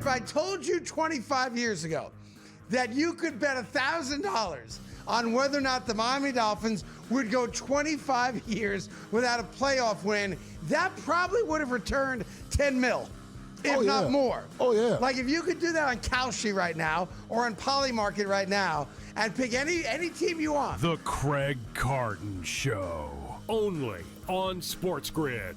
if I told you 25 years ago that you could bet $1,000 on whether or not the Miami Dolphins would go 25 years without a playoff win, that probably would have returned 10 mil, if not more. Oh, yeah. Like if you could do that on Kalshi right now or on Polymarket right now and pick any team you want. The Craig Carton Show, only on SportsGrid.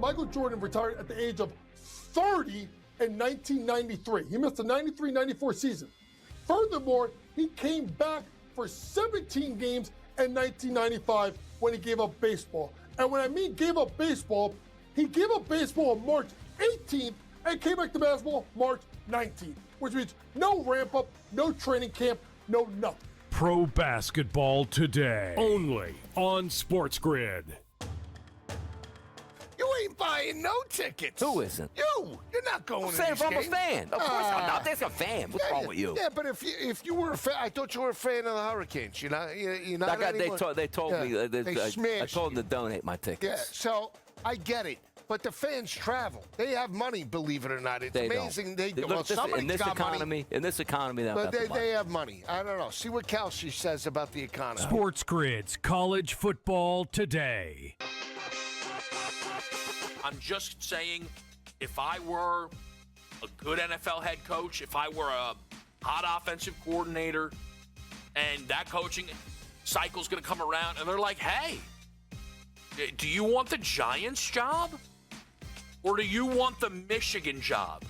Michael Jordan retired at the age of 30 in 1993. He missed the 93-94 season. Furthermore, he came back for 17 games in 1995 when he gave up baseball. And when I mean gave up baseball, he gave up baseball on March 18th and came back to basketball March 19th, which means no ramp up, no training camp, no nothing. Pro basketball today, only on SportsGrid. You ain't buying no tickets. Who isn't? You're not going to Saying these if I'm a games. fan. Of course I'm not. There's a fan. What's wrong with you? Yeah, but if you were a fan, I thought you were a fan of the Hurricanes. You're not That guy, anymore. they told me. They I smashed told them you. to donate my tickets. Yeah, so I get it. But the fans travel. They have money, believe it or not. It's They amazing. don't. Well, Look, somebody's in this got economy, money. in this economy, But they they have money. I don't know. See what Kalshi says about the economy. SportsGrid's College Football Today. I'm just saying, if I were a good NFL head coach, if I were a hot offensive coordinator, and that coaching cycle's going to come around, and they're like, hey, do you want the Giants job? Or do you want the Michigan job?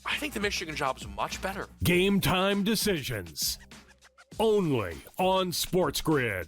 I think the Michigan job is much better. Game time decisions, only on SportsGrid.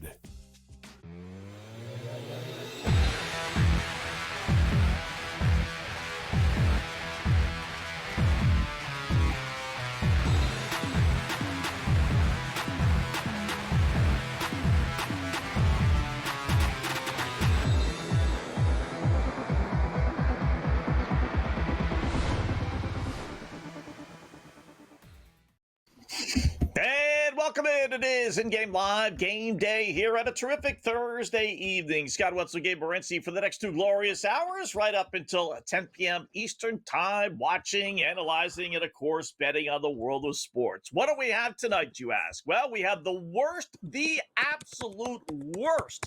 And welcome in. It is In-Game Live Game Day here on a terrific Thursday evening. Scott Wetzel and Gabriel Morency for the next 2 glorious hours, right up until 10 p.m. Eastern Time, watching, analyzing, and, of course, betting on the world of sports. What do we have tonight, you ask? Well, we have the absolute worst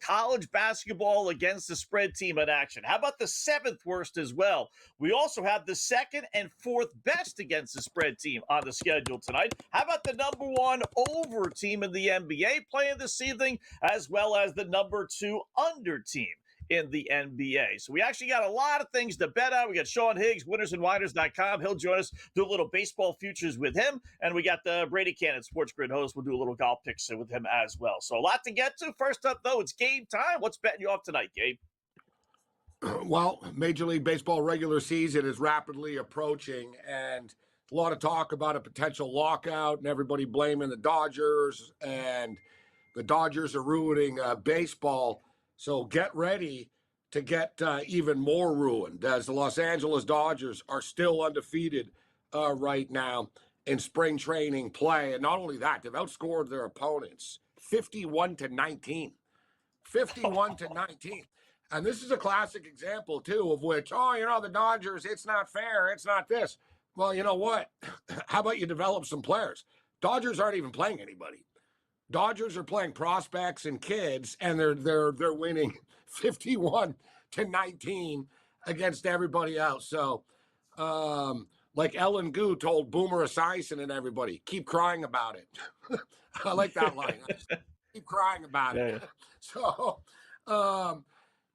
college basketball against the spread team in action. How about the 7th worst as well? We also have the 2nd and 4th best against the spread team on the schedule tonight. How about the number 1 over team in the NBA playing this evening, as well as the number 2 under team in the NBA. So we actually got a lot of things to bet on. We got Sean Higgs, winnersandwhiners.com. He'll join us, do a little baseball futures with him. And we got the Brady Cannon, SportsGrid host. We'll do a little golf picks with him as well. So a lot to get to. First up, though, it's game time. What's betting you off tonight, Gabe? Well, Major League Baseball regular season is rapidly approaching, and a lot of talk about a potential lockout and everybody blaming the Dodgers, and the Dodgers are ruining baseball. So get ready to get even more ruined, as the Los Angeles Dodgers are still undefeated right now in spring training play. And not only that, they've outscored their opponents 51-19. 51-19. And this is a classic example, too, of which, the Dodgers, it's not fair. It's not this. Well, you know what? How about you develop some players? Dodgers aren't even playing anybody. Dodgers are playing prospects and kids, and they're winning 51-19 against everybody else. So, like Ellen Gu told Boomer Esiason and everybody, keep crying about it. I like that line. Keep crying about it. So,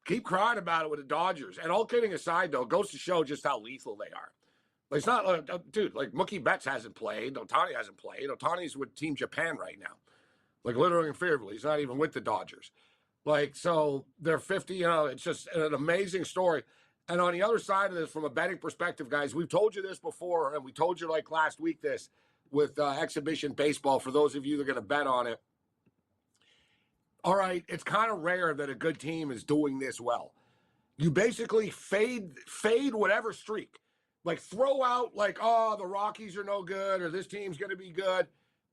keep crying about it with the Dodgers. And all kidding aside, though, it goes to show just how lethal they are. Like, it's not, dude, like Mookie Betts hasn't played. Ohtani hasn't played. Ohtani's with Team Japan right now. Like, literally and figuratively, he's not even with the Dodgers. Like, so they're 50, it's just an amazing story. And on the other side of this, from a betting perspective, guys, we've told you this before, and we told you like last week this with exhibition baseball, for those of you that are going to bet on it. All right, it's kind of rare that a good team is doing this well. You basically fade whatever streak. Like, throw out, like, the Rockies are no good, or this team's going to be good.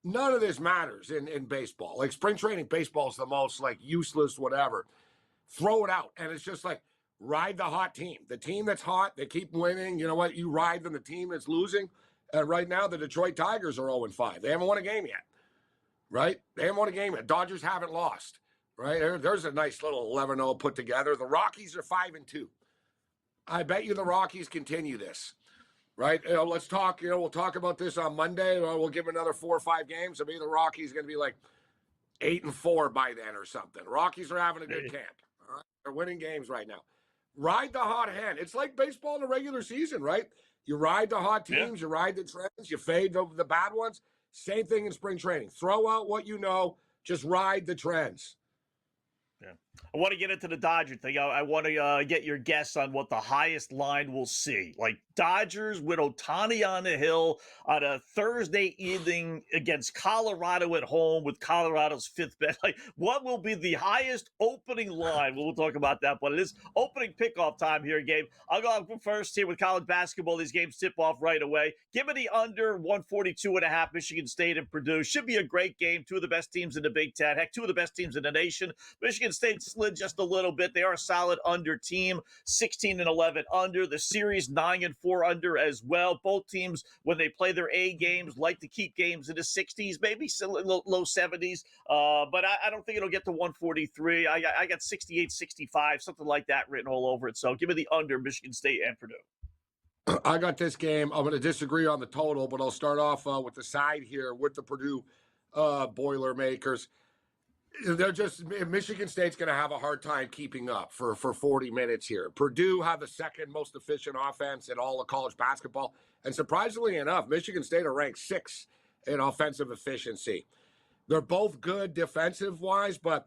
None of this matters in baseball. Like, spring training baseball is the most, like, useless whatever. Throw it out. And it's just like, ride the hot team. The team that's hot, they keep winning. You know what? You ride them. The team that's losing. And right now, the Detroit Tigers are 0-5. They haven't won a game yet, right? They haven't won a game yet. Dodgers haven't lost, right? There's a nice little 11-0 put together. The Rockies are 5-2. I bet you the Rockies continue this, right? Let's talk. We'll talk about this on Monday. Or we'll give another 4 or 5 games. So maybe the Rockies are going to be like 8-4 by then or something. Rockies are having a good camp. All right? They're winning games right now. Ride the hot hand. It's like baseball in the regular season, right? You ride the hot teams, you ride the trends, you fade the bad ones. Same thing in spring training. Throw out what you know, just ride the trends. Yeah. I want to get into the Dodger thing. I want to get your guess on what the highest line we'll see. Like Dodgers with Ohtani on the hill on a Thursday evening against Colorado at home with Colorado's 5th bet. Like, what will be the highest opening line? We'll talk about that, but it is opening pickoff time here, Gabe. I'll go first here with college basketball. These games tip off right away. Give me the under 142.5, Michigan State and Purdue. Should be a great game. Two of the best teams in the Big Ten. Heck, two of the best teams in the nation. Michigan State slid just a little bit. They are a solid under team, 16-11 under. The series 9-4 under as well. Both teams, when they play their A games, like to keep games in the 60s, maybe low 70s. But I don't think it'll get to 143. I got 68-65, something like that written all over it. So give me the under, Michigan State and Purdue. I got this game. I'm going to disagree on the total, but I'll start off with the side here with the Purdue Boilermakers. They're just Michigan State's going to have a hard time keeping up for 40 minutes here. Purdue have the second most efficient offense in all of college basketball. And surprisingly enough, Michigan State are ranked 6th in offensive efficiency. They're both good defensive-wise, but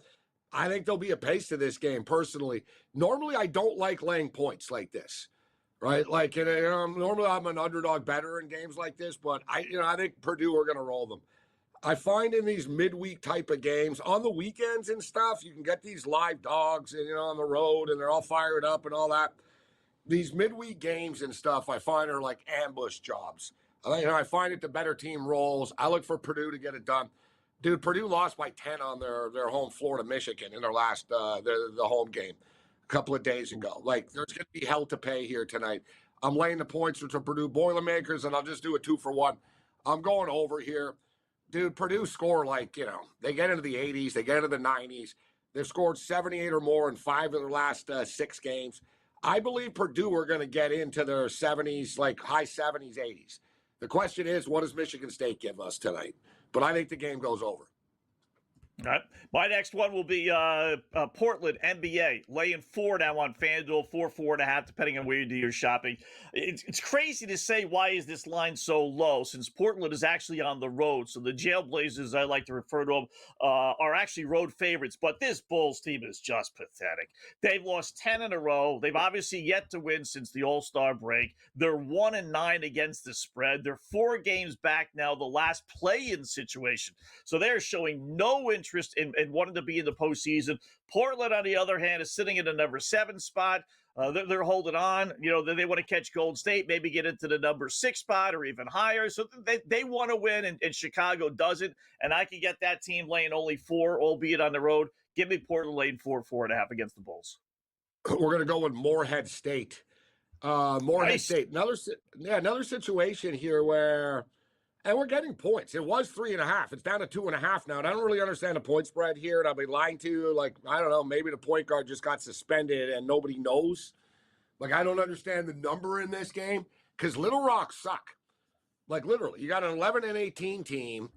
I think there'll be a pace to this game personally. Normally, I don't like laying points like this, right? Like, normally I'm an underdog better in games like this, but I think Purdue are going to roll them. I find in these midweek type of games, on the weekends and stuff, you can get these live dogs and, on the road, and they're all fired up and all that. These midweek games and stuff, I find are like ambush jobs. I find it the better team rolls. I look for Purdue to get it done. Dude, Purdue lost by 10 on their home floor to Michigan in their last the home game a couple of days ago. Like, there's going to be hell to pay here tonight. I'm laying the points with the Purdue Boilermakers, and I'll just do a 2-for-1. I'm going over here. Dude, Purdue score they get into the 80s, they get into the 90s. They've scored 78 or more in 5 of their last 6 games. I believe Purdue are going to get into their 70s, like high 70s, 80s. The question is, what does Michigan State give us tonight? But I think the game goes over. All right. My next one will be Portland NBA, laying 4 now on FanDuel, 4.5, depending on where you do your shopping. It's crazy to say, why is this line so low, since Portland is actually on the road. So the Jailblazers, I like to refer to them, are actually road favorites. But this Bulls team is just pathetic. They've lost 10 in a row. They've obviously yet to win since the All-Star break. They're 1-9 against the spread. They're 4 games back now, the last play-in situation. So they're showing no interest in wanting to be in the postseason. Portland, on the other hand, is sitting in the number 7 spot. They're holding on. They want to catch Golden State, maybe get into the number 6 spot or even higher. So they want to win, and Chicago doesn't. And I can get that team laying only 4, albeit on the road. Give me Portland laying 4.5 against the Bulls. We're going to go with Morehead State. Morehead Nice. State. Another situation here where... And we're getting points. It was 3.5. It's down to 2.5 now. And I don't really understand the point spread here. And I'll be lying to you. Like, I don't know. Maybe the point guard just got suspended and nobody knows. Like, I don't understand the number in this game because Little Rock suck. Like, literally, you got an 11-18 team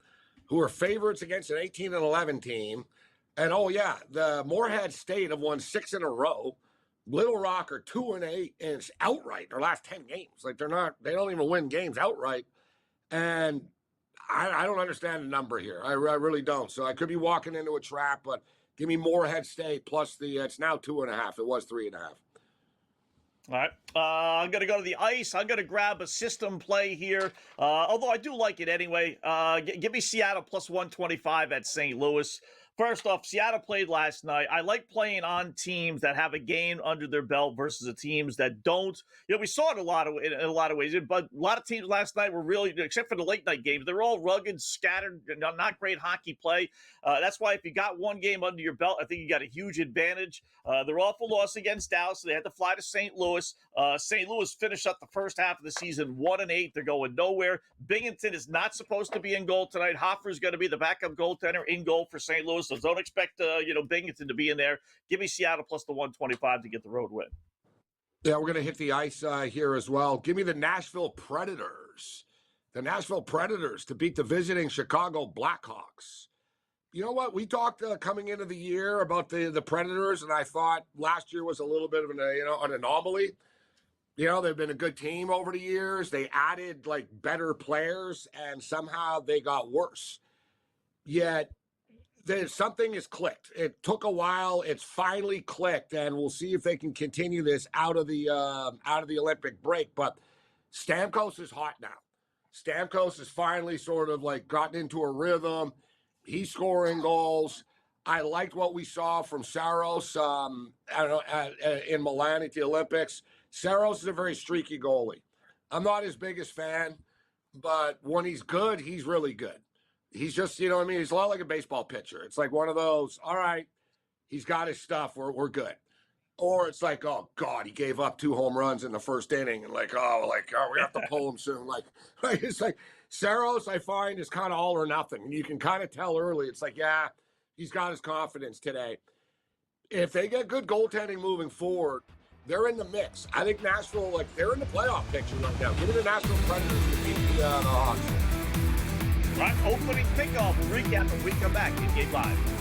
who are favorites against an 18-11 team. And, oh, yeah, the Morehead State have won 6 in a row. Little Rock are 2-8, and it's outright their last 10 games. Like, they don't even win games outright. And I don't understand the number here. I really don't. So I could be walking into a trap, but give me Morehead State plus it's now 2.5. It was 3.5. All right. I'm going to go to the ice. I'm going to grab a system play here, although I do like it anyway. Give me Seattle plus 125 at St. Louis. First off, Seattle played last night. I like playing on teams that have a game under their belt versus the teams that don't. We saw it in a lot of ways, but a lot of teams last night were really, except for the late night games, they're all rugged, scattered, not great hockey play. That's why if you got one game under your belt, I think you got a huge advantage. They're off a loss against Dallas, so they had to fly to St. Louis. St. Louis finished up the first half of the season 1-8. They're going nowhere. Binghamton is not supposed to be in goal tonight. Hoffer's going to be the backup goaltender in goal for St. Louis. So don't expect, Binghamton to be in there. Give me Seattle plus the 125 to get the road win. Yeah, we're going to hit the ice here as well. Give me the Nashville Predators. The Nashville Predators to beat the visiting Chicago Blackhawks. You know what? We talked coming into the year about the Predators, and I thought last year was a little bit of an anomaly. They've been a good team over the years. They added better players, and somehow they got worse. Yet something has clicked. It took a while. It's finally clicked, and we'll see if they can continue this out of the Olympic break. But Stamkos is hot now. Stamkos has finally sort of gotten into a rhythm. He's scoring goals. I liked what we saw from Saros. In Milan at the Olympics. Saros is a very streaky goalie. I'm not his biggest fan, but when he's good, he's really good. He's just, he's a lot like a baseball pitcher. It's like one of those, all right, he's got his stuff, we're good. Or it's like, oh, God, he gave up 2 home runs in the first inning, and we have to pull him soon. It's like Saros, I find, is kind of all or nothing. And you can kind of tell early. It's like, yeah, he's got his confidence today. If they get good goaltending moving forward, they're in the mix. I think Nashville, they're in the playoff picture right now. Give me the Nashville Predators to beat the Hawks. Right, opening kickoff. We'll recap when we come back in Game 5.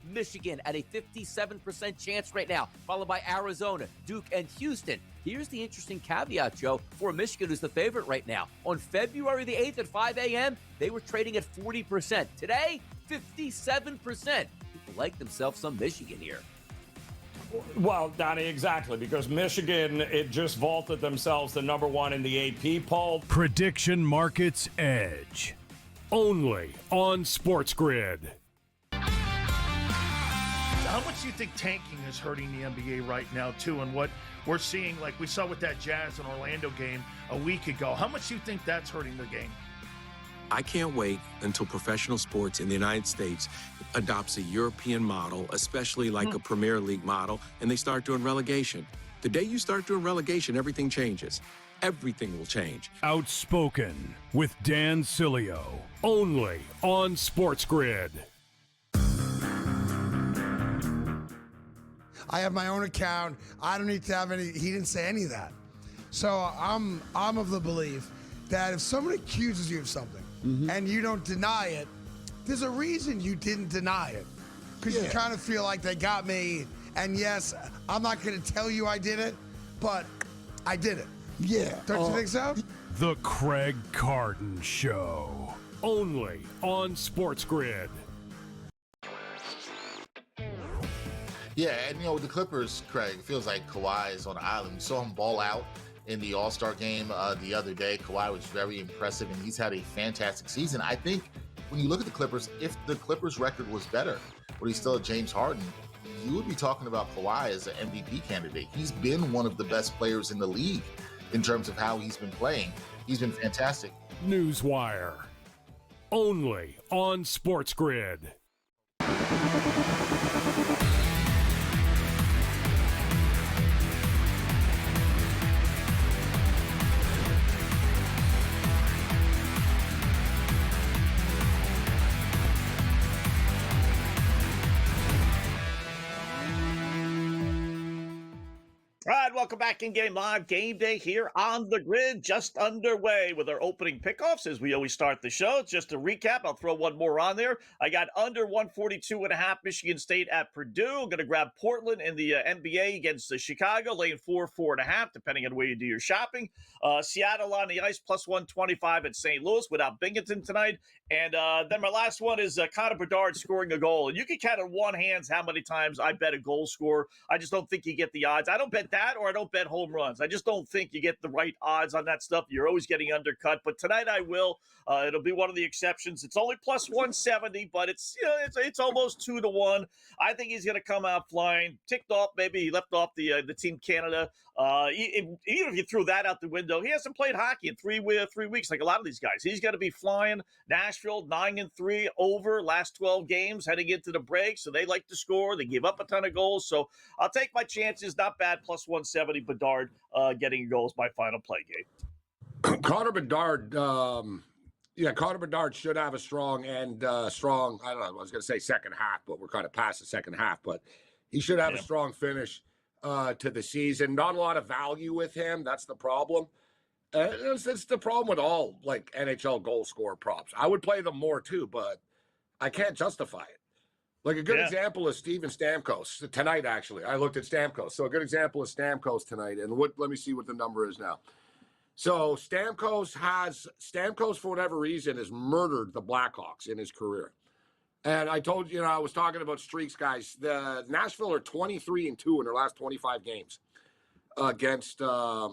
Michigan at a 57% chance right now, followed by Arizona, Duke, and Houston. Here's the interesting caveat, Joe, for Michigan, who's the favorite right now. On February the 8th at 5 a.m., they were trading at 40%. Today, 57%. People like themselves some Michigan here. Well, Donnie, exactly, because Michigan, it just vaulted themselves to number 1 in the AP poll. Prediction Markets Edge. Only on SportsGrid. How much do you think tanking is hurting the NBA right now, too, and what we're seeing, like we saw with that Jazz and Orlando game a week ago? How much do you think that's hurting the game? I can't wait until professional sports in the United States adopts a European model, especially like a Premier League model, and they start doing relegation. The day you start doing relegation, everything changes. Everything will change. Outspoken with Dan Cilio. Only on SportsGrid. I have my own account. I don't need to have any. He didn't say any of that. So I'm of the belief that if someone accuses you of something and you don't deny it, there's a reason you didn't deny it. Because you kind of feel like they got me. And yes, I'm not going to tell you I did it, but I did it. Yeah. Don't you think so? The Craig Carden Show. Only on SportsGrid. Yeah, and with the Clippers, Craig, it feels like Kawhi is on the island. We saw him ball out in the All-Star game the other day. Kawhi was very impressive, and he's had a fantastic season. I think when you look at the Clippers, if the Clippers' record was better, but he's still James Harden, you would be talking about Kawhi as an MVP candidate. He's been one of the best players in the league in terms of how he's been playing. He's been fantastic. Newswire. Only on SportsGrid. All right, welcome back in Game Live. Game Day here on the grid, just underway with our opening pickoffs as we always start the show. Just to recap, I'll throw one more on there. I got under 142.5 Michigan State at Purdue. I'm going to grab Portland in the NBA against Chicago, laying 4.5, depending on where you do your shopping. Seattle on the ice, plus 125 at St. Louis without Binghamton tonight. And then my last one is Connor Bedard scoring a goal. And you can count on one hand how many times I bet a goal scorer. I just don't think you get the odds. I don't bet that, or I don't bet home runs. I just don't think you get the right odds on that stuff. You're always getting undercut. But tonight I will. It'll be one of the exceptions. It's only plus 170, but it's it's almost 2-1. I think he's going to come out flying. Ticked off, maybe he left off the Team Canada. Even if you threw that out the window, he hasn't played hockey in 3 weeks like a lot of these guys. He's going to be flying. Nashville 9-3 over last 12 games heading into the break, so they like to score. They give up a ton of goals, so I'll take my chances. Not bad. Plus 170. Bedard getting goals. My final play game. Connor Bedard. Connor Bedard should have a strong. I don't know. I was going to say second half, but we're kind of past the second half. But he should have a strong finish to the season. Not a lot of value with him. That's the problem. It's the problem with all like NHL goal scorer props. I would play them more too, but I can't justify it. Like a good example is Steven Stamkos tonight. Actually, I looked at Stamkos. So a good example is Stamkos tonight. And let me see what the number is now. So Stamkos for whatever reason has murdered the Blackhawks in his career. And I told you, I was talking about streaks, guys. The Nashville are 23-2 in their last 25 games against the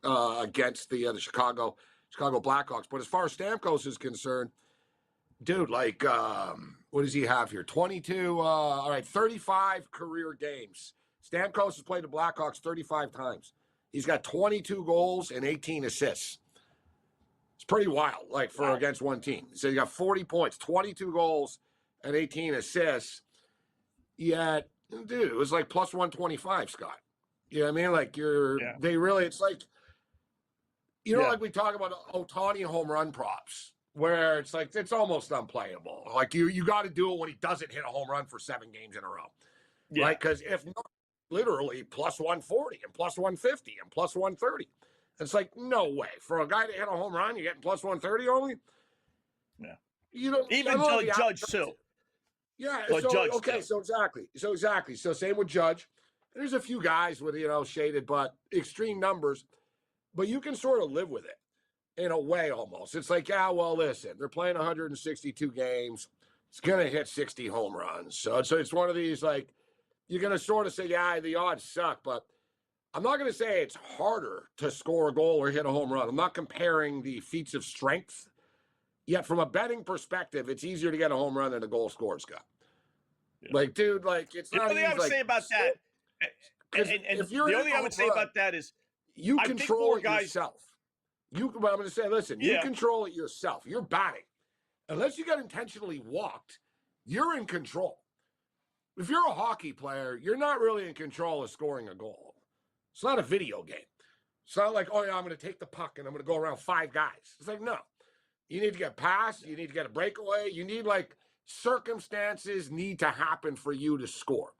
Chicago Blackhawks. But as far as Stamkos is concerned, dude, like, what does he have here? 22, 35 career games. Stamkos has played the Blackhawks 35 times. He's got 22 goals and 18 assists. It's pretty wild, like, for against one team. So you got 40 points, 22 goals, and 18 assists. Yet, dude, it was like plus 125, Scott. You know what I mean? Like, it's like, like we talk about Ohtani home run props, where it's like, it's almost unplayable. Like, you got to do it when he doesn't hit a home run for 7 games in a row. Yeah. Right? Because if not, literally plus 140 and plus 150 and plus 130. It's like, no way. For a guy to hit a home run, you're getting plus 130 only? Yeah. Even Judge, too. Yeah. Judge, so exactly. So same with Judge. There's a few guys with, shaded, but extreme numbers. But you can sort of live with it in a way almost. It's like, listen, they're playing 162 games. It's going to hit 60 home runs. So it's one of these, like, you're going to sort of say, the odds suck. But I'm not going to say it's harder to score a goal or hit a home run. I'm not comparing the feats of strength. Yet from a betting perspective, it's easier to get a home run than a goal scored, Scott. Yeah. Like, dude, like, it's not easy. The only thing I would say about that, the only thing I would say about that is you control it yourself. But I'm going to say, listen, you control it yourself. You're batting. Unless you get intentionally walked, you're in control. If you're a hockey player, you're not really in control of scoring a goal. It's not a video game. It's not like, I'm going to take the puck and I'm going to go around 5 guys. It's like, no. You need to get past. You need to get a breakaway. You need, like, circumstances need to happen for you to score.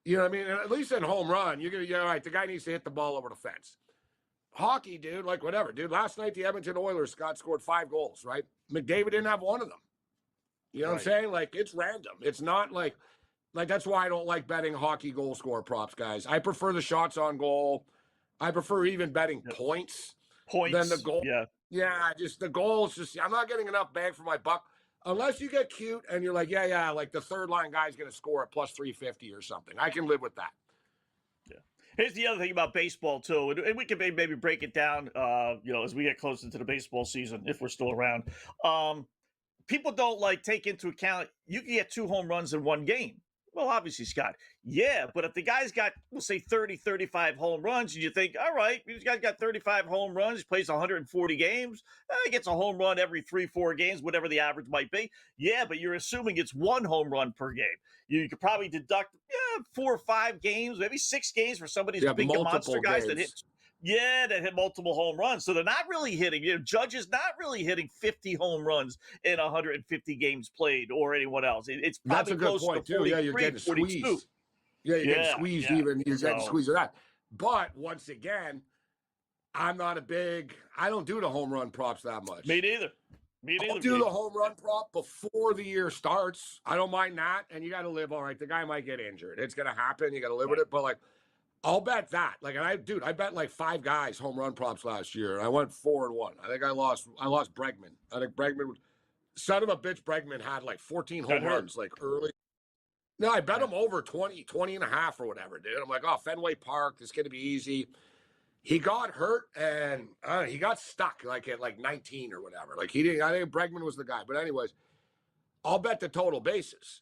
You know what I mean? And at least in home run, you're all right, the guy needs to hit the ball over the fence. Hockey, dude, like, whatever. Dude, last night the Edmonton Oilers, Scott, scored 5 goals, right? McDavid didn't have one of them. You know what I'm saying? Like, it's random. It's not like that's why I don't like betting hockey goal score props, guys. I prefer the shots on goal. I prefer even betting points than the goal. Yeah, just the goals. I'm not getting enough bang for my buck unless you get cute and you're like, like the third line guy's going to score at plus 350 or something. I can live with that. Yeah. Here's the other thing about baseball too, and we can maybe break it down. As we get closer to the baseball season, if we're still around. People don't take into account you can get 2 home runs in one game. Well, obviously, Scott. Yeah, but if the guy's got, we'll say 30, 35 home runs, and you think, all right, this guy's got 35 home runs, he plays 140 games, he gets a home run every 3-4 games, whatever the average might be. Yeah, but you're assuming it's 1 home run per game. You could probably deduct 4 or 5 games, maybe 6 games for some of these big monster guys that hit. Yeah, that hit multiple home runs. So they're not really hitting. Judge is not really hitting 50 home runs in 150 games played or anyone else. It's probably that's a good point, to 43, too. Yeah, you're getting 42. squeezed. Yeah, you're getting squeezed even. You're getting squeezed with that. But once again, I don't do the home run props that much. Me neither. I'll do the home run prop before the year starts. I don't mind that. And you got to live, all right, the guy might get injured. It's going to happen. You got to live with it. But, like, I'll bet that. Like, and I bet like 5 guys home run props last year. I went 4-1. I think I lost Bregman. I think Bregman, son of a bitch, Bregman had like 14 home runs, like early. No, I bet him over 20 and a half or whatever, dude. I'm like, oh, Fenway Park, this is going to be easy. He got hurt and he got stuck like at like 19 or whatever. Like he didn't, I think Bregman was the guy. But anyways, I'll bet the total bases,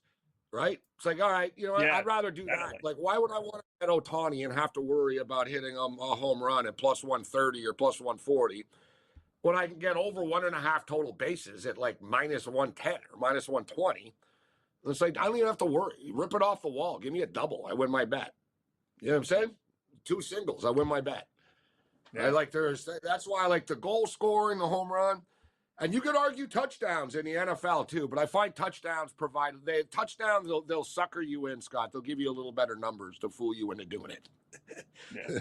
right? It's like, all right, you know, I'd rather do that. Like, why would I want to bet Ohtani and have to worry about hitting a home run at plus 130 or plus 140 when I can get over 1.5 total bases at like minus 110 or minus 120? It's like, I don't even have to worry. Rip it off the wall. Give me a double. I win my bet. You know what I'm saying? 2 singles. I win my bet. Yeah. That's why I like the goal scoring, the home run. And you could argue touchdowns in the NFL too, but I find touchdowns they'll sucker you in, Scott. They'll give you a little better numbers to fool you into doing it. Yeah.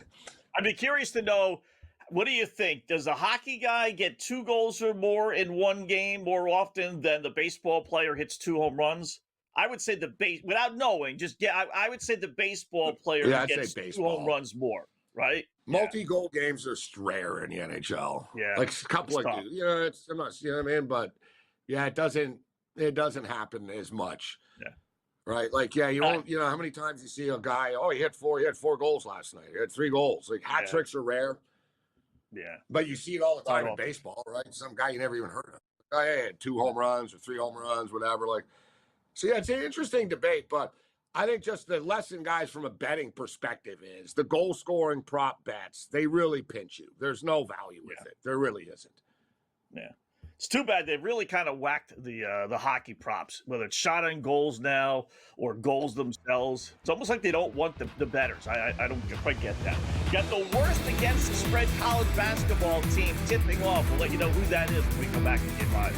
I'd be curious to know, what do you think? Does a hockey guy get 2 goals or more in one game more often than the baseball player hits 2 home runs? I would say without knowing, I would say the baseball player gets 2 home runs more, right? Multi-goal games are rare in the NHL. Yeah, like a couple of, I'm not, you know what I mean? But yeah, it doesn't happen as much. Yeah, right. Like, yeah, you don't, you know, how many times you see a guy? Oh, he had 4 goals last night. He had 3 goals. Like hat tricks are rare. Yeah, but you see it all the time in baseball, right? Some guy you never even heard of. Guy had 2 home runs or 3 home runs, whatever. Like, so yeah, it's an interesting debate, but I think just the lesson, guys, from a betting perspective is the goal scoring prop bets, they really pinch you. There's no value with it. There really isn't. Yeah. It's too bad they really kind of whacked the hockey props, whether it's shot on goals now or goals themselves. It's almost like they don't want the bettors. I don't quite get that. Got the worst against the spread college basketball team tipping off. We'll let you know who that is when we come back to Game Live.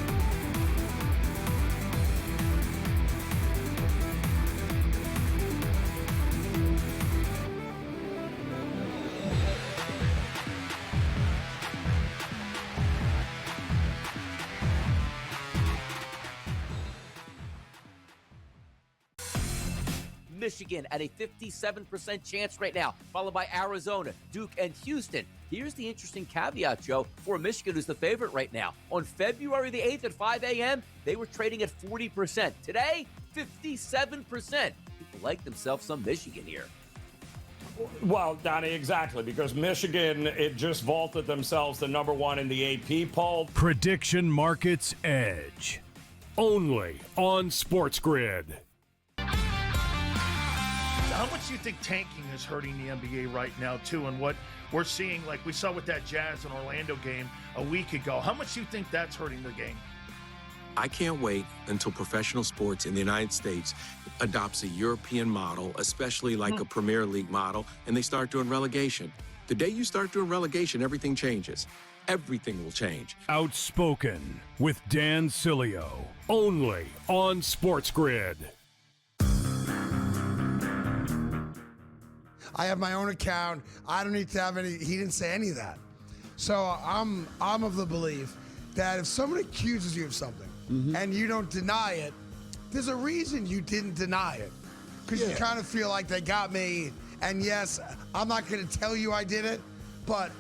Michigan at a 57% chance right now, followed by Arizona, Duke, and Houston. Here's the interesting caveat, Joe, for Michigan, who's the favorite right now. On February the 8th at 5 a.m., they were trading at 40%. Today, 57%. People like themselves some Michigan here. Well, Donnie, exactly, because Michigan, it just vaulted themselves to number 1 in the AP poll. Prediction Markets Edge. Only on SportsGrid. How much do you think tanking is hurting the NBA right now, too? And what we're seeing, like we saw with that Jazz and Orlando game a week ago, how much do you think that's hurting the game? I can't wait until professional sports in the United States adopts a European model, especially like a Premier League model, and they start doing relegation. The day you start doing relegation, everything changes. Everything will change. Outspoken with Dan Cilio. Only on SportsGrid. I have my own account. I don't need to have any. He didn't say any of that. So I'm of the belief that if someone accuses you of something and you don't deny it, there's a reason you didn't deny it. Because you kind of feel like they got me. And yes, I'm not going to tell you I did it, but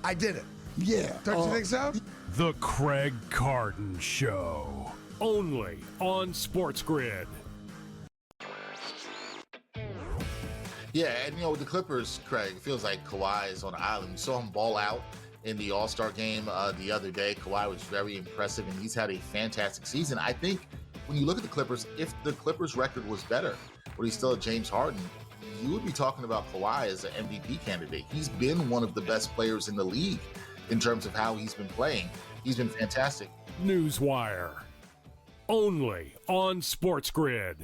I did it. Yeah. Don't you think so? The Craig Carden Show. Only on SportsGrid. Yeah, and you know, with the Clippers, Craig, it feels like Kawhi is on an island. We saw him ball out in the All-Star game the other day. Kawhi was very impressive, and he's had a fantastic season. I think when you look at the Clippers, if the Clippers record was better, but he's still at James Harden, you would be talking about Kawhi as an MVP candidate. He's been one of the best players in the league in terms of how he's been playing. He's been fantastic. Newswire. Only on SportsGrid.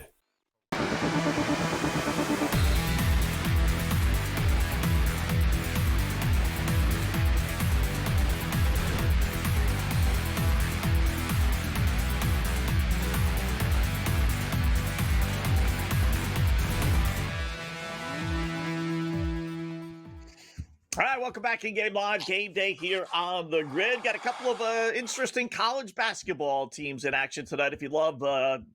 right, welcome back in Game Live. Game Day here on the grid. Got a couple of interesting college basketball teams in action tonight. If you love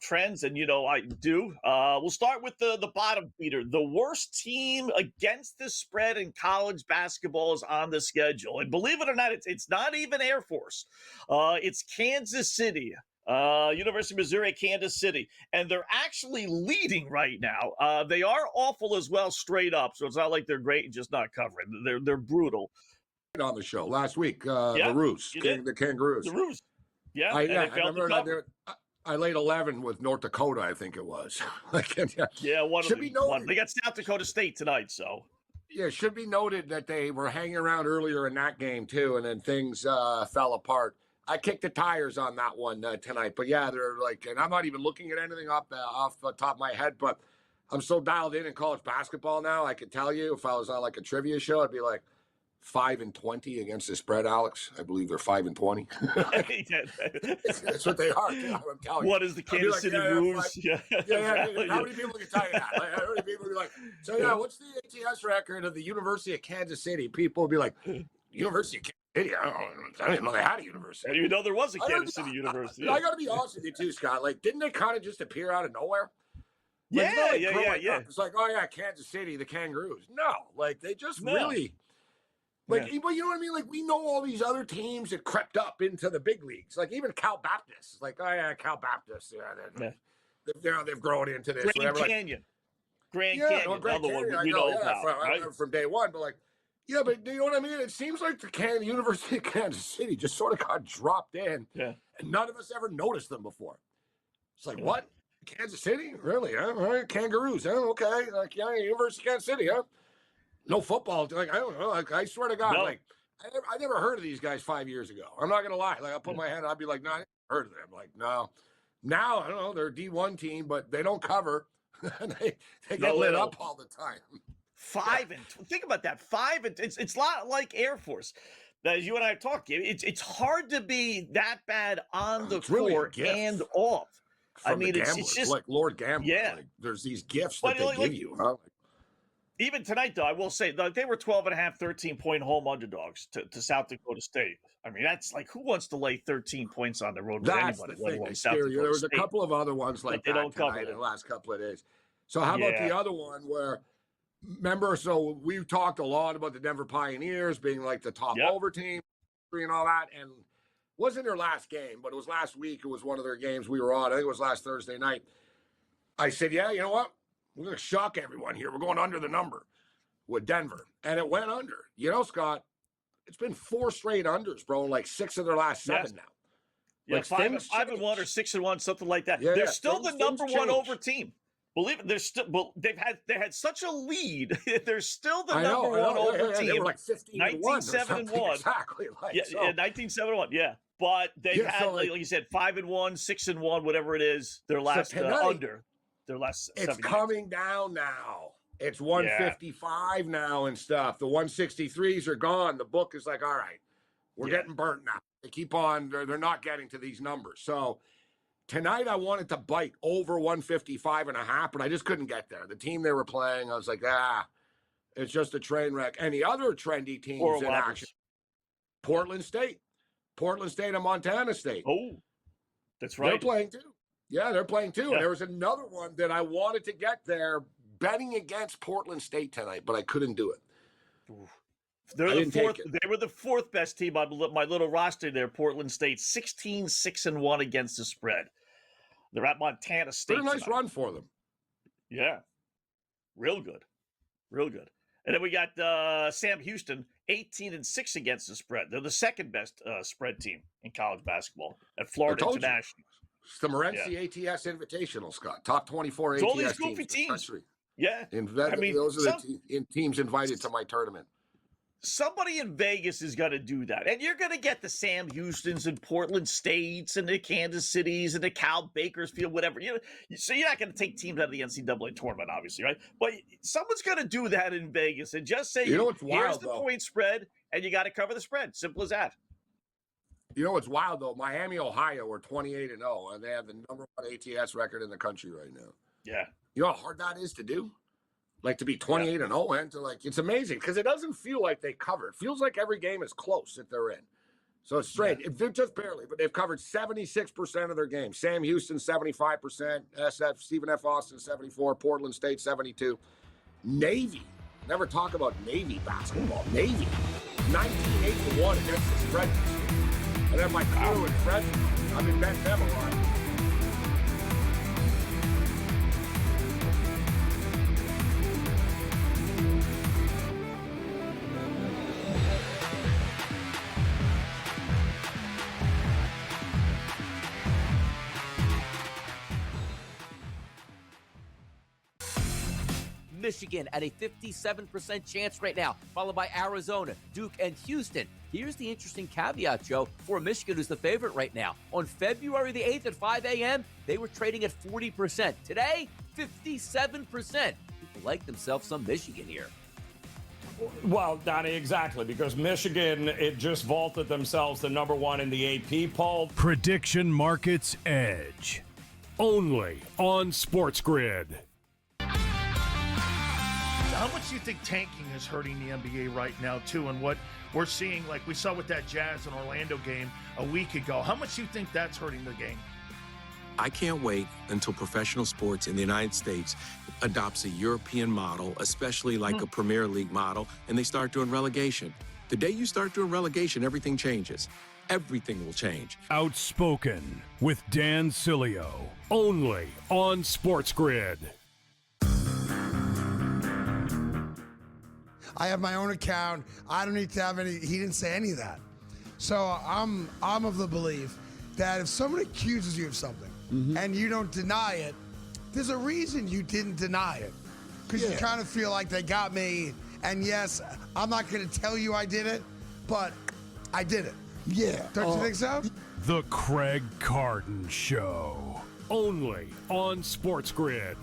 trends, and you know I do, we'll start with the bottom feeder. The worst team against the spread in college basketball is on the schedule. And believe it or not, it's not even Air Force. It's Kansas City. University of Missouri, Kansas City, and they're actually leading right now. They are awful as well, straight up. So it's not like they're great and just not covering. They're brutal. On the show last week, the Roos, the Kangaroos. The Roos. Yeah, I remember I laid 11 with North Dakota, I think it was. Yeah, one of them. They got South Dakota State tonight, so. Yeah, it should be noted that they were hanging around earlier in that game too, and then things fell apart. I kicked the tires on that one tonight, but yeah, they're like, and I'm not even looking at anything off the top of my head, but I'm so dialed in college basketball now. I could tell you if I was on like a trivia show, I'd be like 5-20 against the spread, Alex. I believe they're 5-20. That's what they are. I'm telling you. What is the Kansas City Roos? Yeah. How many people can tell you that? Like, how many people be like, so yeah, what's the ATS record of the University of Kansas City? People will be like, University of Kansas City? I didn't know they had a university. I didn't even know there was a Kansas City University. I got to be honest with you too, Scott. Like, didn't they kind of just appear out of nowhere? Like, yeah. It's like, oh yeah, Kansas City, the Kangaroos. No, like they just really, like, but you know what I mean? Like we know all these other teams that crept up into the big leagues. Like even Cal Baptist. Like, oh yeah, Cal Baptist. They've grown into this. Grand Canyon. Another one we know about, from day one. But like. Yeah, but you know what I mean? It seems like the University of Kansas City just sort of got dropped in, and none of us ever noticed them before. It's like, what? Kansas City? Really? Huh? All right, Kangaroos. Huh? Okay. Like, yeah, University of Kansas City, huh? No football. Like, I don't know. Like, I swear to God, like, I never heard of these guys 5 years ago. I'm not going to lie. Like, I'll put my hand, I'll be like, no, I never heard of them. Like, no. Now, I don't know, they're a D1 team, but they don't cover. they get lit up all the time. 5 and think about that. 5 and it's a lot like Air Force. As you and I have talked, it's hard to be that bad on the court and off. From I mean, it's just like Lord Gambler. Yeah, like, there's these gifts that they give you. Huh? Even tonight, though, I will say they were 12.5, 13-point home underdogs to South Dakota State. I mean, that's like who wants to lay 13 points on the road with anybody? There was a couple of other ones like that tonight in the last couple of days. So how about the other one where? Remember, so we talked a lot about the Denver Pioneers being like the top over team and all that. And wasn't their last game, but it was last week. It was one of their games we were on. I think it was last Thursday night. I said, yeah, you know what? We're going to shock everyone here. We're going under the number with Denver. And it went under. You know, Scott, it's been 4 straight unders, bro. Like 6 of their last 7 now. Yeah, like 5 and 1 or 6 and 1, something like that. They're still the number 1 over team. Believe it, they're still. Well, they had such a lead. They're still the number 1 over team. They were like 15-1. Exactly. Like, 19-7-1. Yeah, but they've had, like you said, 5 and 1, 6 and 1, whatever it is. Their last under. Their last. It's coming down now. It's 155 now and stuff. The 163s are gone. The book is like, all right, we're getting burnt now. They keep on. They're not getting to these numbers. So. Tonight, I wanted to bite over 155.5, but I just couldn't get there. The team they were playing, I was like, it's just a train wreck. And the other trendy teams in action, Portland State and Montana State. Oh, that's right. They're playing too. Yeah, they're playing too. Yeah. And there was another one that I wanted to get there, betting against Portland State tonight, but I couldn't do it. They're the fourth. They were the 4th best team on my little roster there. Portland State, 16-6-1 against the spread. They're at Montana State. Pretty nice run for them. Yeah, real good. And then we got Sam Houston, 18-6 against the spread. They're the 2nd best spread team in college basketball at Florida International. It's the Morency ATS Invitational, Scott. Top 24 ATS all these goofy teams. Yeah, those are the teams invited to my tournament. Somebody in Vegas is going to do that. And you're going to get the Sam Houstons and Portland States and the Kansas Cities and the Cal Bakersfield, whatever. So you're not going to take teams out of the NCAA tournament, obviously, right? But someone's going to do that in Vegas and just say, here's the point spread, and you got to cover the spread. Simple as that. You know what's wild, though? Miami, Ohio are 28-0, and they have the number 1 ATS record in the country right now. Yeah. You know how hard that is to do? Like to be 28-0 and to like, it's amazing because it doesn't feel like they covered. It feels like every game is close that they're in. So it's straight. They're just barely, but they've covered 76% of their games. Sam Houston, 75%. Stephen F. Austin, 74. Portland State, 72. Navy. Never talk about Navy basketball. Navy. 19-8-1 against the spread. And then my crew and Fred, I've been betting them a lot. Michigan at a 57% chance right now, followed by Arizona, Duke, and Houston. Here's the interesting caveat, Joe, for Michigan, who's the favorite right now. On February the 8th at 5 a.m., they were trading at 40%. Today, 57%. People like themselves some Michigan here. Well, Donnie, exactly, because Michigan, it just vaulted themselves to number one in the AP poll. Prediction Markets Edge. Only on SportsGrid. How much do you think tanking is hurting the NBA right now, too? And what we're seeing, like we saw with that Jazz and Orlando game a week ago, how much do you think that's hurting the game? I can't wait until professional sports in the United States adopts a European model, especially like a Premier League model, and they start doing relegation. The day you start doing relegation, everything changes. Everything will change. Outspoken with Dan Cilio. Only on SportsGrid. I have my own account. I don't need to have any. He didn't say any of that. So I'm of the belief that if someone accuses you of something and you don't deny it, there's a reason you didn't deny it. Because you kind of feel like they got me. And yes, I'm not going to tell you I did it, but I did it. Yeah. Don't you think so? The Craig Carton Show. Only on SportsGrid.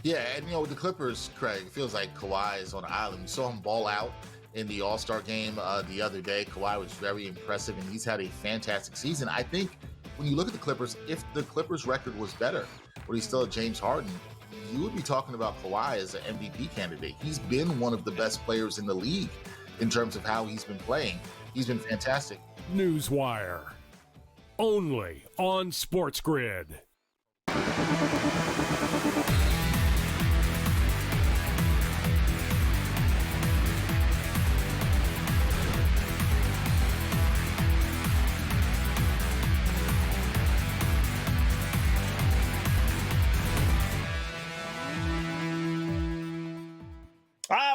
Yeah, and with the Clippers, Craig, it feels like Kawhi is on an island. We saw him ball out in the All-Star game the other day. Kawhi was very impressive, and he's had a fantastic season. I think when you look at the Clippers, if the Clippers record was better, but he's still at James Harden, you would be talking about Kawhi as an MVP candidate. He's been one of the best players in the league in terms of how he's been playing. He's been fantastic. Newswire. Only on SportsGrid.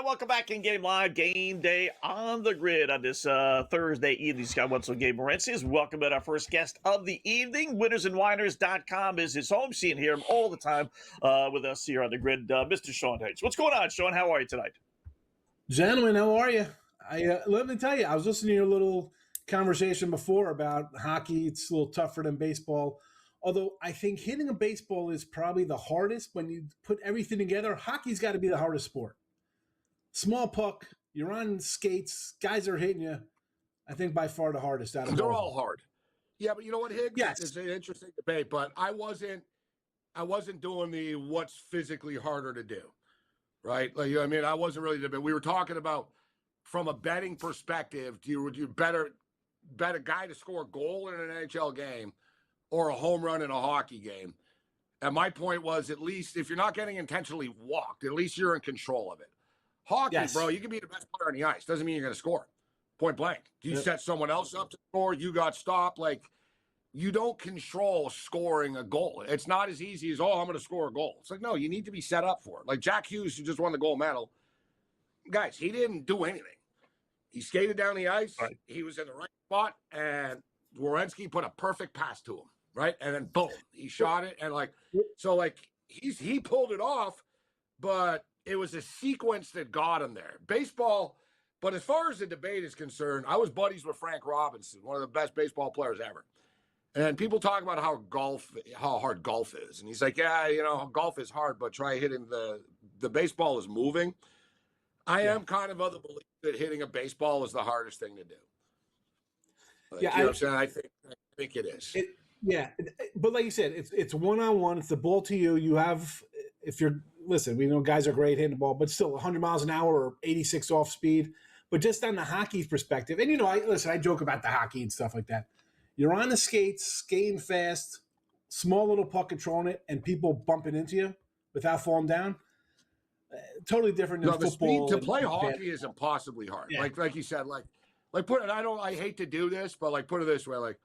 Welcome back in Game Live, Game Day on the Grid on this Thursday evening. Scott Wetzel, Gabriel Morency. Welcome at our first guest of the evening. Winnersandwhiners.com is his home. Seeing him all the time with us here on the Grid, Mr. Sean Hayes. What's going on, Sean? How are you tonight? Gentlemen, how are you? Let me tell you, I was listening to your little conversation before about hockey. It's a little tougher than baseball. Although I think hitting a baseball is probably the hardest. When you put everything together, hockey's got to be the hardest sport. Small puck, you're on skates, guys are hitting you. I think by far the hardest out of They're all. all hard. Yeah, but you know what, Higgs? Yes. It's an interesting debate, but I wasn't doing the what's physically harder to do, right? Like, I mean, I wasn't really debating. We were talking about from a betting perspective, would you bet a guy to score a goal in an NHL game or a home run in a hockey game? And my point was, at least if you're not getting intentionally walked, at least you're in control of it. Hockey, bro, you can be the best player on the ice. Doesn't mean you're going to score. Point blank. You set someone else up to score. You got stopped. Like, you don't control scoring a goal. It's not as easy as, I'm going to score a goal. It's like, no, you need to be set up for it. Like Jack Hughes, who just won the gold medal. Guys, he didn't do anything. He skated down the ice. Right. He was in the right spot, and Morency put a perfect pass to him, right? And then, boom, he shot it. And, he pulled it off, but it was a sequence that got him there. Baseball, but as far as the debate is concerned, I was buddies with Frank Robinson, one of the best baseball players ever. And people talk about how hard golf is. And he's like, golf is hard, but try hitting the baseball is moving. I am kind of the belief that hitting a baseball is the hardest thing to do. Like, you know what I'm saying? I think it is. Yeah, but like you said, it's one-on-one. It's the ball to you. You have, if you're, listen, we know guys are great hitting the ball, but still 100 miles an hour or 86 off speed. But just on the hockey perspective, and I joke about the hockey and stuff like that. You're on the skates, skating fast, small little puck controlling it, and people bumping into you without falling down. Totally different than the football. speed to play hockey is impossibly hard. Yeah. Like you said, like put it. I hate to do this, but like put it this way, like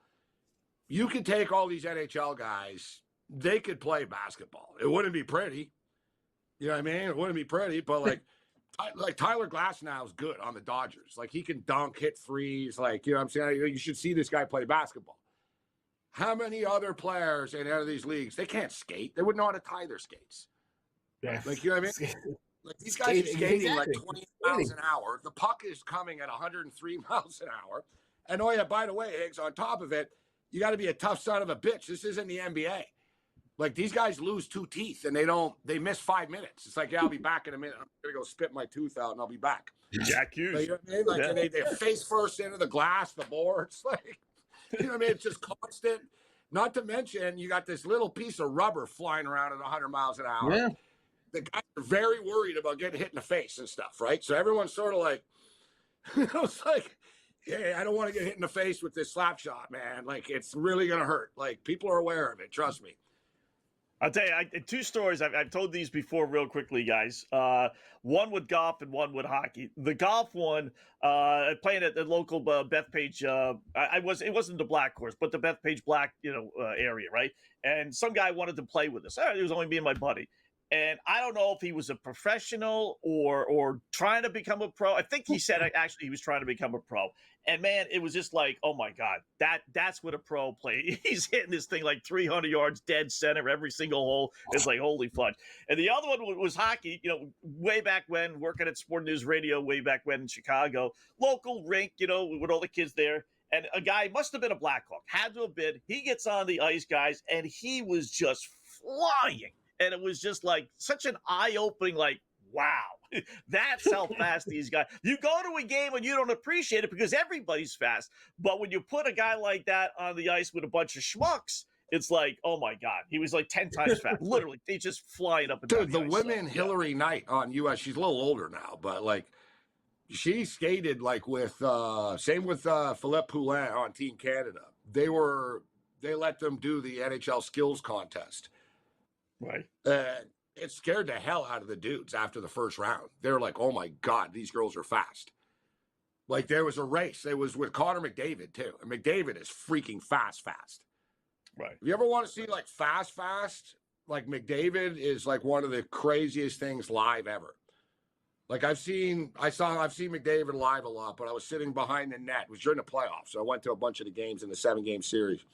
you could take all these NHL guys, they could play basketball. It wouldn't be pretty. You know what I mean? It wouldn't be pretty, but like Tyler Glasnow is good on the Dodgers. Like he can dunk, hit threes. Like, you know what I'm saying? You should see this guy play basketball. How many other players in any of these leagues, they can't skate. They wouldn't know how to tie their skates. Yeah. Like, you know what I mean? Like these guys are skating like 20 miles an hour. The puck is coming at 103 miles an hour. And oh yeah, by the way, Higgs, on top of it, you got to be a tough son of a bitch. This isn't the NBA. Like these guys lose 2 teeth and they miss 5 minutes. It's like, yeah, I'll be back in a minute. I'm gonna go spit my tooth out and I'll be back. Jack Hughes. You know what I mean? Like and they face first into the glass, the boards. Like, you know what I mean? It's just constant. Not to mention, you got this little piece of rubber flying around at 100 miles an hour. Yeah. The guys are very worried about getting hit in the face and stuff, right? So everyone's sort of like, it's like, hey, I don't want to get hit in the face with this slap shot, man. Like, it's really going to hurt. Like, people are aware of it. Trust me. I'll tell you, 2 stories. I've told these before real quickly, guys. One with golf and one with hockey. The golf one, playing at the local Bethpage. It wasn't the black course, but the Bethpage black, area, right? And some guy wanted to play with us. It was only me and my buddy. And I don't know if he was a professional or trying to become a pro. I think he said actually he was trying to become a pro. And man, it was just like, oh my God, that's what a pro plays. He's hitting this thing like 300 yards dead center every single hole. It's like, holy fudge. And the other one was hockey, way back when, working at Sport News Radio, way back when in Chicago, local rink, with all the kids there. And a guy must have been a Blackhawk, had to have been. He gets on the ice, guys, and he was just flying. And it was just like such an eye-opening, like, wow, that's how fast these guys. You go to a game and you don't appreciate it because everybody's fast. But when you put a guy like that on the ice with a bunch of schmucks, it's like, oh my God, he was like 10 times fast. Literally, he's just flying up and down. Dude, the women, Hillary Knight on US, she's a little older now, but like she skated like with same with Philippe Poulin on Team Canada. They let them do the NHL skills contest. Right. It scared the hell out of the dudes after the first round. They were like, oh my God, these girls are fast. Like there was a race. It was with Connor McDavid too. And McDavid is freaking fast. Right. If you ever want to see like fast, like McDavid is like one of the craziest things live ever. Like I've seen McDavid live a lot, but I was sitting behind the net. It was during the playoffs. So I went to a bunch of the games in the 7-game series.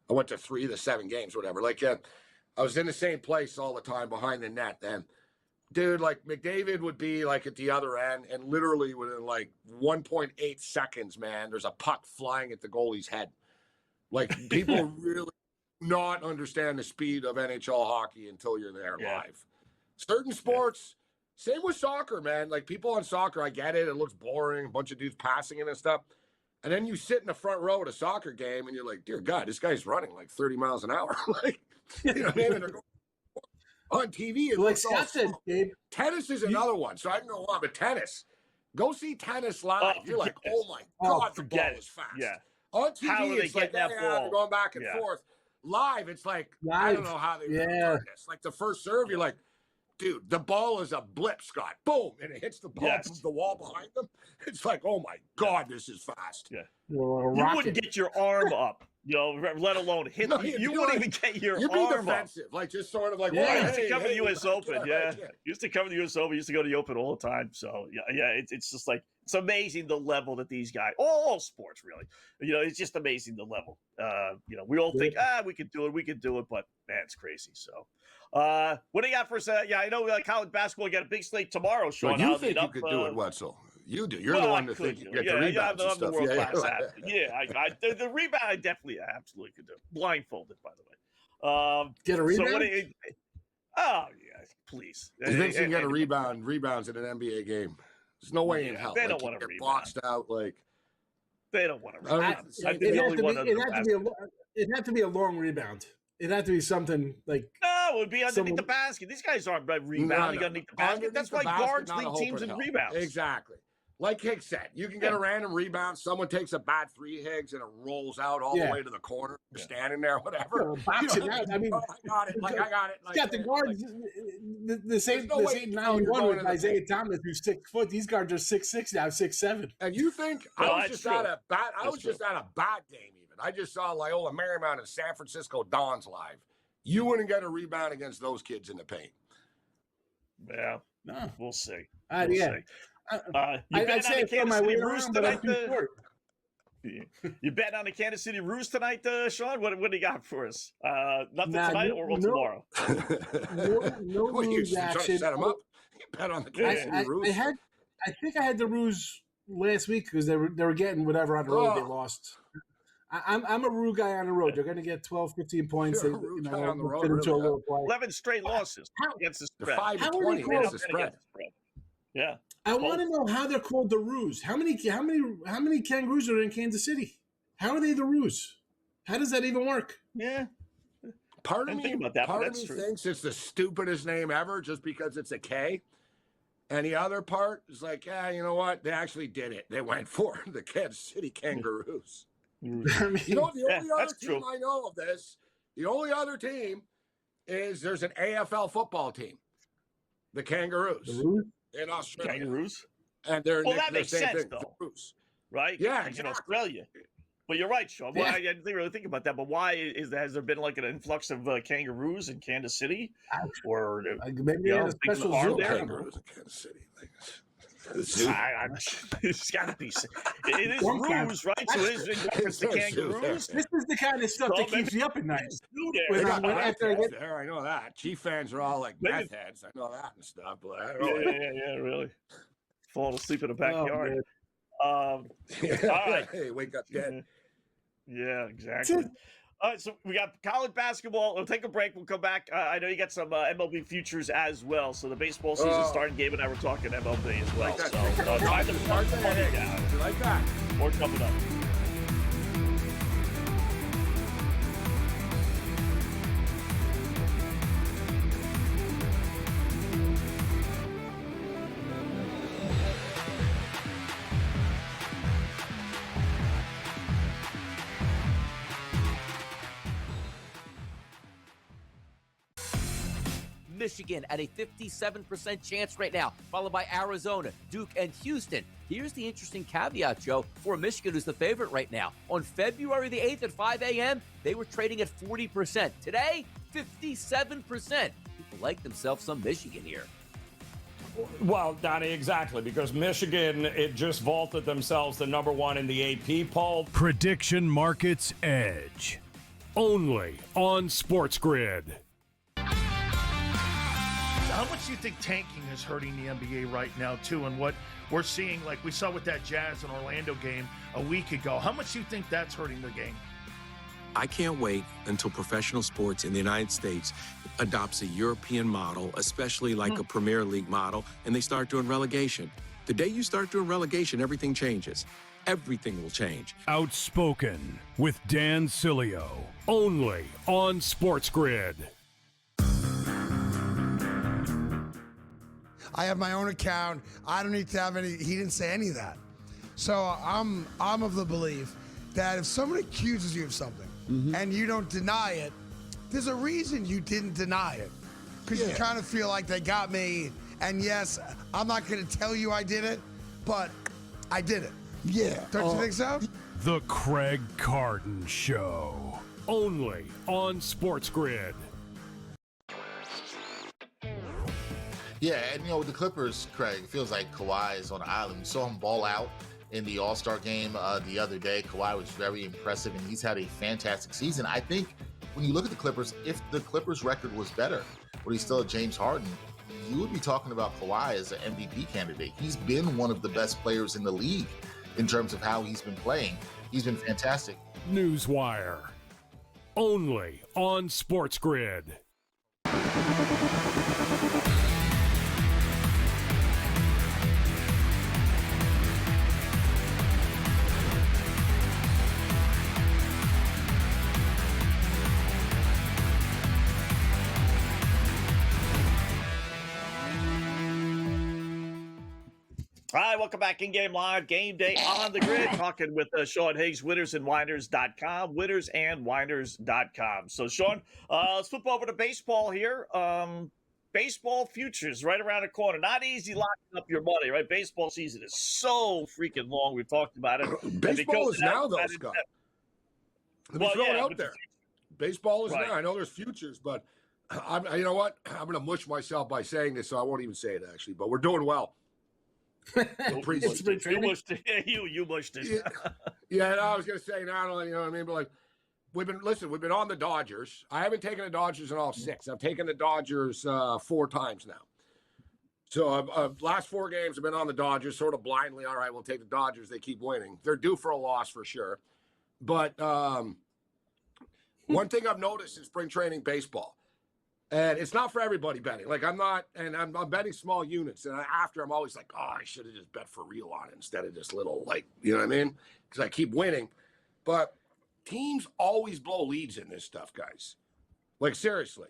I went to 3 of the 7 games, whatever. Like, I was in the same place all the time behind the net. And dude, like McDavid would be like at the other end and literally within like 1.8 seconds, man, there's a puck flying at the goalie's head. Like people really not understand the speed of NHL hockey until you're there live. Certain sports, same with soccer, man. Like people on soccer, I get it. It looks boring, a bunch of dudes passing it and stuff. And then you sit in the front row at a soccer game and you're like, dear God, this guy's running like 30 miles an hour. Like, you know what I mean? And they're going on TV. It like looks Scott said, Gabe, tennis is another one. So I can go on, but tennis. Go see tennis live. You're like, oh my God, the ball is fast. Yeah. On TV, How are they it's like getting that ball? they're going back and forth. Live, it's like, I don't know how they return this. Like the first serve, you're like, dude, the ball is a blip, Scott. Boom. And it hits the ball, the wall behind them. It's like, oh my God, this is fast. Yeah. You wouldn't get your arm up, let alone hit. No, you wouldn't even get your you'd arm be defensive, up. Like just sort of like, I used to cover the U.S. Open. Used to cover the U.S. Open. Used to go to the Open all the time. So it's just like it's amazing the level that these guys, all sports really, it's just amazing the level. We all think we could do it, but man, it's crazy. So, what do you got for us? I know college basketball got a big slate tomorrow. Sean, you think you could do it, Wetzel? You do. You're the one that think you get the rebounds and stuff. The rebound I definitely absolutely could do. Blindfolded, by the way. Get a rebound? Please. You think you can get a rebounds in an NBA game? There's no way in hell. They don't want to get boxed out. Like they don't want to rebound. I'd be the only one on the It'd have to be a long rebound. It'd have to be something like. No, it would be underneath the basket. These guys aren't rebounding underneath the basket. Underneath That's the why basket, guards not a lead Hope teams or in help. rebounds. Exactly. Like Higgs said, you can get a random rebound. Someone takes a bad three, Higgs, and it rolls out all the way to the corner. You're standing there, whatever. Boxing out. I mean, I got it. I got it. He's got the guards. The same 91 with Isaiah Thomas, who's 6 foot. These guards are 6'6" now, 6'7". And you think No, I was just at a bad? I was just at a bad game. Even I just saw Loyola Marymount and San Francisco Dons live. You wouldn't get a rebound against those kids in the paint. Yeah, no, we'll see. Yeah. See. You bet on the Kansas City Roos tonight? You bet on the Kansas City Roos tonight, Sean? What do you got for us? Nothing tonight or tomorrow? No What are you Roos trying to action. set them up? You bet on the Kansas City Roos. I think I had the Roos last week because they were getting whatever on the road they lost. I'm a Roo guy on the road. They're going to get 12, 15 points. You're a Roo guy on the road, into a really, little play. 11 straight losses against the spread. 5-20 against the spread. Yeah. I want to know how they're called the Roos. How many Kangaroos are in Kansas City? How are they the Roos? How does that even work? Yeah. Part of me thinks it's the stupidest name ever just because it's a K. And the other part is like, yeah, you know what? They actually did it. They went for the Kansas City Kangaroos. I mean, You know, the only other team I know of this, the only other team is there's an AFL football team, the Kangaroos in Australia. Kangaroos? And they're that makes sense, though. Right? Yeah, in Australia. But you're right, Sean. Well, I didn't really think about that. But why has there been like an influx of kangaroos in Kansas City? Or maybe a special zoo there. Kangaroos in Kansas City. It's got to be. It is Roos, right? So it is in reference to kangaroos. This is the kind of stuff that keeps you up at night. I know that. Chief fans are all like meth heads. I know that and stuff. But I don't know. Yeah, really. Falling asleep in the backyard. All right. Hey, wake up dead. Yeah, exactly. All right, so we got college basketball. We'll take a break. We'll come back. I know you got some MLB futures as well. So the baseball season starting. Gabe and I were talking MLB as well. Time to start the money down. Like that. More coming up. Michigan at a 57% chance right now, followed by Arizona, Duke, and Houston. Here's the interesting caveat, Joe, for Michigan, who's the favorite right now. On February the 8th at 5 a.m., they were trading at 40%. Today, 57%. People like themselves some Michigan here. Well, Donnie, exactly, because Michigan, it just vaulted themselves to number one in the AP poll. Prediction Markets Edge. Only on SportsGrid. How much do you think tanking is hurting the NBA right now, too? And what we're seeing, like we saw with that Jazz and Orlando game a week ago, how much do you think that's hurting the game? I can't wait until professional sports in the United States adopts a European model, especially like a Premier League model, and they start doing relegation. The day you start doing relegation, everything changes. Everything will change. Outspoken with Dan Cilio. Only on SportsGrid. I have my own account. I don't need to have any. He didn't say any of that. So I'm of the belief that if someone accuses you of something and you don't deny it, there's a reason you didn't deny it. Because you kind of feel like they got me. And yes, I'm not going to tell you I did it, but I did it. Yeah. Don't you think so? The Craig Carden Show. Only on SportsGrid. Yeah, and with the Clippers, Craig, it feels like Kawhi is on an island. We saw him ball out in the All-Star game the other day. Kawhi was very impressive, and he's had a fantastic season. I think when you look at the Clippers, if the Clippers' record was better, but he's still at James Harden, you would be talking about Kawhi as an MVP candidate. He's been one of the best players in the league in terms of how he's been playing. He's been fantastic. Newswire. Only on SportsGrid. All right, welcome back in Game Live, Game Day on the Grid, talking with Sean Higgs, winnersandwhiners.com, winnersandwhiners.com. So, Sean, let's flip over to baseball here. Baseball futures right around the corner. Not easy locking up your money, right? Baseball season is so freaking long. We've talked about it. Baseball is now, though, Scott. Let me throw it out there. Baseball is now. I know there's futures, but you know what? I'm going to mush myself by saying this, so I won't even say it, actually. But we're doing well. You mushed it. Yeah, no, I was going to say, not only, you know what I mean, but like, we've been on the Dodgers. I haven't taken the Dodgers in all 6. I've taken the Dodgers 4 times now. So last 4 games have been on the Dodgers, sort of blindly. All right, we'll take the Dodgers. They keep winning. They're due for a loss for sure. But one thing I've noticed in spring training baseball, and it's not for everybody betting. Like I'm betting small units, and after I'm always like, oh, I should have just bet for real on it instead of just little, like, you know what I mean? Because I keep winning. But teams always blow leads in this stuff, guys. Like seriously.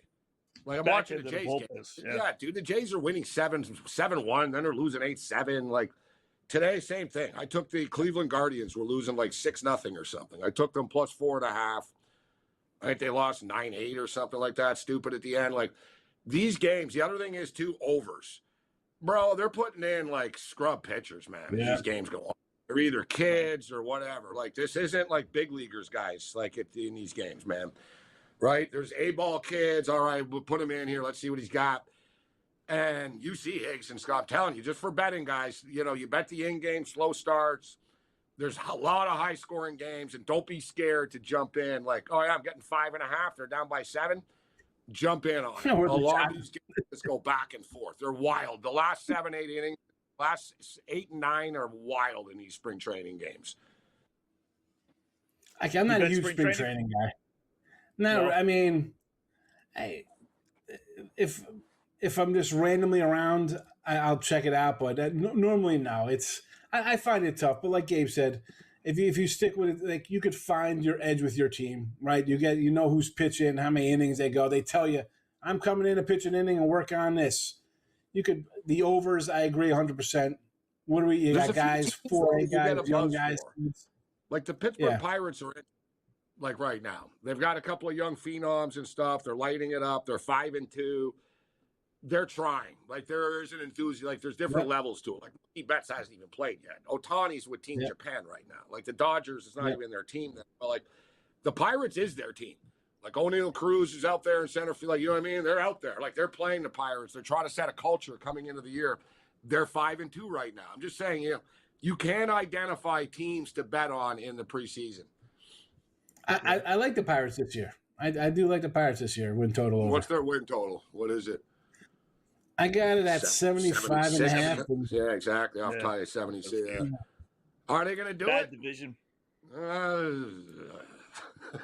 Like I'm watching the Jays game. Yeah, dude, the Jays are winning 7-1, then they're losing 8-7. Like today, same thing. I took the Cleveland Guardians, were losing like 6-0 or something. I took them plus 4.5. I think they lost 9-8 or something like that. Stupid at the end. Like these games, the other thing is 2 overs. Bro, they're putting in like scrub pitchers, man. Yeah. These games go on. They're either kids or whatever. Like this isn't like big leaguers, guys, like in these games, man. Right? There's A-ball kids. All right, we'll put him in here. Let's see what he's got. And you see Higgs and Scott, I'm telling you, just for betting, guys, you know, you bet the in-game slow starts. There's a lot of high-scoring games, and don't be scared to jump in. Like, oh, yeah, I'm getting 5.5. They're down by 7. Jump in on it. A lot of these games go back and forth. They're wild. The last 7, 8 innings, last 8 and 9 are wild in these spring training games. I'm not a huge spring training guy. No, I mean, if I'm just randomly around, I'll check it out. But normally, no. I find it tough. But like Gabe said, if you stick with it, like you could find your edge with your team, right? You know who's pitching, how many innings they go. They tell you, I'm coming in to pitch an inning and work on this. The overs. I agree 100%. What do we? You got guys, 4 guys, young guys. Like the Pittsburgh Pirates are in. Like right now, they've got a couple of young phenoms and stuff. They're lighting it up. They're 5-2. They're trying. Like there is an enthusiasm. Like there's different levels to it. Like Mookie Betts hasn't even played yet. Ohtani's with Team Japan right now. Like the Dodgers is not even their team. But like the Pirates is their team. Like O'Neill Cruz is out there in center field. Like you know what I mean? They're out there. Like they're playing the Pirates. They're trying to set a culture coming into the year. They're 5-2 right now. I'm just saying, you can identify teams to bet on in the preseason. I like the Pirates this year. I do like the Pirates this year. Win total over. What's their win total? What is it? I got it at 75.5. Yeah, exactly. I'll tell you 76. Yeah. Are they going to do Bad division. You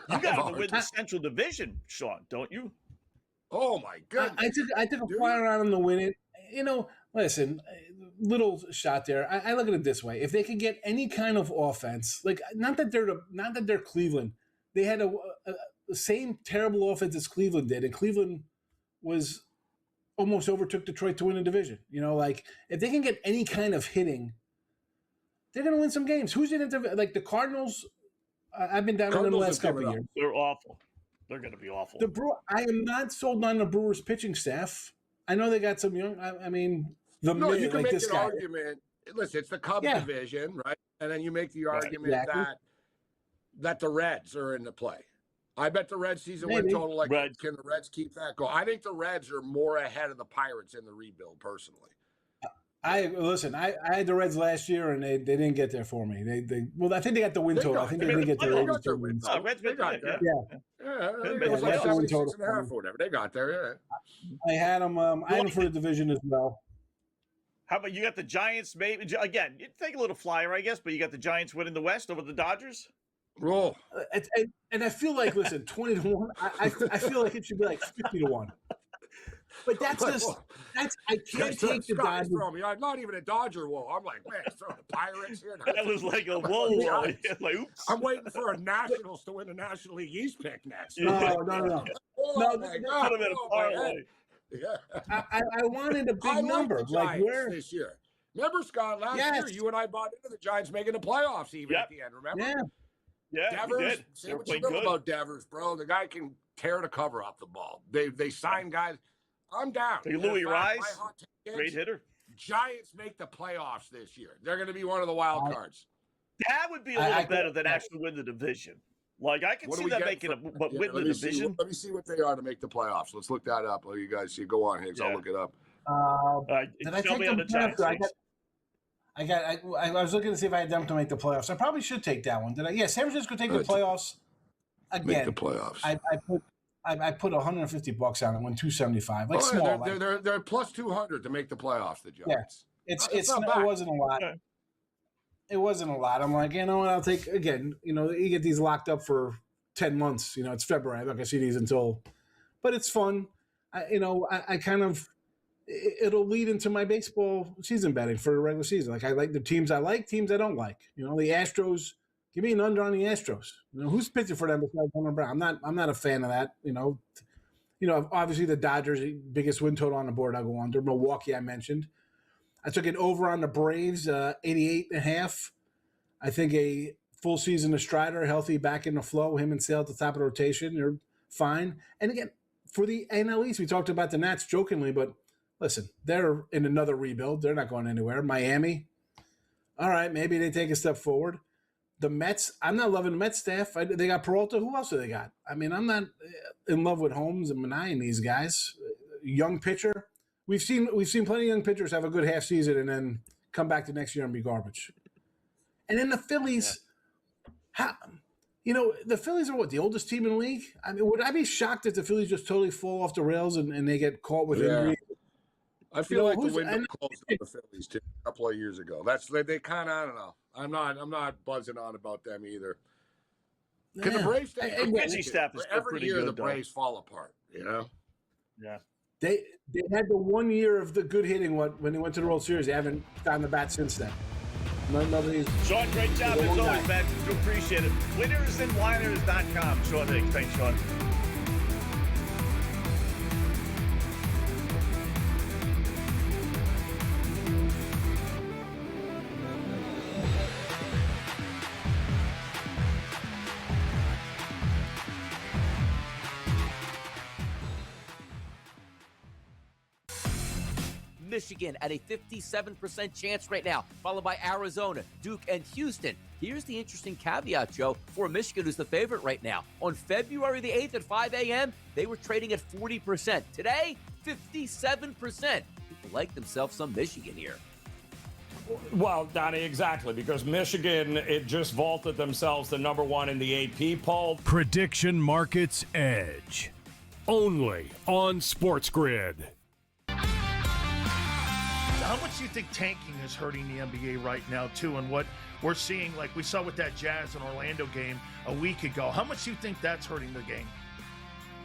got to win the Central Division, Sean, don't you? Oh my goodness! I took a flyer on them to win it. You know, listen, little shot there. I look at it this way: if they can get any kind of offense, like not that they're Cleveland, they had the same terrible offense as Cleveland did, and Cleveland was almost overtook Detroit to win the division. You know, like if they can get any kind of hitting, they're going to win some games. Who's in it? Like the Cardinals. I've been down on them the last couple of years. They're awful. They're going to be awful. I am not sold on the Brewers pitching staff. I know they got some young. I mean, you can make an argument. Listen, it's the Cubs division, right? And then you make the argument that the Reds are in the play. I bet the Reds season win total. Like, can the Reds keep that going? I think the Reds are more ahead of the Pirates in the rebuild, personally. I had the Reds last year, and they didn't get there for me. Well, I think they got the win total. I think they did get there. They got their win total. They got there. It was like 76.5 or whatever. They got there. I had them. I had them for the division as well. How about you got the Giants? Maybe again, you take a little flyer, I guess, but you got the Giants winning the West over the Dodgers. Roll. And I feel like, listen, 20-1. I feel like it should be like 50-1. But I can't take the Dodgers. I'm not even a Dodger whoa. I'm like, man, throw the Pirates here. That was like a whoa. Like, oops. I'm waiting for a Nationals to win the National League East pick next. No. Oh, my God. Could have been a parlay. Yeah. I wanted a big number. Like where this year. Remember, Scott, last year, you and I bought into the Giants making the playoffs even at the end, remember? Yeah, Devers, did. say what you will about Devers, bro. The guy can tear the cover off the ball. They sign guys. I'm down. Hey, Louis Rice, great hitter. Giants make the playoffs this year. They're going to be one of the wild cards. That would be a little better than actually win the division. Like, I can see that making win the division. Let me see what they are to make the playoffs. Let's look that up. Oh, you guys see. Go on, Higgs. I'll look it up. Did I take them I was looking to see if I had them to make the playoffs. I probably should take that one. Did I? Yeah, San Francisco take the playoffs again. Make the playoffs. I put $150 on it. Won 275. Like small. They're plus 200 to make the playoffs. The Giants. Yeah, it wasn't a lot. It wasn't a lot. I'm like, you know what? I'll take again. You know, you get these locked up for 10 months. You know, it's February. I'm not gonna see these until, but it's fun. I kind of. It'll lead into my baseball season betting for the regular season. Like I like the teams I like, teams I don't like. You know, the Astros. Give me an under on the Astros. You know, who's pitching for them besides Hunter Brown? I'm not a fan of that. You know, obviously the Dodgers biggest win total on the board. I'll go under. Milwaukee I mentioned. I took it over on the Braves, 88.5. I think a full season of Strider, healthy, back in the flow. Him and Sale at the top of the rotation, they're fine. And again, for the NL East, we talked about the Nats jokingly, but listen, they're in another rebuild. They're not going anywhere. Miami, all right, maybe they take a step forward. The Mets, I'm not loving the Mets staff. They got Peralta. Who else do they got? I mean, I'm not in love with Holmes and Minai and these guys. Young pitcher. We've seen plenty of young pitchers have a good half season and then come back the next year and be garbage. And then the Phillies, the Phillies are the oldest team in the league? I mean, would I be shocked if the Phillies just totally fall off the rails and they get caught with injury? I feel like the window closed on the Phillies too, a couple of years ago. They kind of, I don't know. I'm not buzzing on about them either. Can the Braves stay? Every year the Braves fall apart, you know? Yeah. They had the 1 year of the good hitting when they went to the World Series. They haven't gotten the bat since then. Sean, great job as always, man. Do appreciate it. Winnersandwhiners.com. Sean Higgs. Thanks, Sean. Michigan at a 57% chance right now, followed by Arizona, Duke, and Houston. Here's the interesting caveat, Joe, for Michigan, who's the favorite right now. On February the 8th at 5 a.m., they were trading at 40%. Today, 57%. People like themselves some Michigan here. Well, Donnie, exactly, because Michigan, it just vaulted themselves to number one in the AP poll. Prediction Markets Edge. Only on SportsGrid. How much do you think tanking is hurting the NBA right now, too, and what we're seeing, like we saw with that Jazz and Orlando game a week ago? How much do you think that's hurting the game?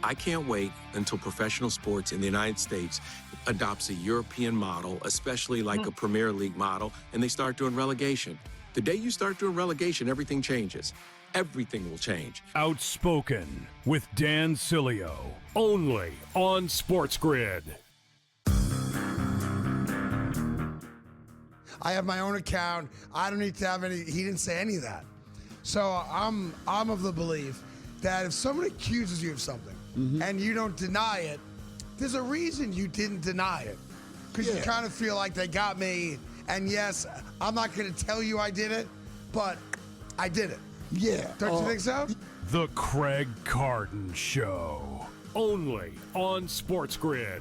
I can't wait until professional sports in the United States adopts a European model, especially like a Premier League model, and they start doing relegation. The day you start doing relegation, everything changes. Everything will change. Outspoken with Dan Cilio. Only on SportsGrid. I have my own account. I don't need to have any. He didn't say any of that. So I'm of the belief that if someone accuses you of something and you don't deny it, there's a reason you didn't deny it. Because you kind of feel like they got me. And yes, I'm not going to tell you I did it, but I did it. Yeah. Don't you think so? The Craig Carden Show. Only on SportsGrid.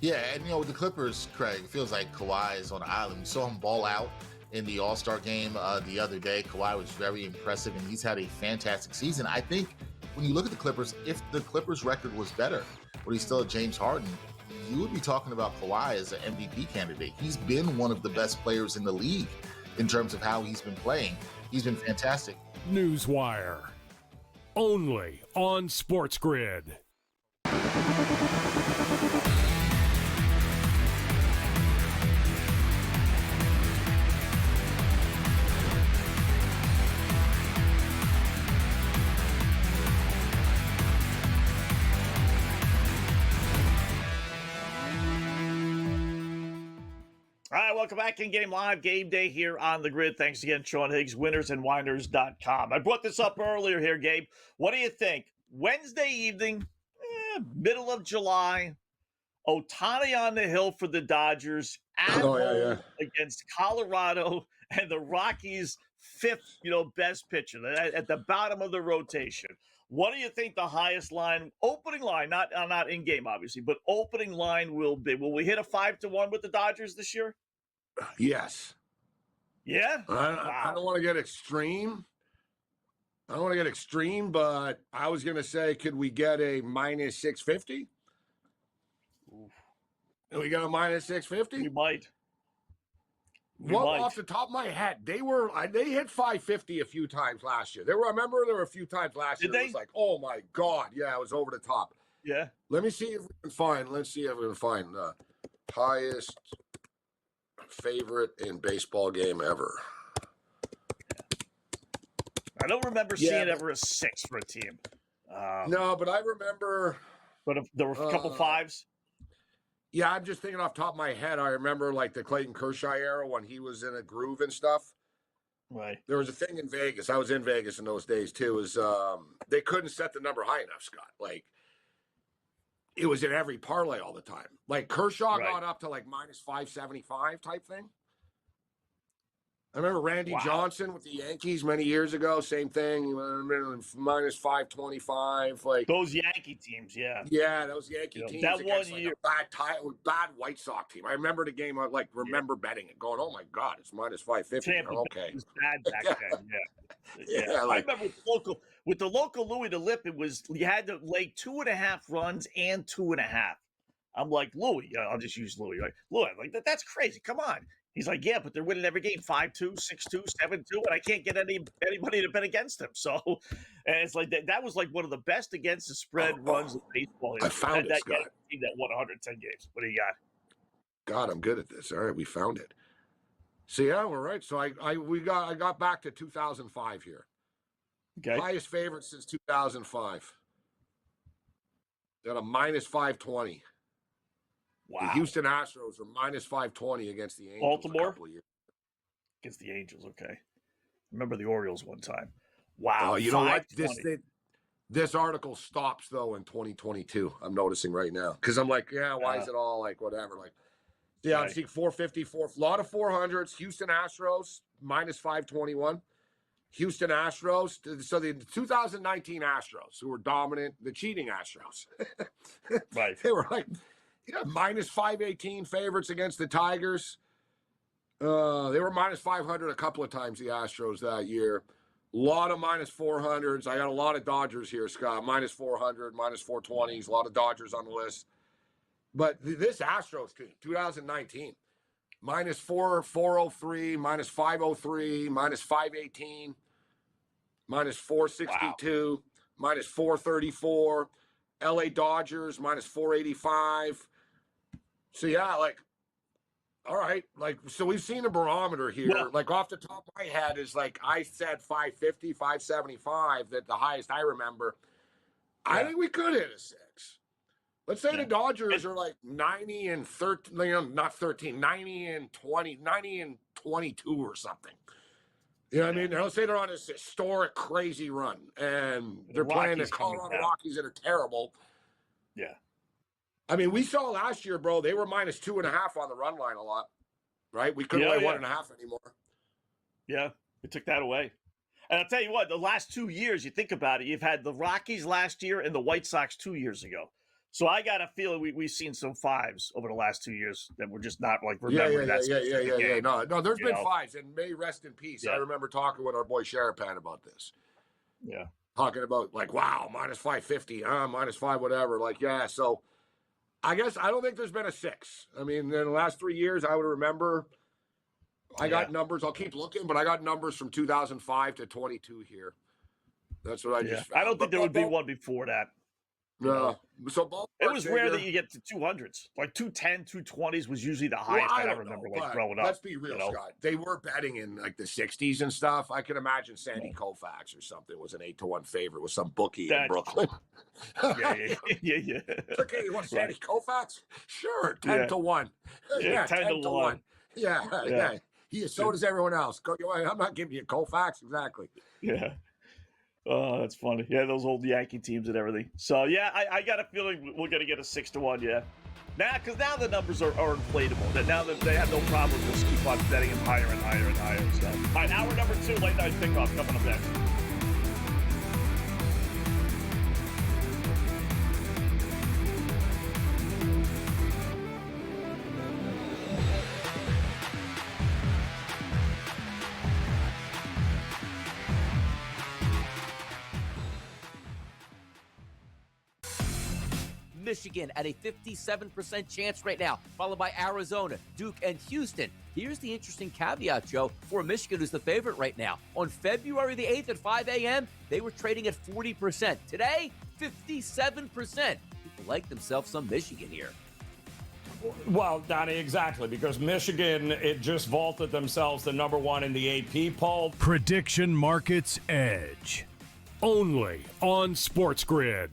Yeah, and with the Clippers, Craig, it feels like Kawhi is on an island. We saw him ball out in the All-Star game the other day. Kawhi was very impressive, and he's had a fantastic season. I think when you look at the Clippers, if the Clippers' record was better, but he's still at James Harden, you would be talking about Kawhi as an MVP candidate. He's been one of the best players in the league in terms of how he's been playing. He's been fantastic. Newswire. Only on SportsGrid. Scott. Welcome back in Game Live. Game Day here on the grid. Thanks again, Sean Higgs, winnersandwhiners.com. I brought this up earlier here, Gabe. What do you think? Wednesday evening, middle of July, Ohtani on the hill for the Dodgers at home against Colorado and the Rockies' fifth, best pitcher at the bottom of the rotation. What do you think the highest line, opening line, not in game obviously, but opening line will be? Will we hit a 5-1 with the Dodgers this year? Yes. Yeah. I don't want to get extreme. But I was going to say, could we get a minus 650? Can we get a minus 650? We might. Off the top of my head, they hit 550 a few times last year. I remember there were a few times last year. It was like, oh my God, yeah, it was over the top. Yeah. Let me see if we can find. Let's see if we can find the highest favorite in baseball game ever. I don't remember seeing ever a 6 for a team. No, but I remember. But there were a couple 5s. Yeah, I'm just thinking off the top of my head. I remember like the Clayton Kershaw era when he was in a groove and stuff. Right. There was a thing in Vegas. I was in Vegas in those days too. Is they couldn't set the number high enough, Scott. Like it was in every parlay all the time. Like Kershaw got up to like minus 575 type thing. I remember Randy Johnson with the Yankees many years ago. Same thing. Minus 525. Like those Yankee teams, yeah. Yeah, those Yankee teams. That one like year, bad White Sox team. I remember the game. I remember betting it, going, "Oh my God, it's minus 550." Tampa okay, it was bad back then. Yeah. I remember with the local Louis DeLip, it was you had to lay 2.5 runs and 2.5. I'm like, Louis, I'll just use Louis. Like, Louis, that's crazy. Come on. He's like, yeah, but they're winning every game 5-2, 6-2, 7-2, and I can't get anybody to bet against them. So, and it's like that was like one of the best against the spread runs of baseball. I found it, Scott. That won 110 games. What do you got? God, I'm good at this. All right, we found it. So yeah, we're right. So I got back to 2005 here. Okay. Highest favorite since 2005. Got a minus 520. Wow. The Houston Astros are minus 520 against the Angels. Baltimore? A couple of years. Against the Angels, okay. Remember the Orioles one time. Wow. Oh, you know what? This article stops, though, in 2022. I'm noticing right now. Because I'm like, why is it all like whatever? Like, yeah, I'm seeing 454. A lot of 400s. Houston Astros, minus 521. Houston Astros. So the 2019 Astros, who were dominant, the cheating Astros. Right. They were like... minus 518 favorites against the Tigers. They were minus 500 a couple of times, the Astros, that year. A lot of minus 400s. I got a lot of Dodgers here, Scott. Minus 400, minus 420s. A lot of Dodgers on the list. But this Astros team, 2019, minus 403, minus 503, minus 518, minus 462, minus 434. LA Dodgers, minus 485. So, yeah, like, all right. Like, so we've seen a barometer here. Yeah. Like, off the top of my head is like, I said 550, 575, that the highest I remember. Yeah. I think we could hit a 6. Let's say the Dodgers are like 90 and 13, not 13, 90 and 20, 90 and 22 or something. You know what I mean? Let's say they're on this historic, crazy run, and they're playing the Colorado Rockies that are terrible. Yeah. I mean, we saw last year, bro, they were minus 2.5 on the run line a lot, right? We couldn't lay 1.5 anymore. Yeah, they took that away. And I'll tell you what, the last 2 years, you think about it, you've had the Rockies last year and the White Sox 2 years ago. So I got a feeling we've seen some 5s over the last 2 years that we're just not like remembering. Yeah. No, there's been 5s, and may rest in peace. I remember talking with our boy Sharapan about this. Yeah. Talking about like, wow, minus 550, minus 5, whatever. Like, yeah. So I guess I don't think there's been a 6. I mean, in the last 3 years, I would remember. I got numbers. I'll keep looking, but I got numbers from 2005 to 22 here. That's what I just found. I don't think there would be one before that. No. So it was rare that you get to 200s. Like 210, 220s was usually the highest I remember growing up. Let's be real, Scott. They were betting in like the 60s and stuff. I can imagine Sandy Koufax or something was an 8-1 favorite with some bookie in Brooklyn. Yeah. Okay, you want Sandy Koufax? Sure, 10-1. Yeah, 10-1. Yeah. So does everyone else. I'm not giving you Colfax. Exactly. Yeah. Oh, that's funny. Yeah, those old Yankee teams and everything. So, yeah, I got a feeling we're going to get a 6-1, yeah. Because now the numbers are inflatable. That now that they have no problem just keep on betting them higher and higher and higher. So, all right, hour number 2, late night kickoff coming up next. Michigan at a 57% chance right now, followed by Arizona, Duke, and Houston. Here's the interesting caveat, Joe, for Michigan, who's the favorite right now. On February the 8th at 5 a.m., they were trading at 40%. Today, 57%. People like themselves some Michigan here. Well, Donnie, exactly, because Michigan, it just vaulted themselves to number 1 in the AP poll. Prediction Markets Edge. Only on SportsGrid.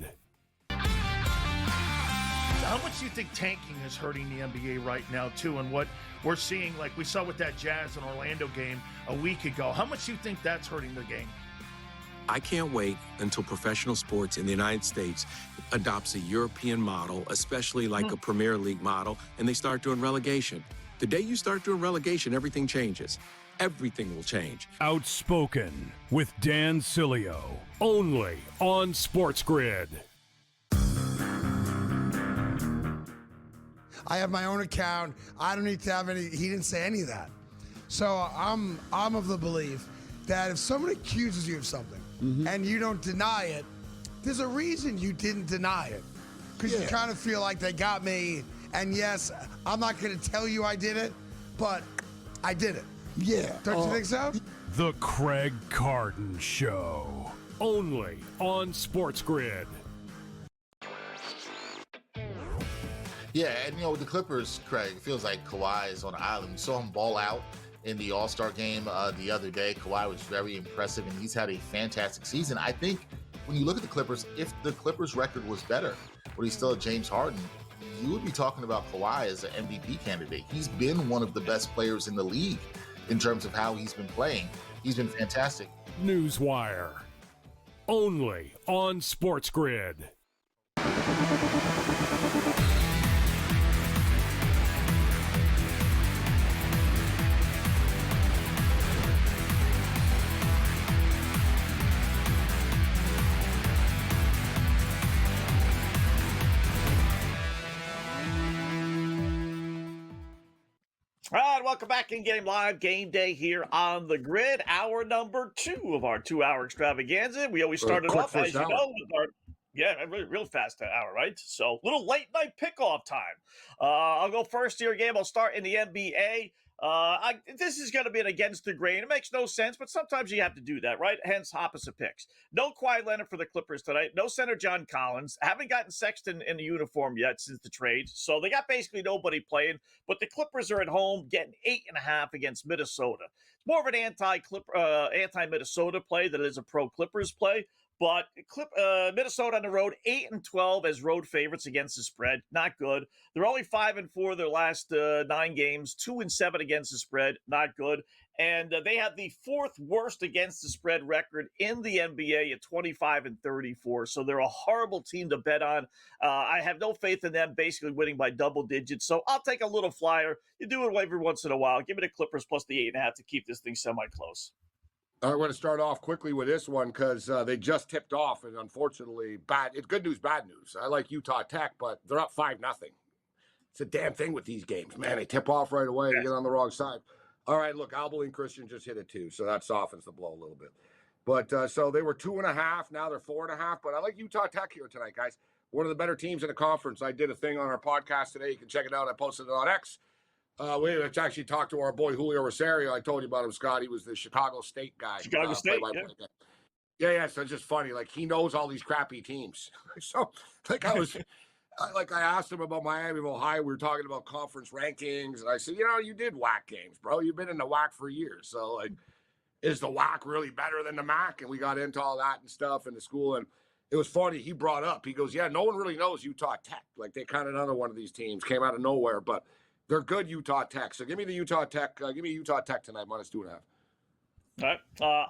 How much do you think tanking is hurting the NBA right now, too? And what we're seeing, like we saw with that Jazz and Orlando game a week ago, how much do you think that's hurting the game? I can't wait until professional sports in the United States adopts a European model, especially like a Premier League model, and they start doing relegation. The day you start doing relegation, everything changes. Everything will change. Outspoken with Dan Cilio. Only on SportsGrid. I have my own account. I don't need to have any. He didn't say any of that. So I'm of the belief that if someone accuses you of something and you don't deny it, there's a reason you didn't deny it. Because you kind of feel like they got me. And yes, I'm not going to tell you I did it, but I did it. Yeah. Don't you think so? The Craig Carton Show. Only on SportsGrid. Yeah, and with the Clippers, Craig, it feels like Kawhi is on an island. We saw him ball out in the All-Star game the other day. Kawhi was very impressive, and he's had a fantastic season. I think when you look at the Clippers, if the Clippers' record was better, but he's still a James Harden, you would be talking about Kawhi as an MVP candidate. He's been one of the best players in the league in terms of how he's been playing. He's been fantastic. Newswire. Only on SportsGrid. All right, welcome back in Game Live. Game Day here on the grid. Hour number 2 of our 2-hour extravaganza. We always started off, as you know, with our real fast hour, right? So little late night pickoff time. I'll go first here, game. I'll start in the NBA. This is going to be an against the grain. It makes no sense, but sometimes you have to do that, right? Hence, opposite picks. No Kawhi Leonard for the Clippers tonight. No center John Collins. Haven't gotten Sexton in the uniform yet since the trade. So they got basically nobody playing, but the Clippers are at home getting 8.5 against Minnesota. It's more of an anti-Minnesota play than it is a pro-Clippers play. But Minnesota on the road, 8-12 as road favorites against the spread. Not good. They're only 5-4 their last 9 games, 2-7 against the spread. Not good. And they have the 4th worst against the spread record in the NBA at 25-34. So they're a horrible team to bet on. I have no faith in them basically winning by double digits. So I'll take a little flyer. You do it every once in a while. Give me the Clippers plus the 8.5 to keep this thing semi-close. I want to start off quickly with this one because they just tipped off, and unfortunately, it's good news, bad news. I like Utah Tech, but they're up 5-0. It's a damn thing with these games, man. They tip off right away. They get on the wrong side. All right, look, Albel and Christian just hit it too, so that softens the blow a little bit. But so they were 2.5. Now they're 4.5. But I like Utah Tech here tonight, guys. One of the better teams in the conference. I did a thing on our podcast today. You can check it out. I posted it on X. We actually talked to our boy Julio Rosario. I told you about him, Scott. He was the Chicago State guy. Chicago State, yeah. So it's just funny. Like, he knows all these crappy teams. So, like, I asked him about Miami of Ohio. We were talking about conference rankings, and I said, you did WAC games, bro. You've been in the WAC for years. So, like, is the WAC really better than the MAC? And we got into all that and stuff in the school, and it was funny. He brought up, he goes, yeah, no one really knows Utah Tech. Like, they kind of another one of these teams came out of nowhere, but They're good Utah Tech. So give me the Utah Tech. Give me Utah Tech tonight, -2.5. All right.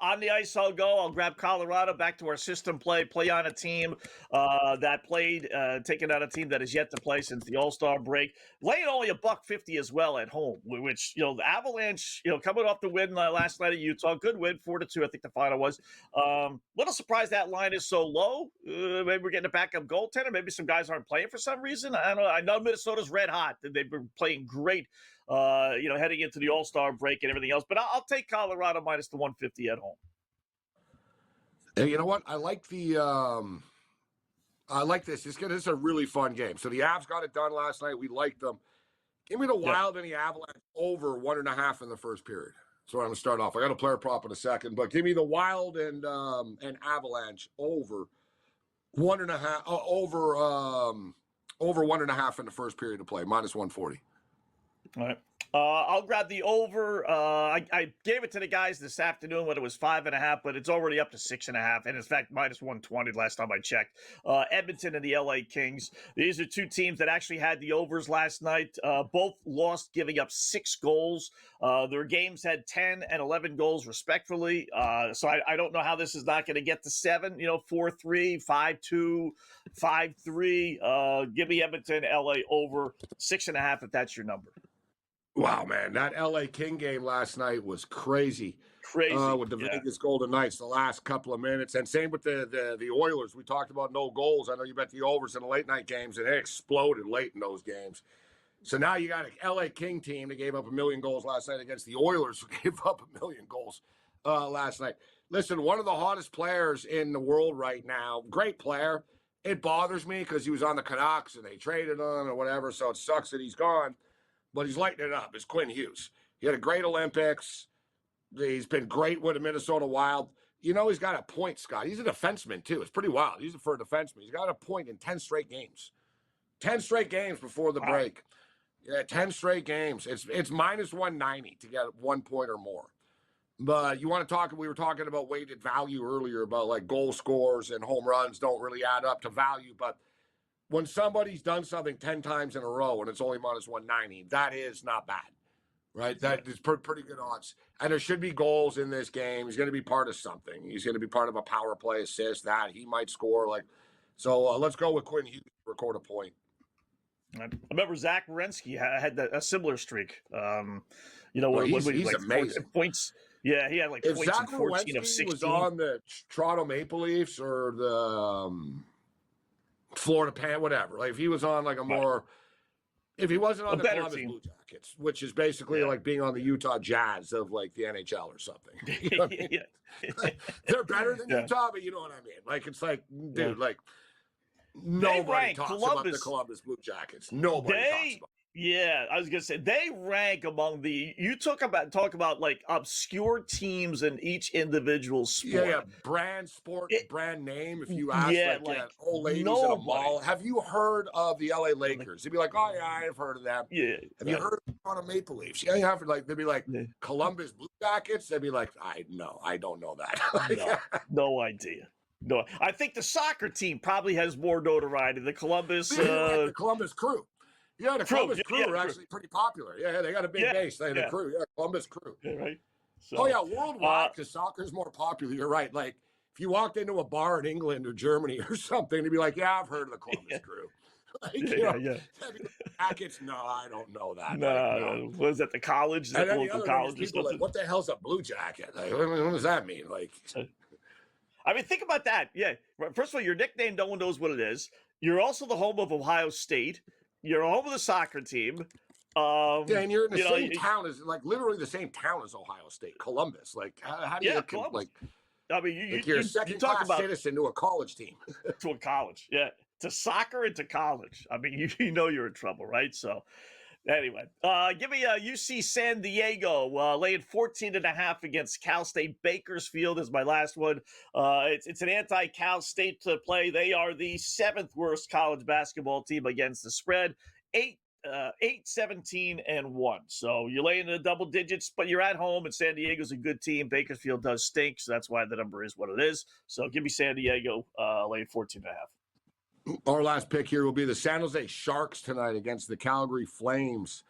On the ice, I'll go. I'll grab Colorado back to our system play on a team that played, taking out a team that is yet to play since the All-Star break. Laying only $1.50 as well at home, which, the Avalanche, coming off the win last night at Utah. Good win, 4-2, I think the final was. Little surprised that line is so low. Maybe we're getting a backup goaltender. Maybe some guys aren't playing for some reason. I don't know. I know Minnesota's red hot. They've been playing great. Heading into the All-Star break and everything else. But I'll take Colorado minus the 150 at home. Hey, you know what? I like this. This is a really fun game. So the Avs got it done last night. We liked them. Give me the Wild and the Avalanche over 1.5 in the first period. So I'm going to start off. I got a player prop in a second, but give me the Wild and Avalanche over 1.5 over 1.5 in the first period to play, -140. All right. I'll grab the over. I gave it to the guys this afternoon when it was 5.5, but it's already up to 6.5. And in fact, -120 last time I checked. Edmonton and the LA Kings. These are two teams that actually had the overs last night. Both lost, giving up 6 goals. Their games had 10 and 11 goals respectively. So I don't know how this is not going to get to 7, 4-3, 5-2, 5-3. Give me Edmonton, LA over 6.5 if that's your number. Wow, man, that LA King game last night was crazy. With the Vegas Golden Knights, the last couple of minutes, and same with the Oilers. We talked about no goals. I know you bet the overs in the late night games, and it exploded late in those games. So now you got an LA King team that gave up 1 million goals last night against the Oilers, who gave up 1 million goals last night. Listen, one of the hottest players in the world right now, great player. It bothers me because he was on the Canucks and they traded him or whatever, so it sucks that he's gone. But he's lighting it up. It's Quinn Hughes. He had a great Olympics. He's been great with the Minnesota Wild. He's got a point, Scott. He's a defenseman, too. It's pretty wild. He's for a defenseman. He's got a point in 10 straight games. 10 straight games before the break. Yeah, 10 straight games. It's -190 to get 1 point or more. But you want to talk, we were talking about weighted value earlier about like goal scores and home runs don't really add up to value. But when somebody's done something 10 times in a row and it's only -190, that is not bad, right? That is pretty good odds. And there should be goals in this game. He's going to be part of something. He's going to be part of a power play assist that he might score. So let's go with Quinn Hughes to record a point. I remember Zach Werenski had a similar streak. He's amazing. Points. Yeah, he had if points Zach in 14 of Werenski 16. was on the Toronto Maple Leafs or the Florida Pan, whatever. If he was on if he wasn't on the Columbus Blue Jackets, which is basically like being on the Utah Jazz of the NHL or something. You know what I mean? They're better than Utah, but you know what I mean. Dude, nobody talks about the Columbus Blue Jackets. Nobody talks about. Yeah, I was gonna say they rank among you talk about obscure teams in each individual sport. Yeah, brand name. If you ask old ladies at a mall, have you heard of the LA Lakers? They'd be like, oh yeah, I've heard of them. Yeah. Have you heard of the Toronto Maple Leafs? Yeah, you have. They'd be like Columbus Blue Jackets. They'd be like, I don't know that. No idea. No, I think the soccer team probably has more notoriety. The Columbus, the Columbus Crew. Yeah, the Columbus Crew are actually pretty popular. Yeah, they got a big base. They the Crew. Yeah, Columbus Crew. Yeah, right. So, worldwide, because soccer's more popular. You're right. If you walked into a bar in England or Germany or something, they'd be like, yeah, I've heard of the Columbus Crew. Jackets, no, I don't know that. No. Was that the college? Is that the local college or something? What the hell's a Blue Jacket? What does that mean? Think about that. Yeah. First of all, your nickname, no one knows what it is. You're also the home of Ohio State. You're home of the soccer team. And you're in the same town as literally the same town as Ohio State, Columbus. How do you Columbus. you're a second-class citizen to a college team. To a college, yeah. To soccer and to college. You know you're in trouble, right? So anyway, give me UC San Diego laying 14.5 against Cal State. Bakersfield is my last one. It's an anti-Cal State to play. They are the 7th worst college basketball team against the spread. 8-17-1. So you're laying in the double digits, but you're at home, and San Diego's a good team. Bakersfield does stink, so that's why the number is what it is. So give me San Diego laying 14.5. Our last pick here will be the San Jose Sharks tonight against the Calgary Flames.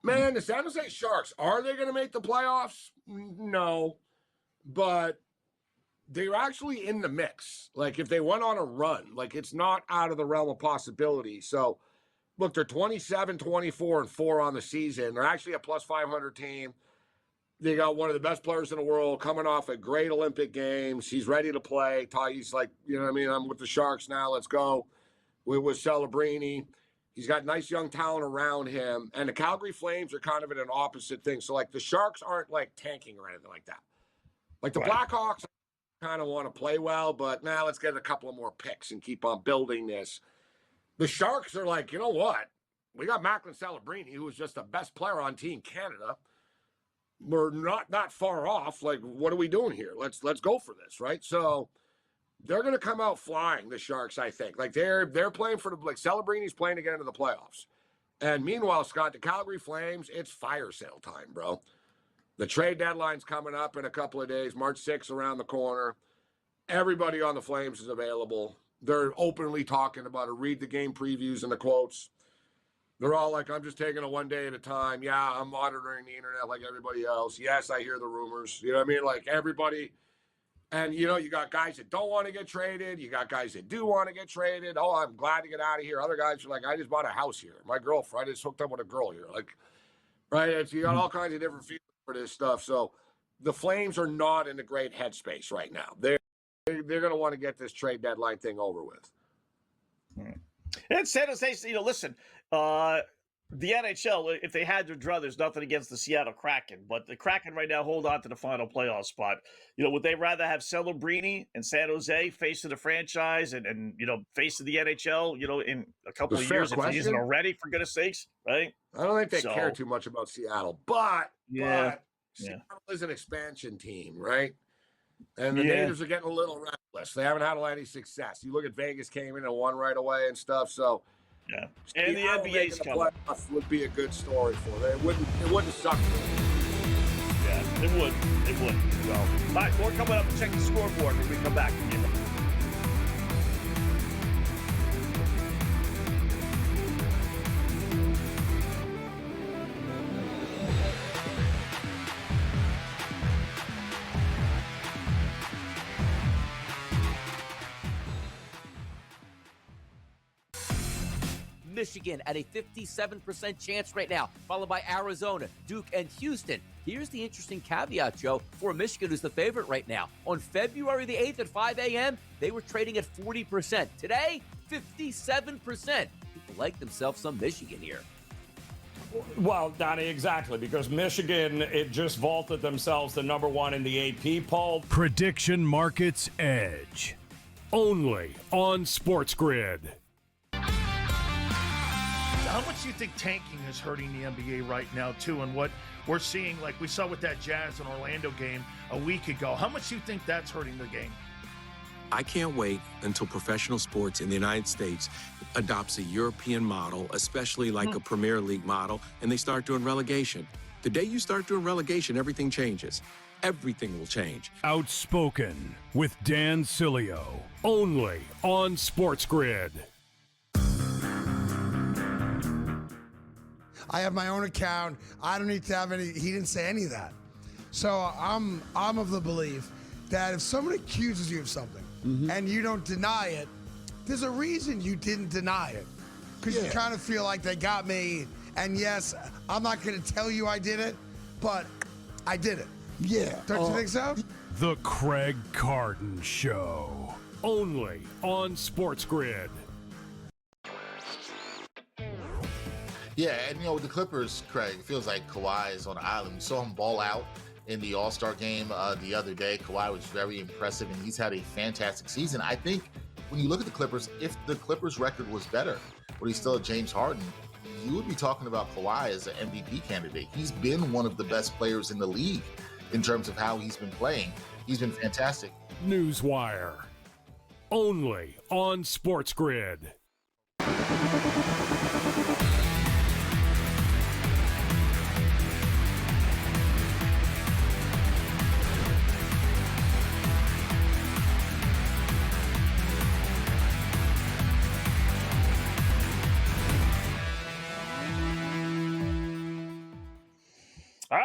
Man, the San Jose Sharks, are they going to make the playoffs? No, but they're actually in the mix. Like, if they went on a run, like, it's not out of the realm of possibility. So, look, they're 27, 24, and 4 on the season. They're actually a plus 500 team. They got one of the best players in the world coming off a great Olympic Games. He's ready to play. He's like, you know what I mean? I'm with the Sharks now. Let's go. We're with Celebrini. He's got nice young talent around him. And the Calgary Flames are kind of in an opposite thing. So, like, the Sharks aren't, like, tanking or anything like that. Like, the Blackhawks kind of want to play well, but now let's get a couple of more picks and keep on building this. The Sharks are like, you know what? We got Macklin Celebrini, who was just the best player on Team Canada. We're not far off. Like, what are we doing here? Let's go for this, right? So they're going to come out flying, the Sharks, I think. Like, they're playing for like, Celebrini's playing to get into the playoffs. And meanwhile, Scott, the Calgary Flames, it's fire sale time, bro. The trade deadline's coming up in a couple of days. March 6th around the corner. Everybody on the Flames is available. They're openly talking about it. Read the game previews and the quotes. They're all like, I'm just taking it one day at a time. Yeah, I'm monitoring the internet like everybody else. Yes, I hear the rumors. You know what I mean? Like, everybody. And, you know, you got guys that don't want to get traded. You got guys that do want to get traded. Oh, I'm glad to get out of here. Other guys are like, I just bought a house here. My girlfriend, I just hooked up with a girl here. Like, right? You got all kinds of different feelings for this stuff. So the Flames are not in a great headspace right now. They're going to want to get this trade deadline thing over with. And San Jose, you know, listen, the NHL, if they had to draw, there's nothing against the Seattle Kraken, but the Kraken right now hold on to the final playoff spot. You know, would they rather have Celebrini and San Jose face of the franchise and you know, face of the NHL, you know, in a couple of years, if he isn't already, for goodness sakes, right? I don't think they care too much about Seattle, but Seattle is an expansion team, right? And the natives are getting a little restless. They haven't had any success. You look at Vegas came in and won right away and stuff. So and the NBA's coming. Would be a good story for them. It wouldn't suck. Yeah, it would. It would. So, all right, more coming up. Check the scoreboard when we come back. Michigan at a 57% chance right now, followed by Arizona, Duke, and Houston. Here's the interesting caveat, Joe, for Michigan, who's the favorite right now. On February the 8th at 5 a.m., they were trading at 40%. Today, 57%. People like themselves some Michigan here. Well, Donnie, exactly, because Michigan, it just vaulted themselves to number one in the AP poll. Prediction Markets Edge. Only on SportsGrid. How much do you think tanking is hurting the NBA right now, too? And what we're seeing, like we saw with that Jazz and Orlando game a week ago, how much do you think that's hurting the game? I can't wait until professional sports in the United States adopts a European model, especially like a Premier League model, and they start doing relegation. The day you start doing relegation, everything changes. Everything will change. Outspoken with Dan Cilio. Only on SportsGrid. I have my own account. I don't need to have any. He didn't say any of that. So I'm of the belief that if someone accuses you of something and you don't deny it, there's a reason you didn't deny it. Because you kind of feel like they got me. And yes, I'm not going to tell you I did it, but I did it. Yeah. Don't you think so? The Craig Carden Show. Only on SportsGrid. Yeah, and you know, with the Clippers, Craig, it feels like Kawhi is on an island. We saw him ball out in the All-Star game the other day. Kawhi was very impressive, and he's had a fantastic season. I think when you look at the Clippers, if the Clippers record was better, but he's still James Harden, you would be talking about Kawhi as an MVP candidate. He's been one of the best players in the league in terms of how he's been playing. He's been fantastic. Newswire. Only on SportsGrid.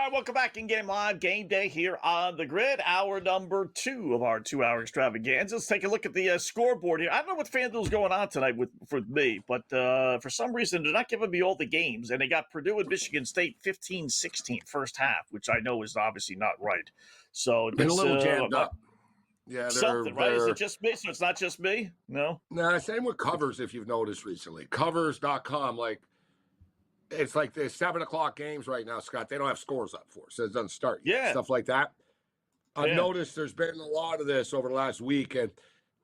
right, welcome back in Game Live. Game Day here on the grid. Hour number 2 of our 2-hour extravaganza. Let's take a look at the scoreboard here. I don't know what FanDuel's going on tonight for me, but for some reason they're not giving me all the games, and they got Purdue and Michigan State 15-16 first half, which I know is obviously not right. So Been a little jammed up. Yeah, something, right? Is it just me? So it's not just me? No? Nah, same with covers if you've noticed recently. Covers.com, it's like the 7 o'clock games right now, Scott. They don't have scores up for, so it doesn't start yet. Yeah. Stuff like that. I've noticed there's been a lot of this over the last week, and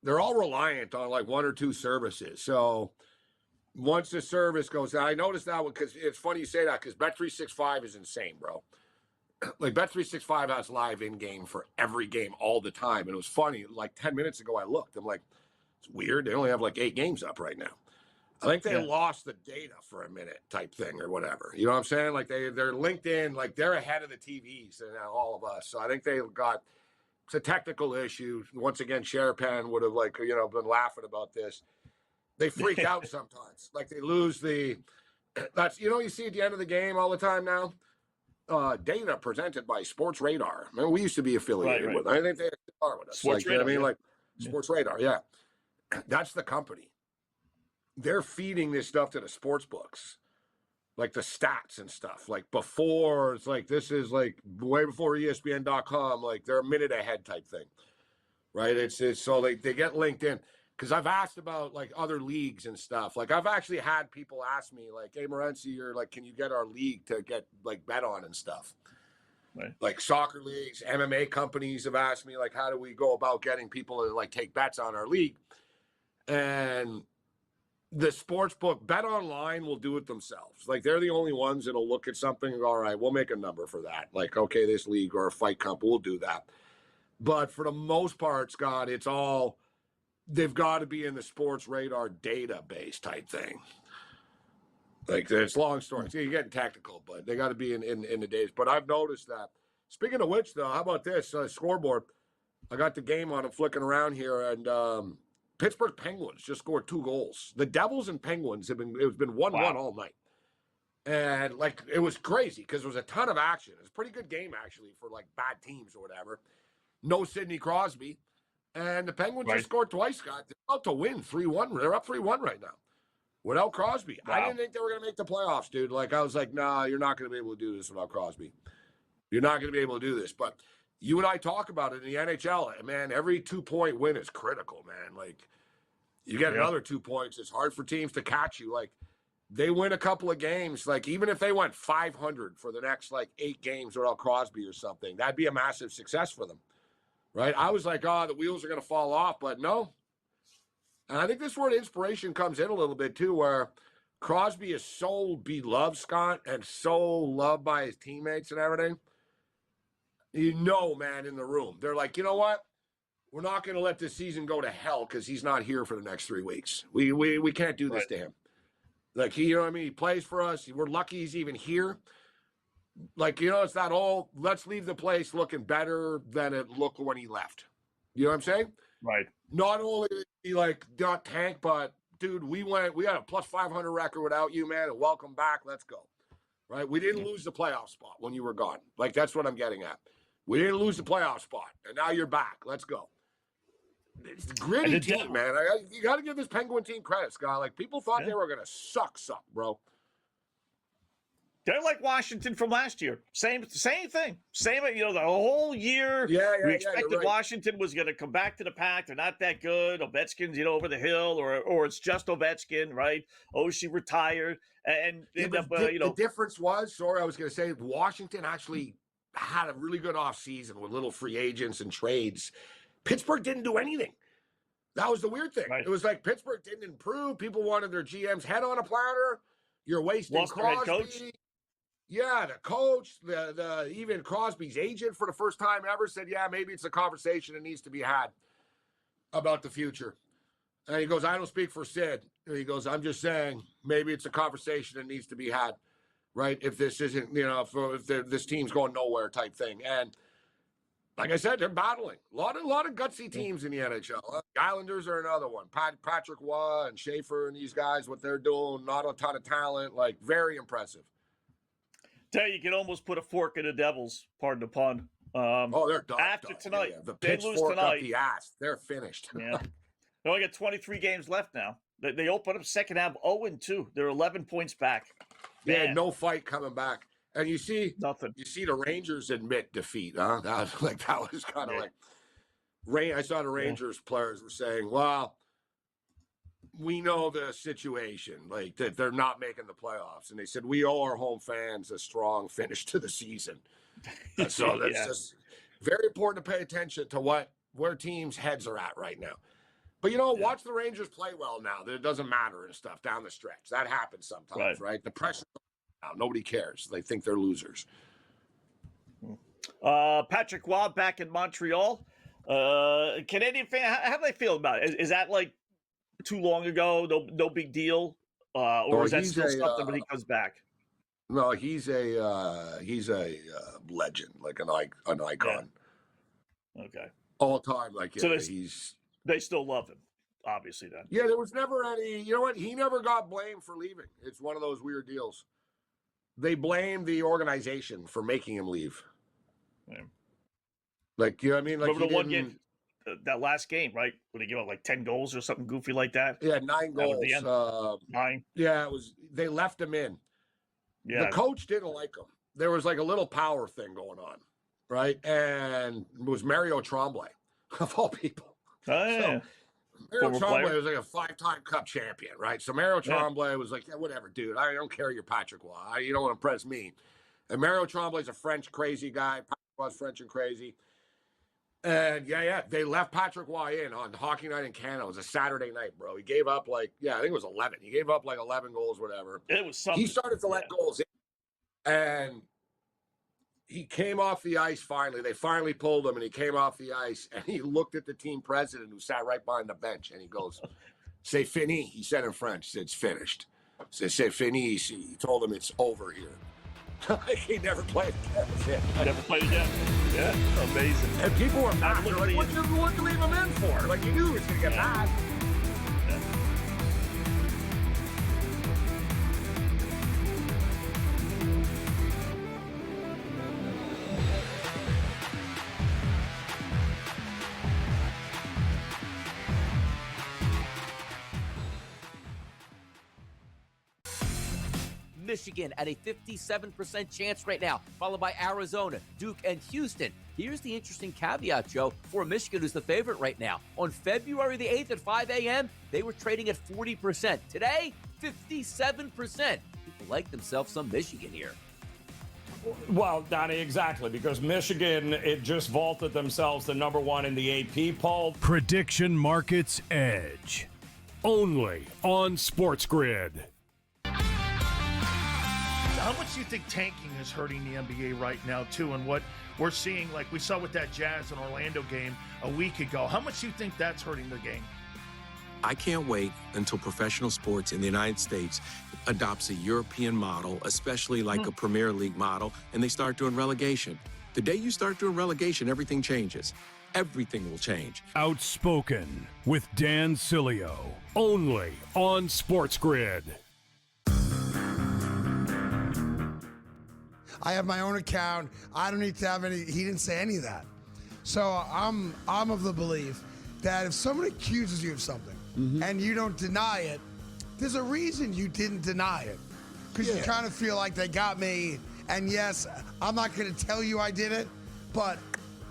they're all reliant on like one or two services. So once the service goes down, I noticed that one because it's funny you say that because Bet365 is insane, bro. Like Bet365 has live in-game for every game all the time. And it was funny, like 10 minutes ago I looked. I'm like, it's weird. They only have like 8 games up right now. I think they lost the data for a minute type thing or whatever. You know what I'm saying? Like they're linked in, like they're ahead of the TVs and all of us. So I think it's a technical issue. Once again, SharePan would have been laughing about this. They freak out sometimes. Like they lose that's, you see at the end of the game all the time now. Data presented by Sports Radar. I mean, we used to be affiliated with. I think they are with us. Sports Radar, Sports Radar. Yeah, that's the company. They're feeding this stuff to the sports books, like the stats and stuff. Like before, it's like this is like way before ESPN.com. Like they're a minute ahead type thing, right? It's so they get linked in. Because I've asked about like other leagues and stuff. Like I've actually had people ask me like, hey, Morency, or like, can you get our league to get like bet on and stuff? Right. Like soccer leagues, MMA companies have asked me like, how do we go about getting people to like take bets on our league? And the sports book, Bet Online will do it themselves. Like they're the only ones that'll look at something and go, all right, we'll make a number for that. Like, okay, this league or a fight company will do that. But for the most part, Scott, it's all, they've got to be in the Sports Radar database type thing. Like, it's long stories. You're getting tactical, but they got to be in the days. But I've noticed that. Speaking of which, though, how about this scoreboard? I got the game on. I'm flicking around here, and Pittsburgh Penguins just scored 2 goals. The Devils and Penguins it's been 1-1 all night. And, like, it was crazy because there was a ton of action. It was a pretty good game, actually, for, like, bad teams or whatever. No Sidney Crosby. And the Penguins just scored twice, Scott. They're about to win 3-1. They're up 3-1 right now without Crosby. Wow. I didn't think they were going to make the playoffs, dude. Like, I was like, nah, you're not going to be able to do this without Crosby. You're not going to be able to do this. But you and I talk about it in the NHL. Man, every 2-point win is critical, man. Like, you get another 2 points. It's hard for teams to catch you. Like, they win a couple of games. Like, even if they went 500 for the next, 8 games without Crosby or something, that'd be a massive success for them. Right? I was like, the wheels are going to fall off, but no. And I think this is where the inspiration comes in a little bit, too, where Crosby is so beloved, Scott, and so loved by his teammates and everything. Man, in the room. They're like, you know what? We're not going to let this season go to hell because he's not here for the next 3 weeks. We can't do this to him. Like, you know what I mean? He plays for us. We're lucky he's even here. Like, it's not all, let's leave the place looking better than it looked when he left. You know what I'm saying? Right. Not only did he, not tank, but, dude, we had a plus 500 record without you, man, and welcome back. Let's go. Right? We didn't lose the playoff spot when you were gone. Like, that's what I'm getting at. We didn't lose the playoff spot, and now you're back. Let's go. It's a gritty team, man. You got to give this Penguin team credit, Scott. Like, people thought they were going to suck, bro. They're like Washington from last year. Same thing. Same, the whole year. We expected Washington was going to come back to the pack. They're not that good. Ovechkin's, over the hill, or it's just Ovechkin, right? She retired. And the difference was, I was going to say, Washington actually had a really good offseason with little free agents and trades. Pittsburgh didn't do anything. That was the weird thing. Right. It was like Pittsburgh didn't improve. People wanted their GM's head on a platter. You're wasting Crosby. Yeah, the coach, the even Crosby's agent for the first time ever said, yeah, maybe it's a conversation that needs to be had about the future. And he goes, I don't speak for Sid. And he goes, I'm just saying maybe it's a conversation that needs to be had, right? If this isn't, if this team's going nowhere type thing. And like I said, they're battling. A lot of gutsy teams in the NHL. The Islanders are another one. Patrick Waugh and Schaefer and these guys, what they're doing, not a ton of talent, very impressive. Tell you can almost put a fork in the Devils, pardon the pun. They're done. After tonight. The They lose pitchfork tonight. up the ass. They're finished. Yeah. They only got 23 games left now. They open up second half 0-2. They're 11 points back. Yeah, Man. no fight coming back. And you see Nothing. You see the Rangers admit defeat, huh? That was kind of like I saw the Rangers players were saying, well, we know the situation, like that they're not making the playoffs. And they said, we owe our home fans a strong finish to the season. So that's just very important to pay attention to where teams' heads are at right now. But, watch the Rangers play well now. That it doesn't matter and stuff down the stretch. That happens sometimes, right? The pressure now, nobody cares. They think they're losers. Patrick Waugh back in Montreal. Canadian fan, how do they feel about it? Is that like too long ago? No big deal? Or is that still something when he comes back? No, he's a legend, like an icon. Yeah. Okay. All time, so they still love him, obviously. Then. Yeah, there was never any. You know what? He never got blamed for leaving. It's one of those weird deals. They blamed the organization for making him leave. Yeah. Like, you know what I mean? Like, remember the one game, that last game, right? When he gave up 10 goals or something goofy like that? Yeah, 9 goals. 9. Yeah, it was. They left him in. Yeah. The coach didn't like him. There was a little power thing going on, right? And it was Mario Tremblay, of all people. Oh, yeah. So, Mario Tremblay was a 5-time Cup champion, right? So Mario Tremblay was like, whatever, dude. I don't care you're Patrick Waugh. You don't want to impress me. And Mario Tremblay's a French crazy guy. Patrick Waugh's French and crazy. And they left Patrick Waugh in on Hockey Night in Canada. It was a Saturday night, bro. He gave up I think it was 11. He gave up 11 goals, whatever. It was something. He started to let goals in. And he came off the ice finally. They finally pulled him, and he came off the ice, and he looked at the team president who sat right behind the bench, and he goes, "C'est fini." He said in French, he said, "It's finished." "C'est fini." He told him it's over here. He never played again. Never played again. Yeah, amazing. And people were mad. They're like, what you leave him in for? Like, you knew he was going to get mad. Michigan at a 57% chance right now, followed by Arizona, Duke, and Houston. Here's the interesting caveat, Joe, for Michigan, who's the favorite right now. On February the 8th at 5 a.m., they were trading at 40%. Today, 57%. People like themselves some Michigan here. Well, Donnie, exactly, because Michigan, it just vaulted themselves to number 1 in the AP poll. Prediction Markets Edge. Only on SportsGrid. How much do you think tanking is hurting the NBA right now, too? And what we're seeing, like we saw with that Jazz and Orlando game a week ago, how much do you think that's hurting the game? I can't wait until professional sports in the United States adopts a European model, especially like a Premier League model, and they start doing relegation. The day you start doing relegation, everything changes. Everything will change. Outspoken with Dan Cilio. Only on SportsGrid. I have my own account. I don't need to have any. He didn't say any of that. So I'm of the belief that if someone accuses you of something and you don't deny it, there's a reason you didn't deny it. Because you kind of feel like they got me. And yes, I'm not going to tell you I did it, but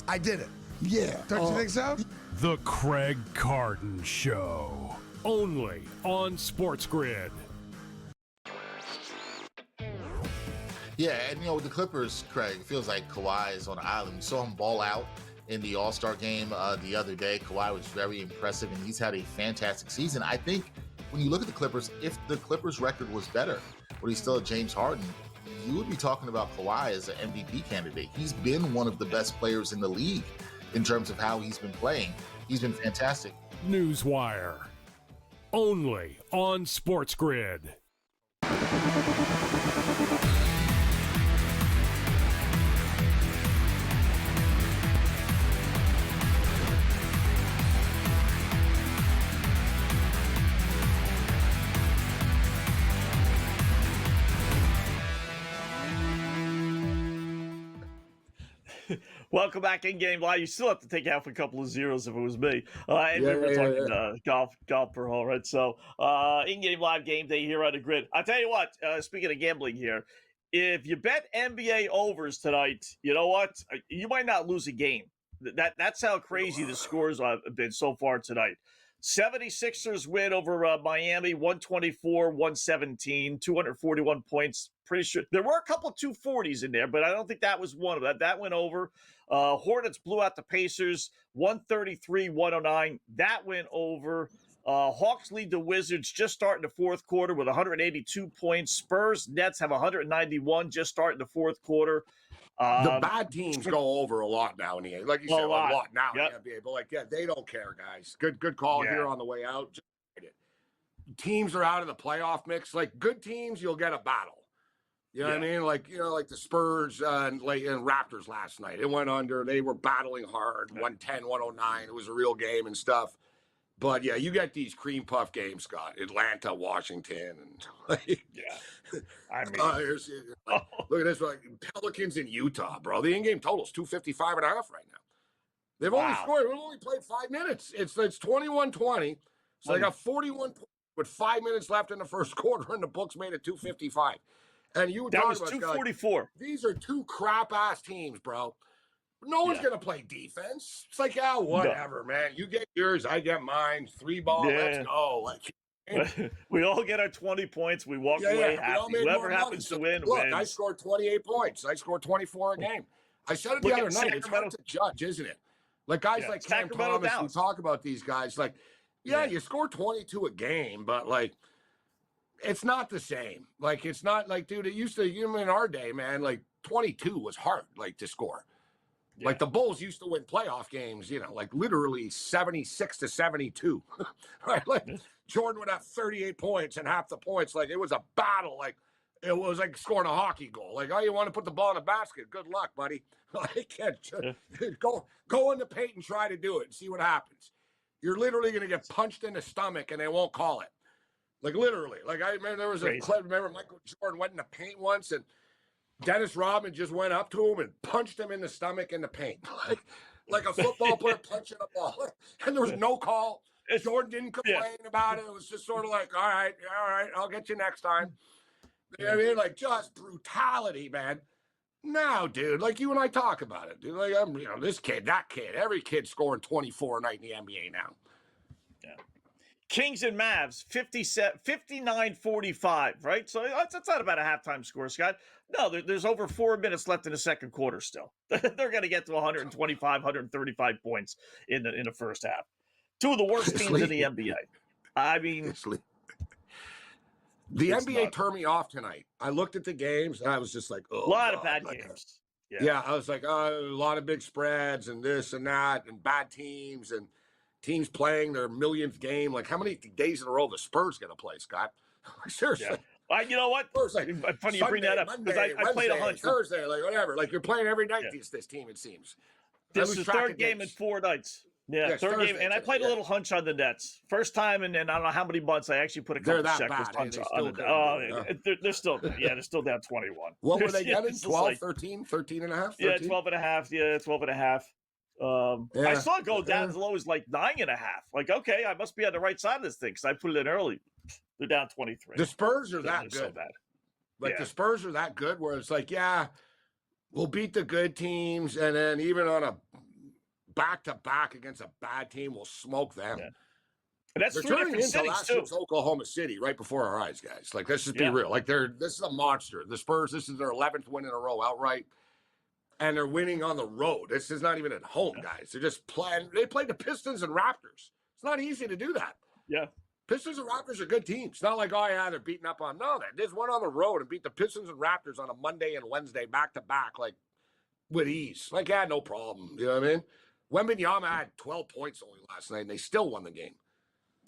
I did it. Yeah. Don't you think so? The Craig Carton Show. Only on SportsGrid. Yeah, and with the Clippers, Craig, it feels like Kawhi is on an island. We saw him ball out in the All-Star game the other day. Kawhi was very impressive, and he's had a fantastic season. I think when you look at the Clippers, if the Clippers' record was better, but he's still a James Harden, you would be talking about Kawhi as an MVP candidate. He's been one of the best players in the league in terms of how he's been playing. He's been fantastic. Newswire. Only on SportsGrid. Welcome back in game live. You still have to take out a couple of zeros if it was me. And we're talking golf per hole, right? So in game live game day here on the grid. I'll tell you what, speaking of gambling here, if you bet NBA overs tonight, you know what? You might not lose a game. That's how crazy the scores have been so far tonight. 76ers win over Miami, 124-117, 241 points. Pretty sure there were a couple 240s in there, but I don't think that was one of them. That went over. Hornets blew out the Pacers, 133-109. That went over. Hawks lead the Wizards just starting the fourth quarter with 182 points. Spurs, Nets have 191 just starting the fourth quarter. The bad teams go over a lot now in the NBA. Like you said, a lot now Yep. in the NBA. But they don't care, guys. Good call here on the way out. Just teams are out of the playoff mix. Like good teams, you'll get a battle. You know what I mean? Like the Spurs and Raptors last night. It went under. They were battling hard. 110, 109. It was a real game and stuff. But yeah, you get these cream puff games, Scott. Atlanta, Washington, and I mean, look at this, Pelicans in Utah, bro. The in-game total's 255.5 right now. They've only scored. We've only played 5 minutes. It's 21-20. So they got 41 points with 5 minutes left in the first quarter, and the books made it 255. And you were that talking was about 244. These are two crap ass teams, bro. No one's gonna play defense. It's like, whatever, man. You get yours, I get mine. 3-ball, let's go. We all get our 20 points. We walk away happy. Whoever happens to win wins. I scored 28 points. I scored 24 a game. I said it the other night. It's hard to judge, isn't it? Like guys like Cam Thomas, we talk about these guys. Like, you score 22 a game, but like, it's not the same. Like, it's not like, dude, it used to, in our day, man, like 22 was hard, like to score. Yeah. Like the Bulls used to win playoff games, like literally 76-72. Right? Like Jordan would have 38 points and half the points. Like it was a battle. Like it was like scoring a hockey goal. Like, you want to put the ball in the basket. Good luck, buddy. Like, go in the paint and try to do it and see what happens. You're literally going to get punched in the stomach and they won't call it. Like literally. Like I remember there was a clip. Remember Michael Jordan went in the paint once and Dennis Rodman just went up to him and punched him in the stomach in the paint. Like a football player punching a ball. And there was no call. Jordan didn't complain about it. It was just sort of like, all right, I'll get you next time. You know what I mean? Like just brutality, man. No, dude, like you and I talk about it, dude. Like this kid, that kid, every kid scoring 24 a night in the NBA now. Yeah. Kings and Mavs, 59-45, right? So that's not about a halftime score, Scott. No, there's over 4 minutes left in the second quarter still. They're going to get to 125, 135 points in the first half. Two of the worst teams in the NBA. I mean, the NBA turned me off tonight. I looked at the games and I was just like, oh, a lot of bad games. Yeah, I was like, a lot of big spreads and this and that and bad teams and teams playing their millionth game. Like, how many days in a row the Spurs going to play, Scott? Seriously. Yeah. You know what? Funny Sunday, you bring that up because I played a hunch. Thursday, like whatever. Like you're playing every night. This team, it seems. This is the third game in 4 nights. Yeah, third game, and I played a little hunch on the Nets. First time, and I don't know how many months I actually put a couple checkers hunch on the they're still down 21. What were they getting? 12, 13, 13 and a half? 13? Yeah, 12 and a half. Yeah, 12 and a half. I saw it go down as low as like 9 and a half. Like, okay, I must be on the right side of this thing because I put it in early. They're down 23. The Spurs are that good. So bad. Like the Spurs are that good where it's like, we'll beat the good teams, and then even on a back-to-back against a bad team, we'll smoke them. Yeah. And that's 3 different cities too. Oklahoma City right before our eyes, guys. Like, let's just be real. Like, this is a monster. The Spurs, this is their 11th win in a row outright. And they're winning on the road. This is not even at home, guys. They're just playing. They played the Pistons and Raptors. It's not easy to do that. Yeah. Pistons and Raptors are good teams. It's not like, they're beating up on. No, they just went on the road and beat the Pistons and Raptors on a Monday and Wednesday back-to-back, like, with ease. Like, no problem. You know what I mean? Wembanyama had 12 points only last night, and they still won the game.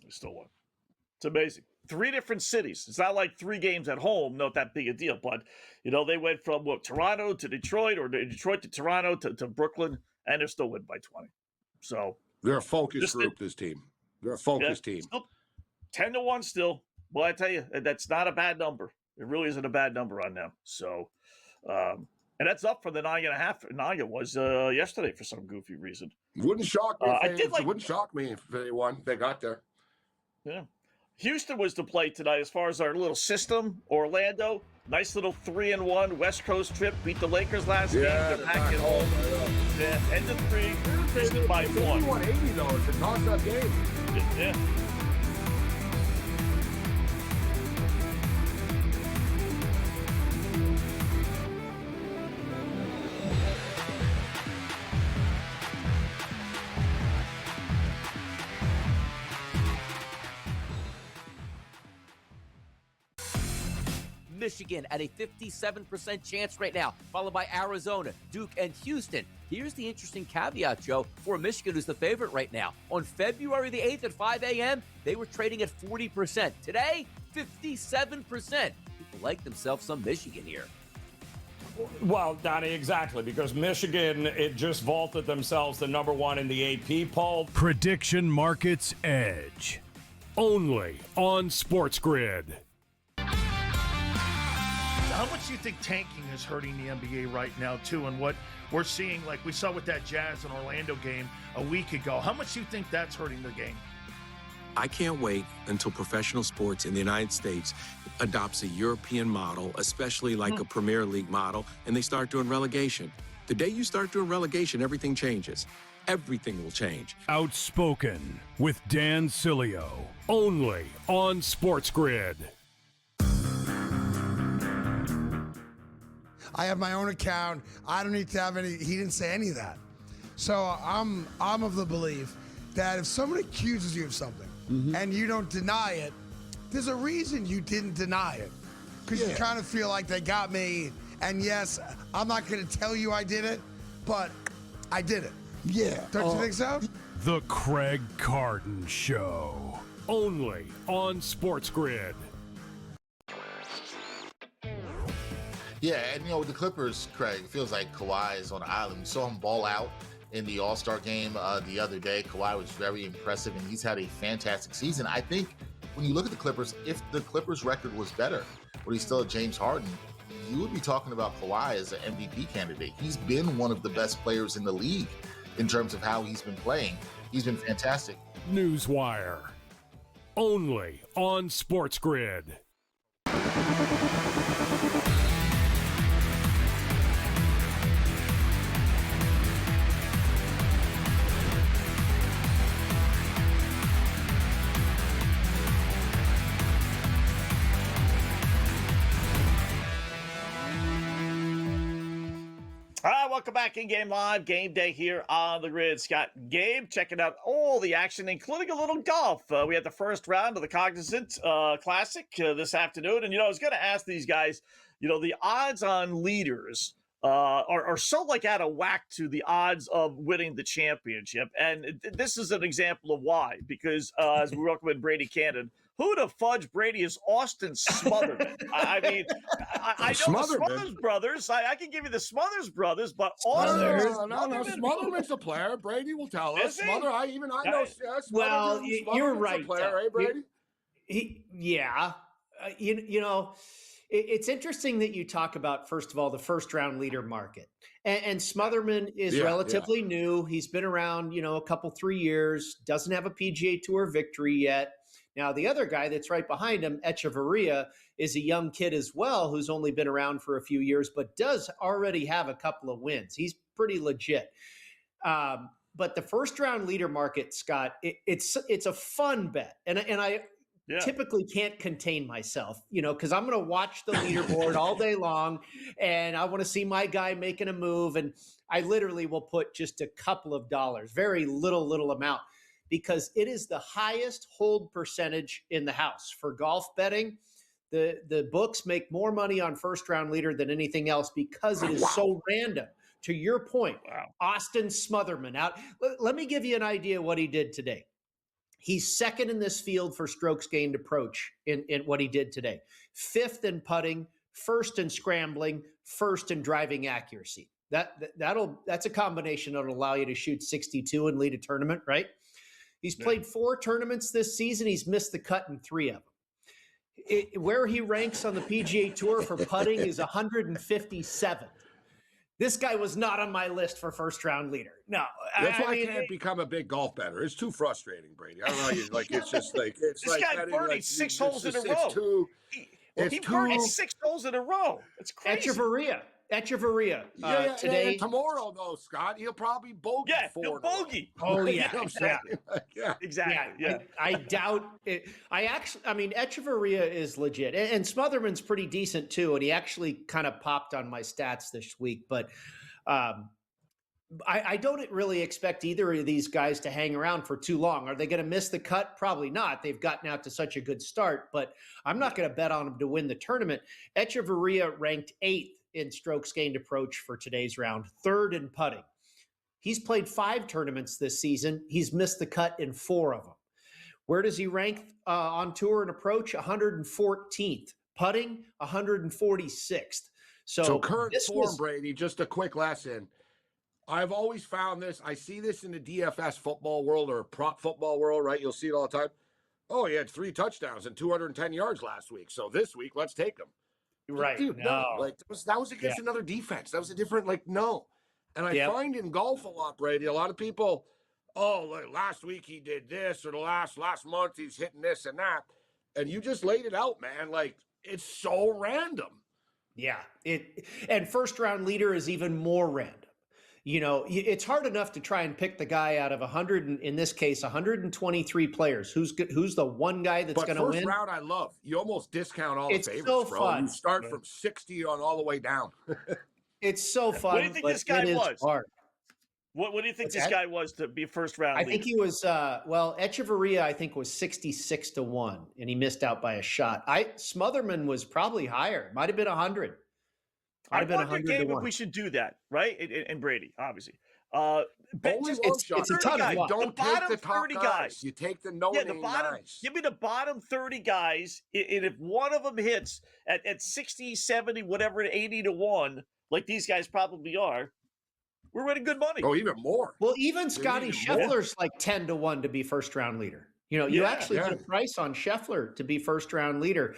They still won. It's amazing. 3 different cities. It's not like 3 games at home, not that big a deal. But, they went from, Toronto to Detroit, or Detroit to Toronto to Brooklyn, and they're still winning by 20. So they're a focused group, this team. They're a focused team. 10-1 still. Well, I tell you, that's not a bad number. It really isn't a bad number on them. So, and And that's up from the 9.5 it was yesterday for some goofy reason. Wouldn't shock me. It Wouldn't shock me if they won. They got there. Yeah. Houston was to play tonight as far as our little system. Orlando, nice little 3-1 West Coast trip. Beat the Lakers last game. They're back at home. Yeah, end of 3. Houston by 1. 51-80 though. It's a toss-up game. Yeah. Michigan at a 57% chance right now, followed by Arizona, Duke, and Houston. Here's the interesting caveat, Joe, for Michigan, who's the favorite right now. On February the 8th at 5 a.m., they were trading at 40%. Today, 57%. People like themselves some Michigan here. Well, Donnie, exactly, because Michigan, it just vaulted themselves to number 1 in the AP poll. Prediction Markets Edge. Only on SportsGrid. How much do you think tanking is hurting the NBA right now, too? And what we're seeing, like we saw with that Jazz and Orlando game a week ago, how much do you think that's hurting the game? I can't wait until professional sports in the United States adopts a European model, especially like a Premier League model, and they start doing relegation. The day you start doing relegation, everything changes. Everything will change. Outspoken with Dan Cilio. Only on SportsGrid. I have my own account. I don't need to have any. He didn't say any of that. So I'm of the belief that if someone accuses you of something and you don't deny it, there's a reason you didn't deny it. Because you kind of feel like they got me. And yes, I'm not going to tell you I did it, but I did it. Yeah. Don't you think so? The Craig Carton Show. Only on SportsGrid. Yeah, and with the Clippers, Craig, it feels like Kawhi is on an island. We saw him ball out in the All-Star game the other day. Kawhi was very impressive, and he's had a fantastic season. I think when you look at the Clippers, if the Clippers' record was better, but he's still James Harden, you would be talking about Kawhi as an MVP candidate. He's been one of the best players in the league in terms of how he's been playing. He's been fantastic. Newswire. Only on SportsGrid. All right, welcome back in Game Live. Game Day here on the grid. Scott and Gabe checking out all the action, including a little golf. We had the first round of the Cognizant Classic this afternoon. And, I was going to ask these guys, the odds on leaders are so out of whack to the odds of winning the championship. And this is an example of why, because as we welcome in Brady Cannon, who the fudge Brady is Austin Smothers? I mean, I know the Smothers brothers. I can give you the Smothers brothers, but Austin. No. Smotherman's a player. Brady will tell us. Smother, I know. Well, you're right. A player, eh, Brady? It's interesting that you talk about, first of all, the first round leader market. And Smotherman is relatively new. He's been around, a couple, 3 years, doesn't have a PGA Tour victory yet. Now, the other guy that's right behind him, Echeverria, is a young kid as well who's only been around for a few years, but does already have a couple of wins. He's pretty legit. But the first round leader market, Scott, it's a fun bet. And I typically can't contain myself, because I'm going to watch the leaderboard all day long and I want to see my guy making a move. And I literally will put just a couple of dollars, very little amount, because it is the highest hold percentage in the house for golf betting. The books make more money on first round leader than anything else because it is so random. To your point, Austin Smotherman out. Let me give you an idea of what he did today. He's second in this field for strokes gained approach in what he did today. Fifth in putting, first in scrambling, first in driving accuracy. That's a combination that'll allow you to shoot 62 and lead a tournament, right? He's played 4 tournaments this season. He's missed the cut in 3 of them. Where he ranks on the PGA Tour for putting is 157. This guy was not on my list for first round leader. No, That's why I can't become a big golf bettor. It's too frustrating, Brady. I don't know. It's just like it's this like guy birdied 6 holes in a row. He birdied 6 holes in a row. It's crazy. Echeverria. Today and tomorrow, though, Scott, he'll probably bogey. He'll bogey. Oh You yeah, know what I'm saying? Yeah, exactly. Yeah. I doubt it. Echeverria is legit, and Smotherman's pretty decent too. And he actually kind of popped on my stats this week, but. I don't really expect either of these guys to hang around for too long. Are they going to miss the cut? Probably not. They've gotten out to such a good start, but I'm not going to bet on them to win the tournament. Echeverria ranked 8th in strokes gained approach for today's round, 3rd in putting. He's played 5 tournaments this season. He's missed the cut in 4 of them. Where does he rank on tour and approach? 114th. Putting, 146th. So current form, Brady, just a quick lesson. I've always found this. I see this in the DFS football world or prop football world, right? You'll see it all the time. Oh, he had 3 touchdowns and 210 yards last week. So this week, let's take him. Right. Dude, no. Like that was against another defense. That was a different, no. And I find in golf a lot, Brady, a lot of people, last week he did this, or the last month he's hitting this and that. And you just laid it out, man. Like, it's so random. Yeah. And first round leader is even more random. You know, it's hard enough to try and pick the guy out of 100, in this case, 123 players. Who's the one guy that's going to win? First round, I love. You almost discount all the favorites, so bro. fun. You start from 60 on all the way down. It's so fun. What do you think this guy was? Hard. What do you think this guy was to be first round leader? I think he was, Echeverria, I think, was 66-1, and he missed out by a shot. Smotherman was probably higher. Might have been 100. I wonder, Gabe, if we should do that, right? And Brady, obviously. It's a ton of luck. Don't take the top 30 guys. You take the no-name guys. Give me the bottom 30 guys, and if one of them hits at 60, 70, whatever, 80-1, like these guys probably are, we're winning good money. Oh, even more. Well, even Scotty Scheffler's like 10-1 to be first round leader. You know, you actually get a price on Scheffler to be first round leader.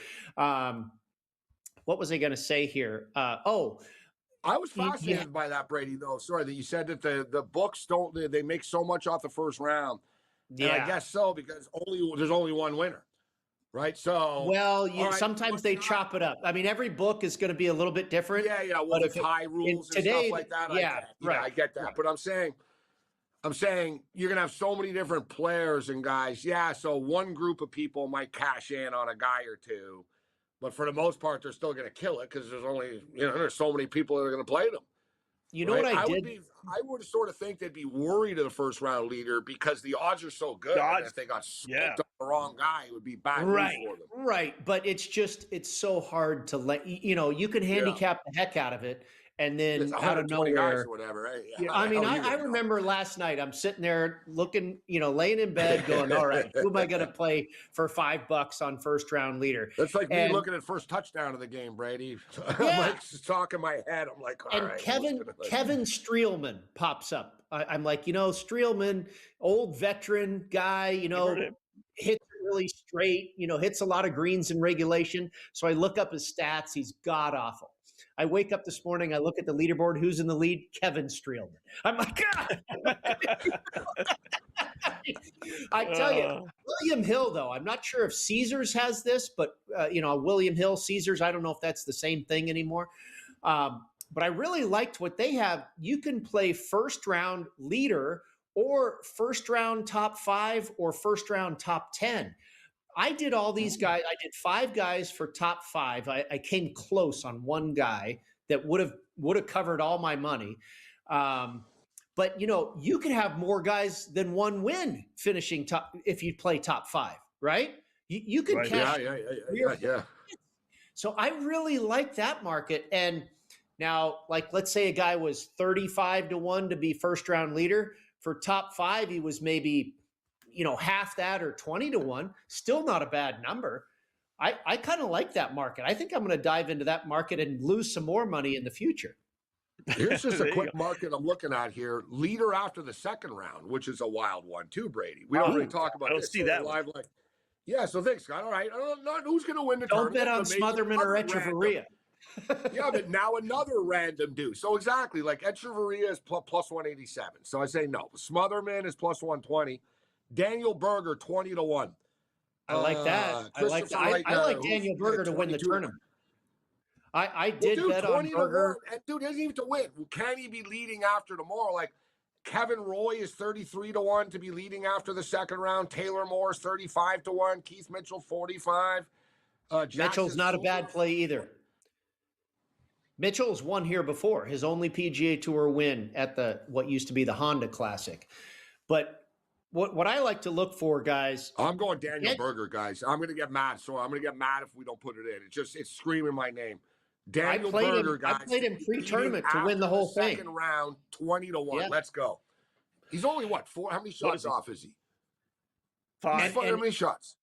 What was I going to say here? I was fascinated by that, Brady, though. Sorry that you said that the books they make so much off the first round. Yeah. And I guess so, because there's only one winner. Right. So, sometimes they chop it up. I mean, every book is going to be a little bit different. Yeah. Well, there's high rules and stuff like that. I get that. Right. But I'm saying you're going to have so many different players and guys. Yeah. So one group of people might cash in on a guy or two. But for the most part, they're still going to kill it because there's so many people that are going to play them. You know what I did? I would sort of think they'd be worried of the first round leader because the odds are so good. And if they got smoked on the wrong guy, it would be bad news for them. Right. But it's so hard to you can handicap the heck out of it. And then out of nowhere, guys or whatever, right? Yeah, I mean, I remember last night, I'm sitting there looking, laying in bed going, all right, who am I going to play for $5 on first round leader? That's like me looking at first touchdown of the game, Brady. I'm like talking my head. I'm like, all right. Kevin Streelman pops up. I'm like, Streelman, old veteran guy, hits really straight, hits a lot of greens in regulation. So I look up his stats. He's god awful. I wake up this morning, I look at the leaderboard. Who's in the lead? Kevin Streelman. I'm like, God. I tell you, William Hill, though, I'm not sure if Caesars has this, but, William Hill, Caesars, I don't know if that's the same thing anymore. But I really liked what they have. You can play first round leader or first round top 5 or first round top 10. I did all these guys. I did 5 guys for top 5. I came close on one guy that would have covered all my money. But you could have more guys than one win finishing top if you play top 5, right? You could cash. Yeah. So I really like that market. And now, let's say a guy was 35-1 to be first round leader. For top 5, he was maybe half that or 20-1, still not a bad number. I kind of like that market. I think I'm going to dive into that market and lose some more money in the future. Here's just a quick market I'm looking at here. Leader after the second round, which is a wild one too, Brady. We don't really talk about this. I don't see that live. Yeah, so thanks, Scott. All right. I don't know who's going to win the tournament. Don't bet on Smotherman or Echeverria. Yeah, but now another random dude. So exactly, like Echeverria is plus 187. So I say no. Smotherman is plus 120. Daniel Berger 20-1. I like that. I like that. I like Daniel Berger to win the tournament. I did bet on Berger. And dude, doesn't even to win. Can he be leading after tomorrow? Like Kevin Roy is 33-1 to be leading after the second round. Taylor Moore is 35-1. Keith Mitchell 45. Mitchell's not a bad play either. Mitchell's won here before. His only PGA Tour win at what used to be the Honda Classic. But what I like to look for, guys. I'm going Daniel Berger, guys. I'm going to get mad. So I'm going to get mad if we don't put it in. It's screaming my name. Daniel Berger, guys. I played him pre-tournament to win the whole thing. Second round, 20-1. Yeah. Let's go. He's only what? 4? How many shots off is he? 5. How many shots?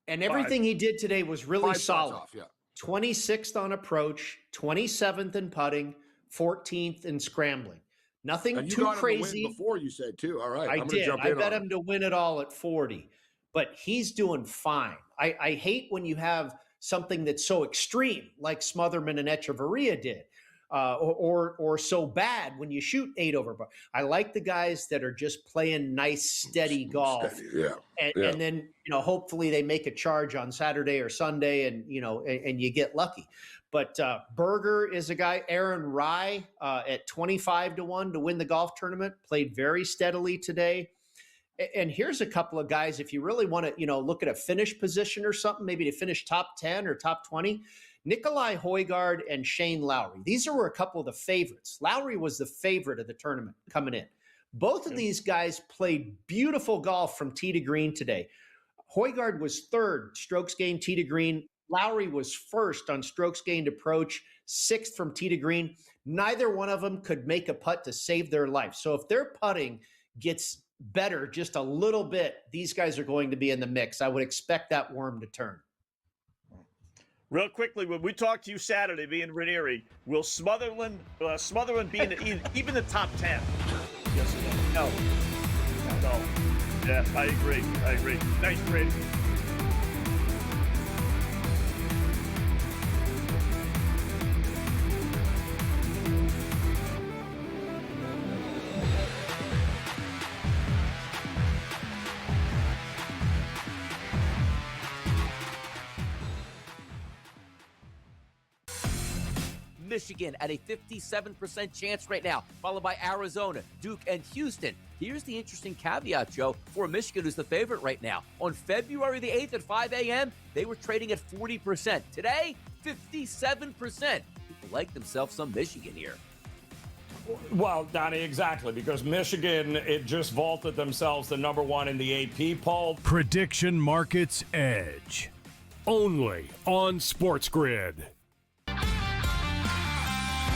And everything he did today was really solid. Off, yeah. 26th on approach, 27th in putting, 14th in scrambling. Nothing and you too got crazy. Him to win before you said too. All right, I did. I bet him to win it all at 40, but he's doing fine. I hate when you have something that's so extreme, like Smotherman and Echeverria did, or so bad when you shoot 8 over. But I like the guys that are just playing nice, steady golf. And then, hopefully they make a charge on Saturday or Sunday and you get lucky. But Berger is a guy, Aaron Rye at 25-1 to win the golf tournament, played very steadily today. And here's a couple of guys, if you really want to, look at a finish position or something, maybe to finish top 10 or top 20, Nikolai Højgaard and Shane Lowry. These were a couple of the favorites. Lowry was the favorite of the tournament coming in. Both of these guys played beautiful golf from tee to green today. Højgaard was 3rd, strokes gained tee to green. Lowry was 1st on strokes gained approach, 6th from tee to green. Neither one of them could make a putt to save their life. So if their putting gets better just a little bit, these guys are going to be in the mix. I would expect that worm to turn. Real quickly, when we talk to you Saturday, me and Ranieri, will Smotherman be in even the top 10? Yes or no? No. Yeah, I agree. Nice, Brady. Michigan at a 57% chance right now, followed by Arizona, Duke, and Houston. Here's the interesting caveat, Joe, for Michigan, who's the favorite right now. On February the 8th at 5 a.m., they were trading at 40%. Today, 57%. People like themselves some Michigan here. Well, Donnie, exactly, because Michigan, it just vaulted themselves to number 1 in the AP poll. Prediction Markets Edge. Only on SportsGrid.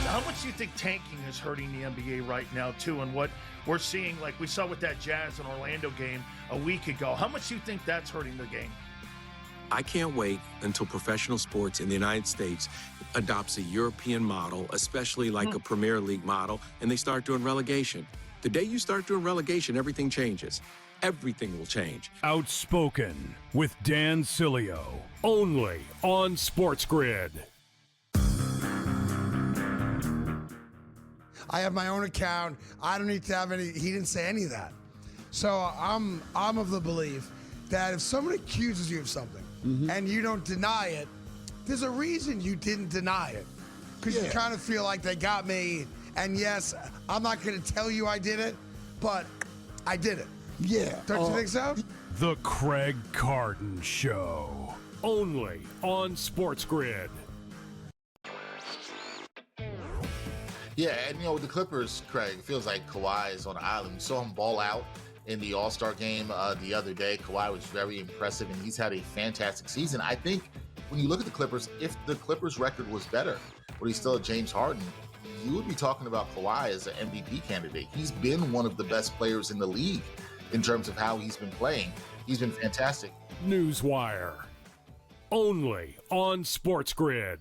How much do you think tanking is hurting the NBA right now, too? And what we're seeing, like we saw with that Jazz and Orlando game a week ago, how much do you think that's hurting the game? I can't wait until professional sports in the United States adopts a European model, especially like a Premier League model, and they start doing relegation. The day you start doing relegation, everything changes. Everything will change. Outspoken with Dan Cilio. Only on SportsGrid. I have my own account. I don't need to have any. He didn't say any of that. So I'm of the belief that if someone accuses you of something and you don't deny it, there's a reason you didn't deny it. Because you kind of feel like they got me. And yes, I'm not going to tell you I did it, but I did it. Yeah. Don't you think so? The Craig Carden Show. Only on SportsGrid. Yeah, and with the Clippers, Craig, it feels like Kawhi is on an island. We saw him ball out in the All-Star game the other day. Kawhi was very impressive, and he's had a fantastic season. I think when you look at the Clippers, if the Clippers' record was better, but he's still James Harden, you would be talking about Kawhi as an MVP candidate. He's been one of the best players in the league in terms of how he's been playing. He's been fantastic. Newswire. Only on SportsGrid.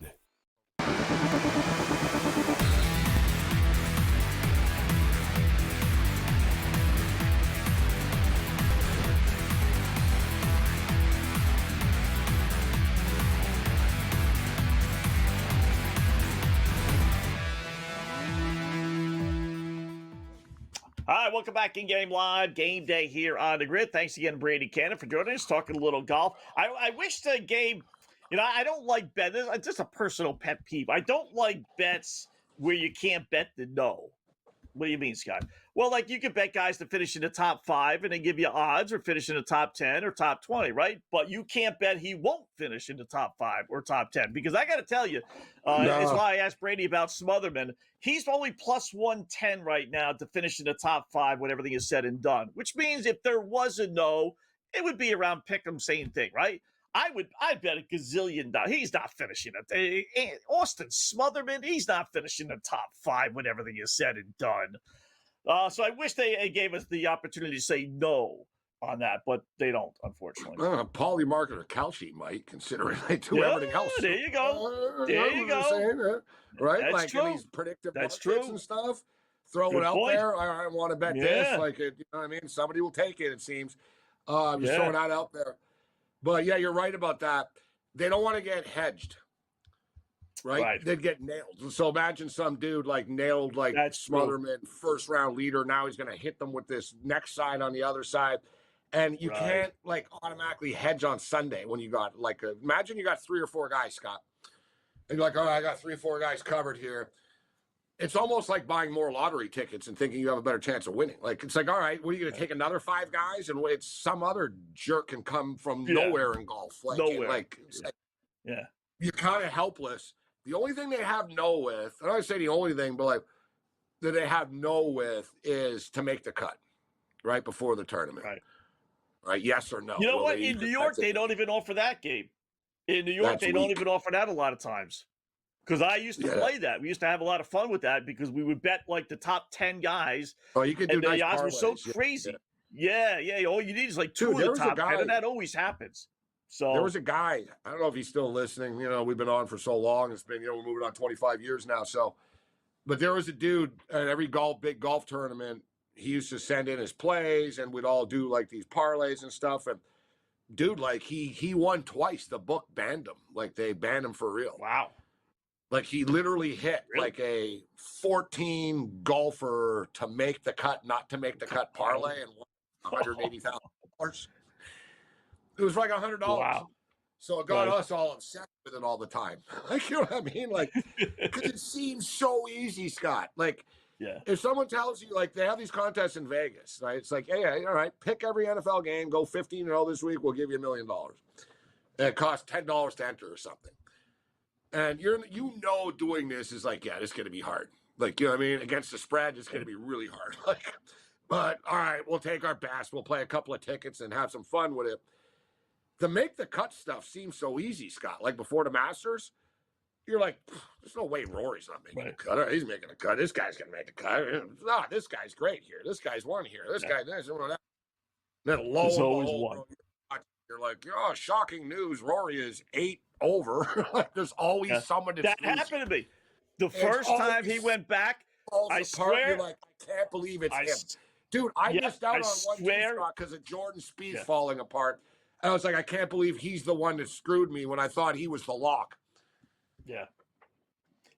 Hi, welcome back in Game Live. Game Day here on the grid. Thanks again, Brady Cannon, for joining us, talking a little golf. I wish the game, I don't like bets. It's just a personal pet peeve. I don't like bets where you can't bet the no. What do you mean, Scott? Well, like you could bet guys to finish in the top 5 and they give you odds, or finish in the top 10 or top 20, right? But you can't bet he won't finish in the top 5 or top 10, because I got to tell you, it's why I asked Brady about Smotherman. He's only plus 110 right now to finish in the top 5 when everything is said and done, which means if there was a no, it would be around Pick'em, same thing, right? I'd bet a gazillion dollars. He's not finishing it. Austin Smotherman, he's not finishing the top 5 when everything is said and done. So I wish they gave us the opportunity to say no on that, but they don't, unfortunately. Paulie Market or Kalshi might, considering they do everything else. There you go. There you go. Right? That's like true. in these predictive That's markets true. and stuff. Throw Good it out point. there. I want to bet this. Like, you know what I mean? Somebody will take it, it seems. Just throwing that out there. But yeah, you're right about that. They don't want to get hedged, right? They'd get nailed. So imagine some dude like nailed like Smotherman, first round leader. Now he's going to hit them with this next side on the other side. And you can't like automatically hedge on Sunday when you got like, imagine you got 3 or 4 guys, Scott. And you're like, all right, I got 3 or 4 guys covered here. It's almost like buying more lottery tickets and thinking you have a better chance of winning. Like, it's like, all right, what are you going to take another 5 guys? And it's some other jerk can come from nowhere in golf. Like, you're kind of helpless. The only thing they have no with, I don't say the only thing, but like that they have no with is to make the cut right before the tournament. Right? Yes or no. You know what? In New York, they don't even offer that game. In New York, they don't even offer that a lot of times. Because I used to play that. We used to have a lot of fun with that because we would bet like the top 10 guys. Oh, you could do nice nice odds were so parlays. crazy. Yeah. All you need is like 2 of the top 10, and that always happens. So there was a guy, I don't know if he's still listening. You know, we've been on for so long. It's been, we're moving on 25 years now. So, but there was a dude at every big golf tournament. He used to send in his plays, and we'd all do like these parlays and stuff. And dude, like he won twice. The book banned him. Like they banned him for real. Wow. Like he literally hit like a 14 golfer to make the cut, not to make the cut parlay, and won $180,000. It was like $100. Wow. So it got us all upset with it all the time. Like, you know what I mean? Like, because it seems so easy, Scott. Like, if someone tells you, like, they have these contests in Vegas, right? It's like, hey, all right, pick every NFL game, go 15-0 this week, we'll give you $1 million. And it costs $10 to enter or something. And doing this is like, this is going to be hard. Like, you know what I mean? Against the spread, it's going to be really hard. Like, but all right, we'll take our best. We'll play a couple of tickets and have some fun with it. The make the cut stuff seems so easy, Scott. Like before the Masters, you're like, there's no way Rory's not making a cut. Or he's making a cut. This guy's going to make the cut. This guy's great here. This guy's won here. This guy, this and that. Then lo and behold, you're like, shocking news. Rory is 8 over. Like, there's always someone that happened to me. The first time he went back, I swear. You're like, I can't believe it's him. Dude, I missed out on one spot because of Jordan Spieth falling apart. And I was like, I can't believe he's the one that screwed me when I thought he was the lock.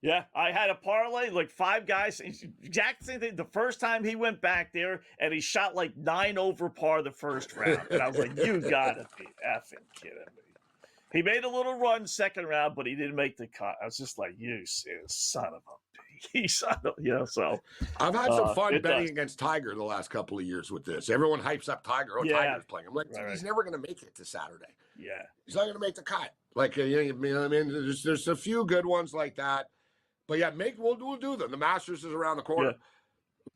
Yeah, I had a parlay, like 5 guys, exact same thing. The first time he went back there, and he shot like 9 over par the first round. And I was like, you gotta be effing kidding me. He made a little run second round, but he didn't make the cut. I was just like, you son of a piece. So I've had some fun betting against Tiger the last couple of years with this. Everyone hypes up Tiger. Tiger's playing. I'm like, he's never going to make it to Saturday. He's not going to make the cut. Like, you know what I mean? There's a few good ones like that. But we'll do them. The Masters is around the corner.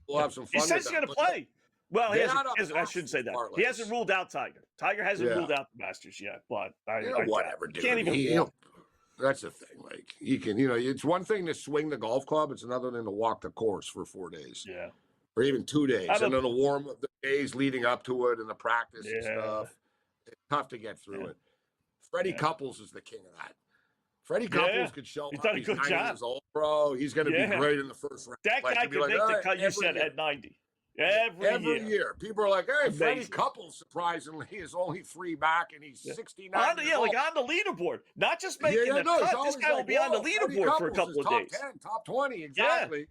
We'll have some fun. He says he's going to play. Well, I shouldn't say that. He hasn't ruled out Tiger. Tiger hasn't ruled out the Masters yet, but whatever, dude. Can't even that's the thing. Like, he can, it's one thing to swing the golf club. It's another thing to walk the course for 4 days. Or even 2 days. And then the warm the days leading up to it and the practice and stuff. It's tough to get through it. Freddie Couples is the king of that. Freddie Couples could show up. He's 90 years old, bro. He's going to be great in the first round. That guy could make the cut, you said, at 90. Every year. People are like, hey, Freddie Couples, surprisingly, is only 3 back, and he's 69. Like on the leaderboard. Not just making the cut. This guy will be on the leaderboard for a couple of days. Top 10, top 20, exactly.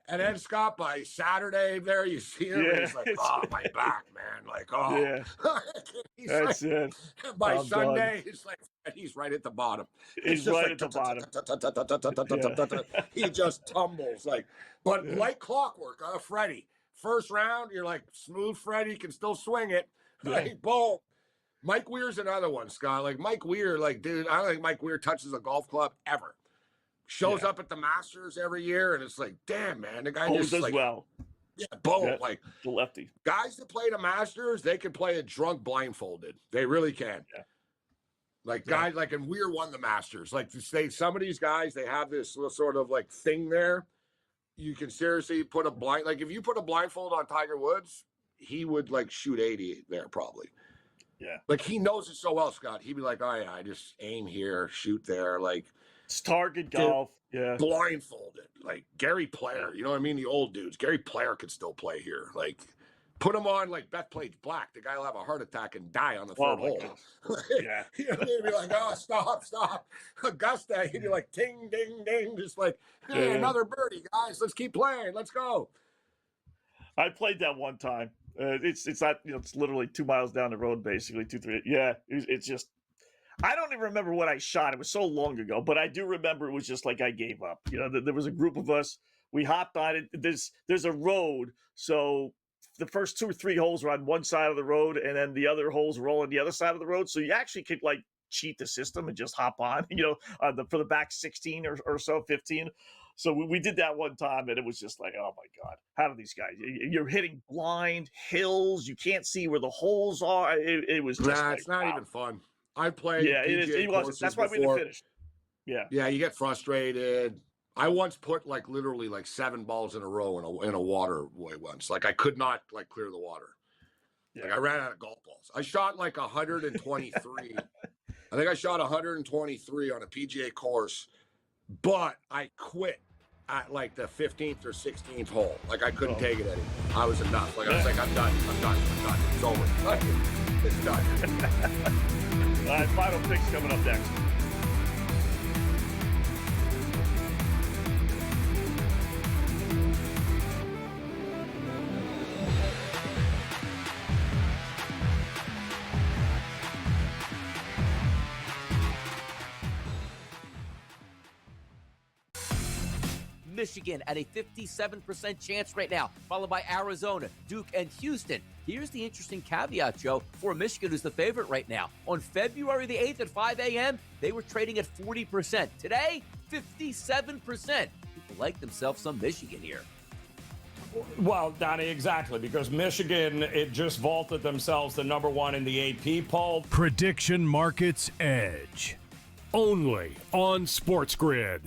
And then Scott, by Saturday there, you see him, and he's like, "Oh, my back, man!" Like, "Oh, Yeah. He's That's like, it. By I'm Sunday, it's like he's right at the bottom. He's right at the bottom. He just tumbles but like clockwork. Freddie, first round, you're like smooth. Freddie can still swing it. Like, boom. Mike Weir's another one, Scott. Like Mike Weir, dude, I don't think Mike Weir touches a golf club ever. Shows up at the Masters every year, and it's like, damn, man, the guy Holds just as well. Yeah, boom. Yeah, Like the lefty. Guys that play the Masters, they can play it drunk blindfolded. They really can. Yeah. Guys and Weir won the Masters. Some of these guys, they have this sort of thing there. You can seriously put a blind, if you put a blindfold on Tiger Woods, he would shoot 80 there probably. Yeah. He knows it so well, Scott. He'd be like, "Oh yeah, I just aim here, shoot there." It's target golf. Yeah. Blindfolded. Gary Player, you know what I mean? The old dudes. Gary Player could still play here. Put him on Beth plays black. The guy will have a heart attack and die on the third hole. Yeah. You know, he'd be like, "Oh, stop." Augusta, he'd be like, "Ding, ding, ding." Just hey, another birdie, guys. Let's keep playing. Let's go. I played that one time. It's not, it's literally 2 miles down the road, basically 2-3. Yeah. It's just, I don't even remember what I shot. It was so long ago, but I do remember it was just I gave up. There was a group of us. We hopped on it. There's a road. So the first 2 or 3 holes were on one side of the road, and then the other holes were all on the other side of the road. So you actually could cheat the system and just hop on, for the back 16 or so, 15. So we did that one time, and it was just oh my God, how do these guys? You're hitting blind hills. You can't see where the holes are. It was just it's not even fun. I played. Yeah, it wasn't. That's why we didn't finish. Yeah. Yeah, you get frustrated. I once put literally 7 balls in a row in a waterway once. I could not clear the water. Yeah. I ran out of golf balls. I shot 123. I think I shot 123 on a PGA course, but I quit at the 15th or 16th hole. I couldn't take it anymore. I was enough. I was I'm done. It's over. It's done. All right, final picks coming up next. Michigan at a 57% chance right now, followed by Arizona, Duke, and Houston. Here's the interesting caveat, Joe, for Michigan, who's the favorite right now. On February the 8th at 5 a.m., they were trading at 40%. Today, 57%. People like themselves some Michigan here. Well, Donnie, exactly, because Michigan, it just vaulted themselves to number 1 in the AP poll. Prediction Markets Edge. Only on SportsGrid.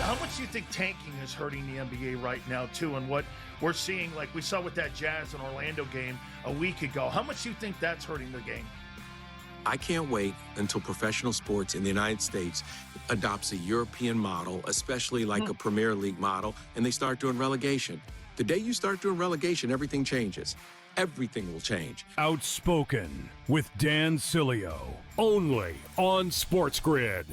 How much do you think tanking is hurting the NBA right now, too? And what we're seeing, we saw with that Jazz and Orlando game a week ago, how much do you think that's hurting the game? I can't wait until professional sports in the United States adopts a European model, especially a Premier League model, and they start doing relegation. The day you start doing relegation, everything changes. Everything will change. Outspoken with Dan Cilio. Only on SportsGrid.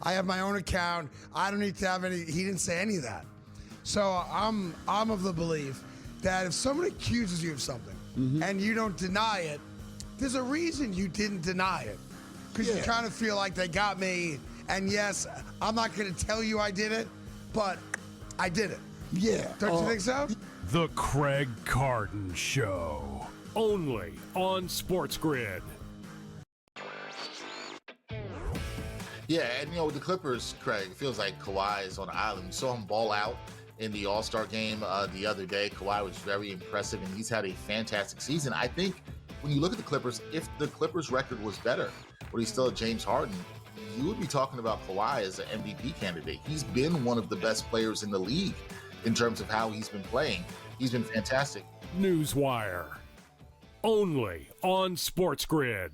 I have my own account. I don't need to have any. He didn't say any of that. So I'm of the belief that if someone accuses you of something and you don't deny it, there's a reason you didn't deny it. Because you kind of feel like they got me. And yes, I'm not going to tell you I did it, but I did it. Yeah. Don't you think so? The Craig Carden Show. Only on SportsGrid. Yeah, and with the Clippers, Craig, it feels like Kawhi is on the island. We saw him ball out in the All-Star game the other day. Kawhi was very impressive, and he's had a fantastic season. I think when you look at the Clippers, if the Clippers' record was better, but he's still James Harden, you would be talking about Kawhi as an MVP candidate. He's been one of the best players in the league in terms of how he's been playing. He's been fantastic. Newswire. Only on SportsGrid.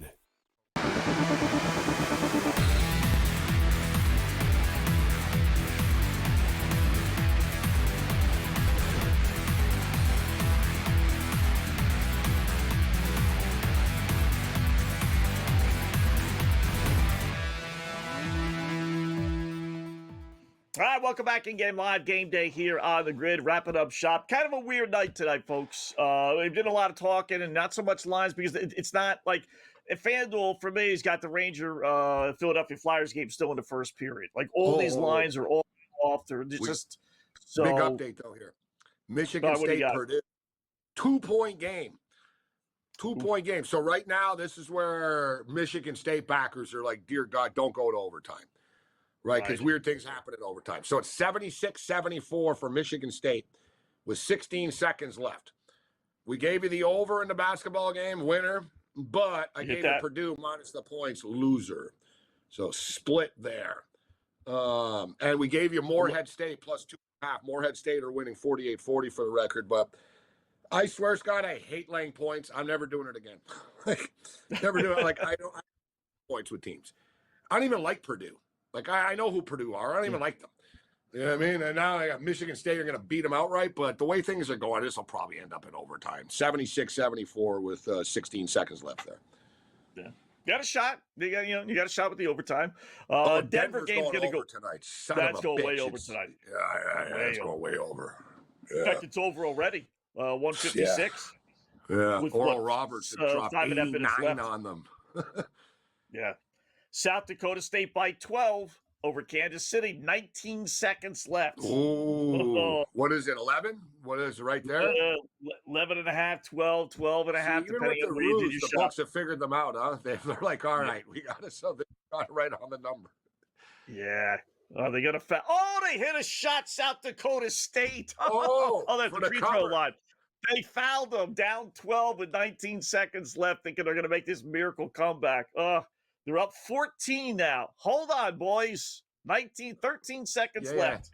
All right, welcome back in Game Live. Game Day here on the grid. Wrapping up shop. Kind of a weird night tonight, folks. We've done a lot of talking and not so much lines because it's not like FanDuel, for me, has got the Ranger Philadelphia Flyers game still in the first period. Like all these lines are all off. They're just so. Big update, though, here. Michigan State, Purdue. 2-point game. 2-point game. So right now, this is where Michigan State backers are like, dear God, don't go to overtime. Right, because weird things happen in overtime. So it's 76-74 for Michigan State with 16 seconds left. We gave you the over in the basketball game, winner, but I gave you Purdue minus the points, loser. So split there. And we gave you Morehead State plus 2.5. Morehead State are winning 48-40 for the record, but I swear to God, I hate laying points. I'm never doing it again. Never do it. Like, I don't points with teams. I don't even like Purdue. Like, I know who Purdue are. I don't even like them. You know what I mean? And now I got Michigan State are going to beat them outright. But the way things are going, this will probably end up in overtime. 76-74 with 16 seconds left there. Yeah. You got a shot. You got a shot with the overtime. Denver game's going to go tonight. That's going way over tonight. Yeah, it's going way over. Yeah. In fact, it's over already. 156. Yeah. Oral Roberts dropped 89 on them. Yeah. South Dakota State by 12 over Kansas City. 19 seconds left. Ooh. What is it, 11? What is it right there? 11 and a half, 12, 12 and a half, depending on where you did your the shot. books have figured them out, huh? They're like, all right, we got something right on the number. Yeah. Oh, they got a they hit a shot, South Dakota State. That's the free throw line. They fouled them down 12 with 19 seconds left, thinking they're going to make this miracle comeback. They're up 14 now. Hold on, boys. 13 seconds left.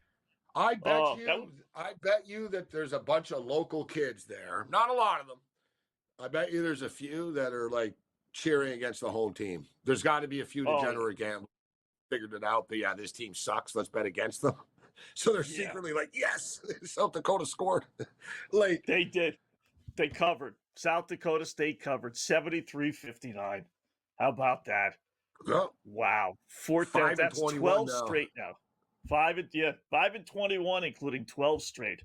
I bet you that there's a bunch of local kids there. Not a lot of them. I bet you there's a few that are like cheering against the home team. There's got to be a few degenerate gamblers figured it out. But yeah, this team sucks. Let's bet against them. So they're secretly like, yes, South Dakota scored late. They did. They covered. South Dakota State covered 73-59. How about that? Oh. Wow. That's 12 now. Straight now. 5 and 21, including 12 straight.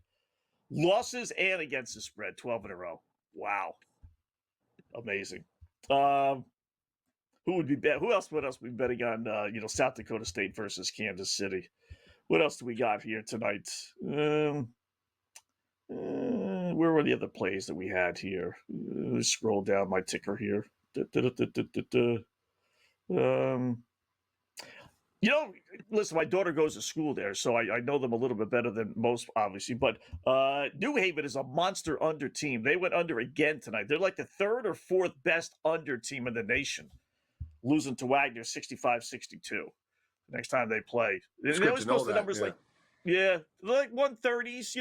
Losses and against the spread, 12 in a row. Wow. Amazing. Who would be bet? What else would be betting on South Dakota State versus Kansas City? What else do we got here tonight? Where were the other plays that we had here? Let's scroll down my ticker here. Listen, my daughter goes to school there, so I know them a little bit better than most, obviously. But New Haven is a monster under team. They went under again tonight. They're like the third or fourth best under team in the nation, losing to Wagner 65-62. Next time they play, they always post the numbers like 130s.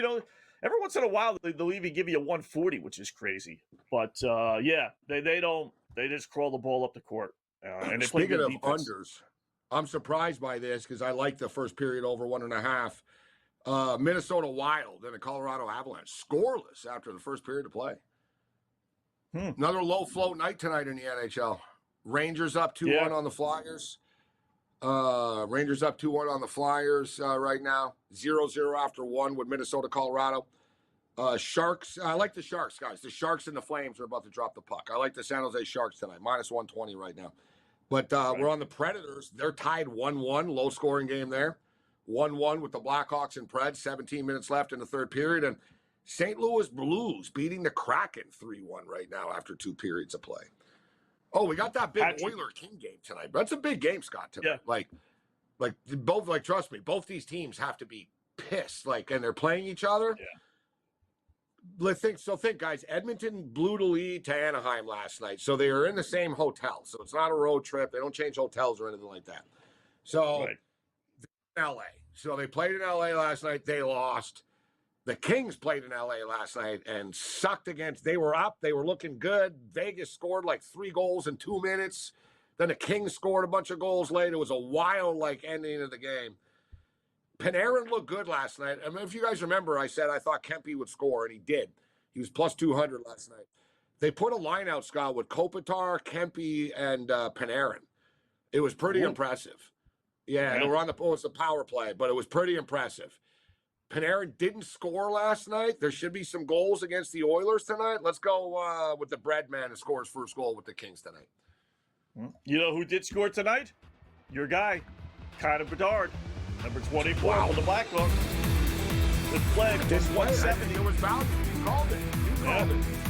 Every once in a while they'll even give you a 140, which is crazy. But they don't. They just crawl the ball up the court. And they play good defense. Speaking of unders, I'm surprised by this because I like the first period over 1.5. Minnesota Wild and the Colorado Avalanche scoreless after the first period of play. Another low float night tonight in the NHL. Rangers up 2-1 on the Flyers. Rangers up 2-1 on the Flyers right now. 0-0 after 1 with Minnesota, Colorado. Sharks. I like the Sharks, guys. The Sharks and the Flames are about to drop the puck. I like the San Jose Sharks tonight. Minus 120 right now. But we're on the Predators. They're tied 1-1. Low scoring game there. 1-1 with the Blackhawks and Preds. 17 minutes left in the third period. And St. Louis Blues beating the Kraken 3-1 right now after 2 periods of play. Oh, we got that big Oiler-King game tonight. That's a big game, Scott, tonight. Yeah. Trust me, both these teams have to be pissed. And they're playing each other. Yeah. Think, guys. Edmonton blew the lead to Anaheim last night, so they are in the same hotel. So it's not a road trip. They don't change hotels or anything like that. So, L.A. So they played in L.A. last night. They lost. The Kings played in L.A. last night and sucked against. They were up. They were looking good. Vegas scored 3 goals in 2 minutes. Then the Kings scored a bunch of goals late. It was a wild ending of the game. Panarin looked good last night. I mean, if you guys remember, I said I thought Kempe would score, and he did. He was plus 200 last night. They put a line out, Scott, with Kopitar, Kempe, and Panarin. It was pretty impressive. Yeah, they were on the power play, but it was pretty impressive. Panarin didn't score last night. There should be some goals against the Oilers tonight. Let's go with the bread man to score his first goal with the Kings tonight. You know who did score tonight? Your guy, Connor Bedard, number 24 for the Blackhawks. The flag was 170. It was value. You called it.